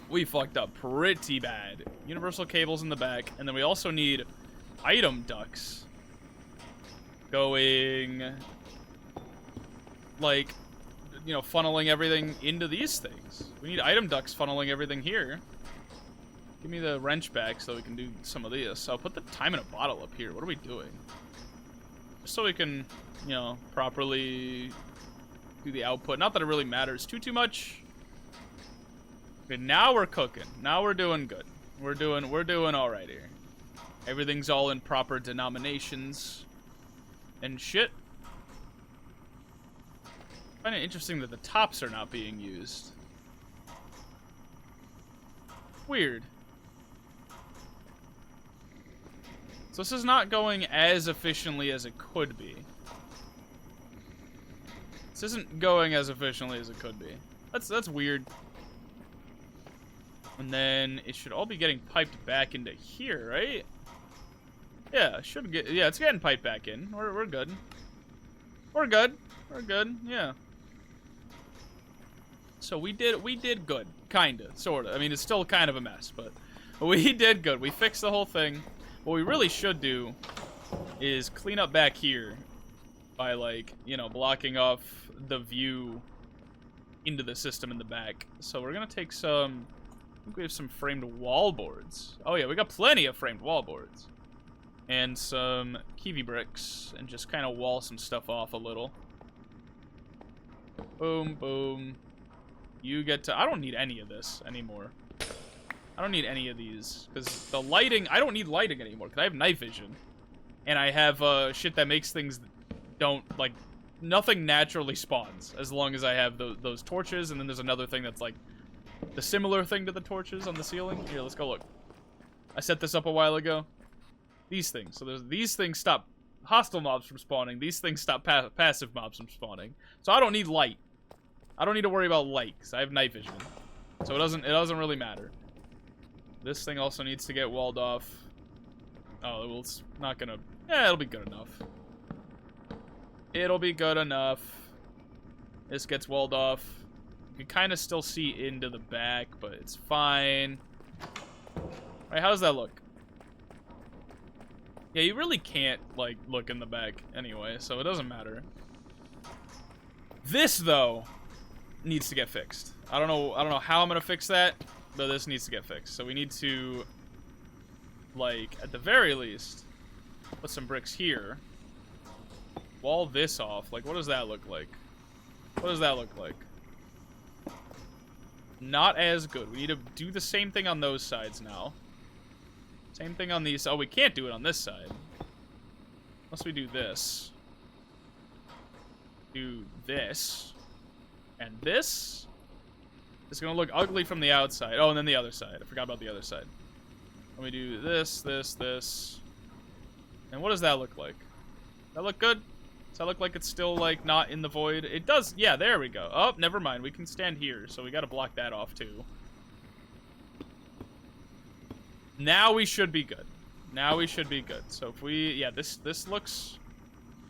We fucked up pretty bad. Universal cables in the back, and then we also need item ducts. Going, like, you know, funneling everything into these things. We need item ducts funneling everything here. Give me the wrench back so we can do some of this. I'll put the time in a bottle up here. What are we doing? Just so we can, you know, properly do the output. Not that it really matters too much. Okay, now we're cooking. Now we're doing good. We're doing all right here. Everything's all in proper denominations and shit. I find it interesting that the tops are not being used. Weird. So this is not going as efficiently as it could be. This isn't going as efficiently as it could be. That's weird. And then it should all be getting piped back into here, right? Yeah, it should get. Yeah, it's getting piped back in. We're good. We're good. We're good. Yeah. So we did good, kinda, sorta. I mean, it's still kind of a mess, but we did good. We fixed the whole thing. What we really should do is clean up back here by, like, you know, blocking off the view into the system in the back. So we're gonna take some. I think we have some framed wall boards. Oh yeah, we got plenty of framed wall boards. And some kiwi bricks, and just kind of wall some stuff off a little. Boom, boom. You get to... I don't need any of this anymore. I don't need any of these. Because the lighting... I don't need lighting anymore, because I have night vision. And I have shit that makes things don't... Like, nothing naturally spawns, as long as I have those torches. And then there's another thing that's, like, the similar thing to the torches on the ceiling. Here, let's go look. I set this up a while ago. These things. So these things stop hostile mobs from spawning. These things stop passive mobs from spawning. So I don't need light. I don't need to worry about light, because I have night vision. So it doesn't really matter. This thing also needs to get walled off. Oh, well, it's not gonna... Yeah, it'll be good enough. It'll be good enough. This gets walled off. You can kind of still see into the back, but it's fine. Alright, how does that look? Yeah, you really can't, like, look in the back anyway, so it doesn't matter. This, though, needs to get fixed. I don't know how I'm gonna fix that, but this needs to get fixed. So we need to, like, at the very least, put some bricks here. Wall this off. Like, what does that look like? What does that look like? Not as good. We need to do the same thing on those sides now. Same thing on these. Oh, we can't do it on this side. Unless we do this. Do this. And this. It's going to look ugly from the outside. Oh, and then the other side. I forgot about the other side. Let me do this, this, this. And what does that look like? Does that look good? Does that look like it's still, like, not in the void? It does. Yeah, there we go. Oh, never mind. We can stand here, so we got to block that off, too. Now we should be good. Now we should be good. So if we... Yeah, this looks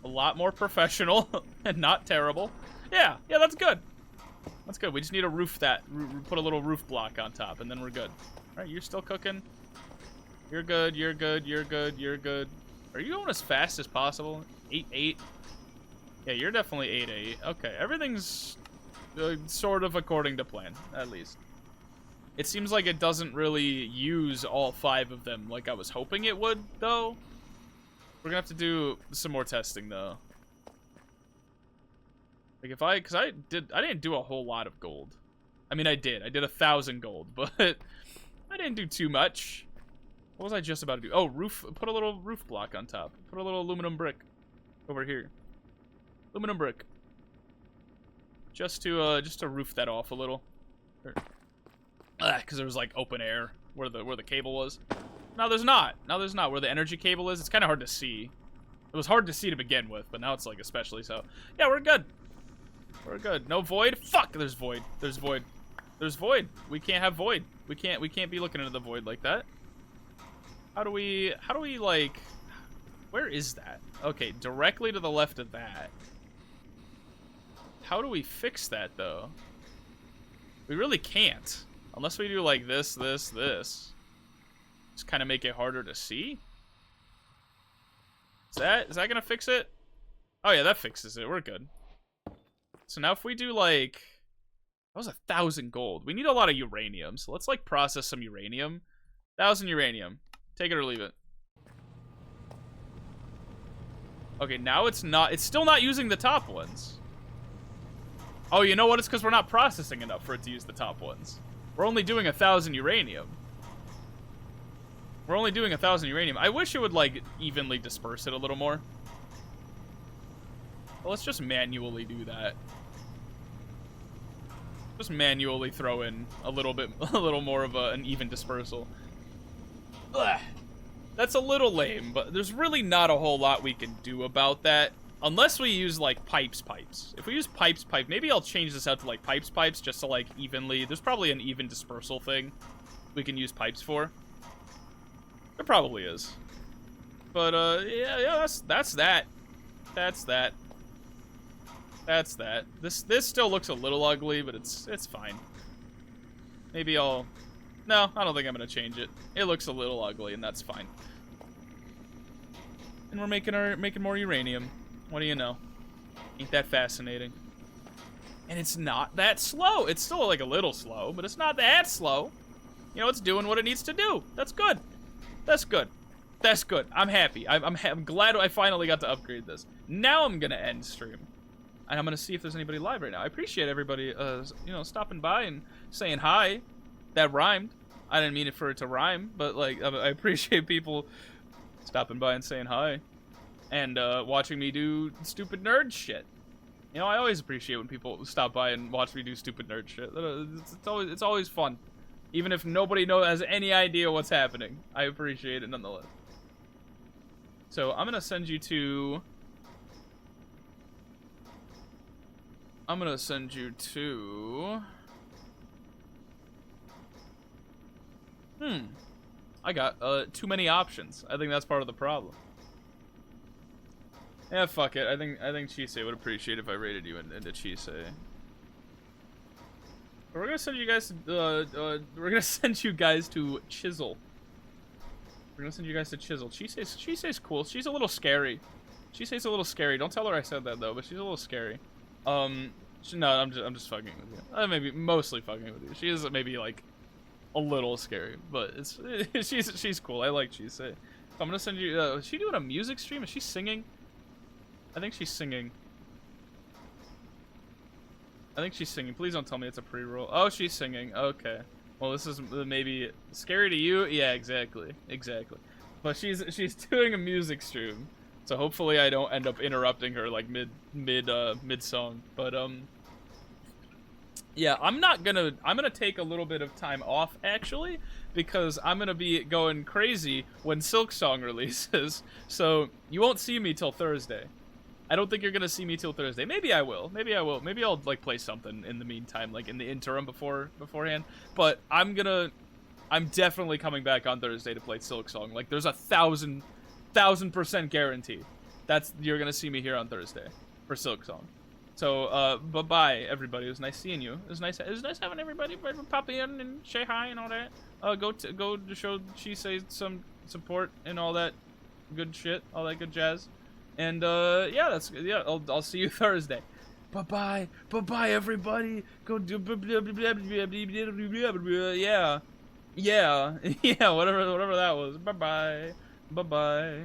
a lot more professional and not terrible. Yeah, that's good. That's good. We just need to roof that. Put a little roof block on top, and then we're good. All right, you're still cooking. You're good, you're good, you're good, you're good. Are you going as fast as possible? 8-8? Yeah, you're definitely 8-8. Okay, everything's sort of according to plan, at least. It seems like it doesn't really use all 5 of them like I was hoping it would, though. We're gonna have to do some more testing, though. Like, because I didn't do a whole lot of gold. I mean, I did 1,000 gold, but I didn't do too much. What was I just about to do? Oh, roof. Put a little roof block on top. Put a little aluminum brick over here. Aluminum brick. Just to roof that off a little. Because there was like open air where the cable was. Now there's not. Now there's not. Where the energy cable is, it's kind of hard to see. It was hard to see to begin with, but now it's like especially so. Yeah, we're good. We're good. No void. Fuck. There's void. There's void. There's void. We can't have void. We can't be looking into the void like that. How do we like, where is that? Okay, directly to the left of that. How do we fix that though? We really can't. Unless we do like this. Just kind of make it harder to see. Is that gonna fix it? Oh yeah, that fixes it. We're good. So now if we do like, that was 1,000 gold. We need a lot of uranium. So let's like process some uranium. 1,000 uranium. Take it or leave it. Okay, now it's still not using the top ones. Oh, you know what? It's because we're not processing enough for it to use the top ones. We're only doing 1,000 uranium. We're only doing 1,000 uranium. I wish it would, like, evenly disperse it a little more. Well, let's just manually do that. Just manually throw in a little more of an even dispersal. Ugh. That's a little lame, but there's really not a whole lot we can do about that. Unless we use, like, pipes. If we use pipes, maybe I'll change this out to, like, pipes, just to, like, evenly... There's probably an even dispersal thing we can use pipes for. There probably is. But, yeah, that's that. That's that. That's that. This still looks a little ugly, but it's fine. Maybe I'll... No, I don't think I'm gonna change it. It looks a little ugly, and that's fine. And we're making more uranium. What do you know? Ain't that fascinating? And it's not that slow. It's still like a little slow, but it's not that slow. You know, it's doing what it needs to do. That's good. That's good. That's good. I'm happy. I'm glad I finally got to upgrade this. Now I'm gonna end stream, and I'm gonna see if there's anybody live right now. I appreciate everybody, you know, stopping by and saying hi. That rhymed. I didn't mean it for it to rhyme, but like I appreciate people stopping by and saying hi, and watching me do stupid nerd shit. You know, I always appreciate when people stop by and watch me do stupid nerd shit. It's always fun, even if nobody has any idea what's happening. I appreciate it nonetheless. So I'm gonna send you to. I got too many options. I think that's part of the problem. Yeah, fuck it. I think Chisei would appreciate if I rated you into Chisei. But we're gonna send you guys to Chisel. We're gonna send you guys to Chisel. Chisei's cool. She's a little scary. Chisei's a little scary. Don't tell her I said that though, but she's a little scary. No, I'm just fucking with you. Maybe mostly fucking with you. She is maybe like a little scary, but she's cool. I like Chisei. So I'm gonna send you. Is she doing a music stream? Is she singing? I think she's singing. Please don't tell me it's a pre-roll. Oh, she's singing. Okay. Well, this is maybe scary to you. Yeah, exactly. But she's doing a music stream, so hopefully I don't end up interrupting her like mid song. But yeah, I'm gonna take a little bit of time off actually, because I'm gonna be going crazy when Silksong releases. So you won't see me till Thursday. I don't think you're gonna see me till Thursday. Maybe I will. Maybe I'll like play something in the meantime, like in the interim beforehand. But I'm definitely coming back on Thursday to play Silksong. Like there's 1,000% guarantee. You're gonna see me here on Thursday for Silksong. So bye everybody. It was nice seeing you. It was nice having everybody pop in and say hi and all that. Go to show Chisei some support and all that good shit, all that good jazz. And yeah, I'll see you Thursday. Bye everybody. Go do yeah whatever that was. Bye bye.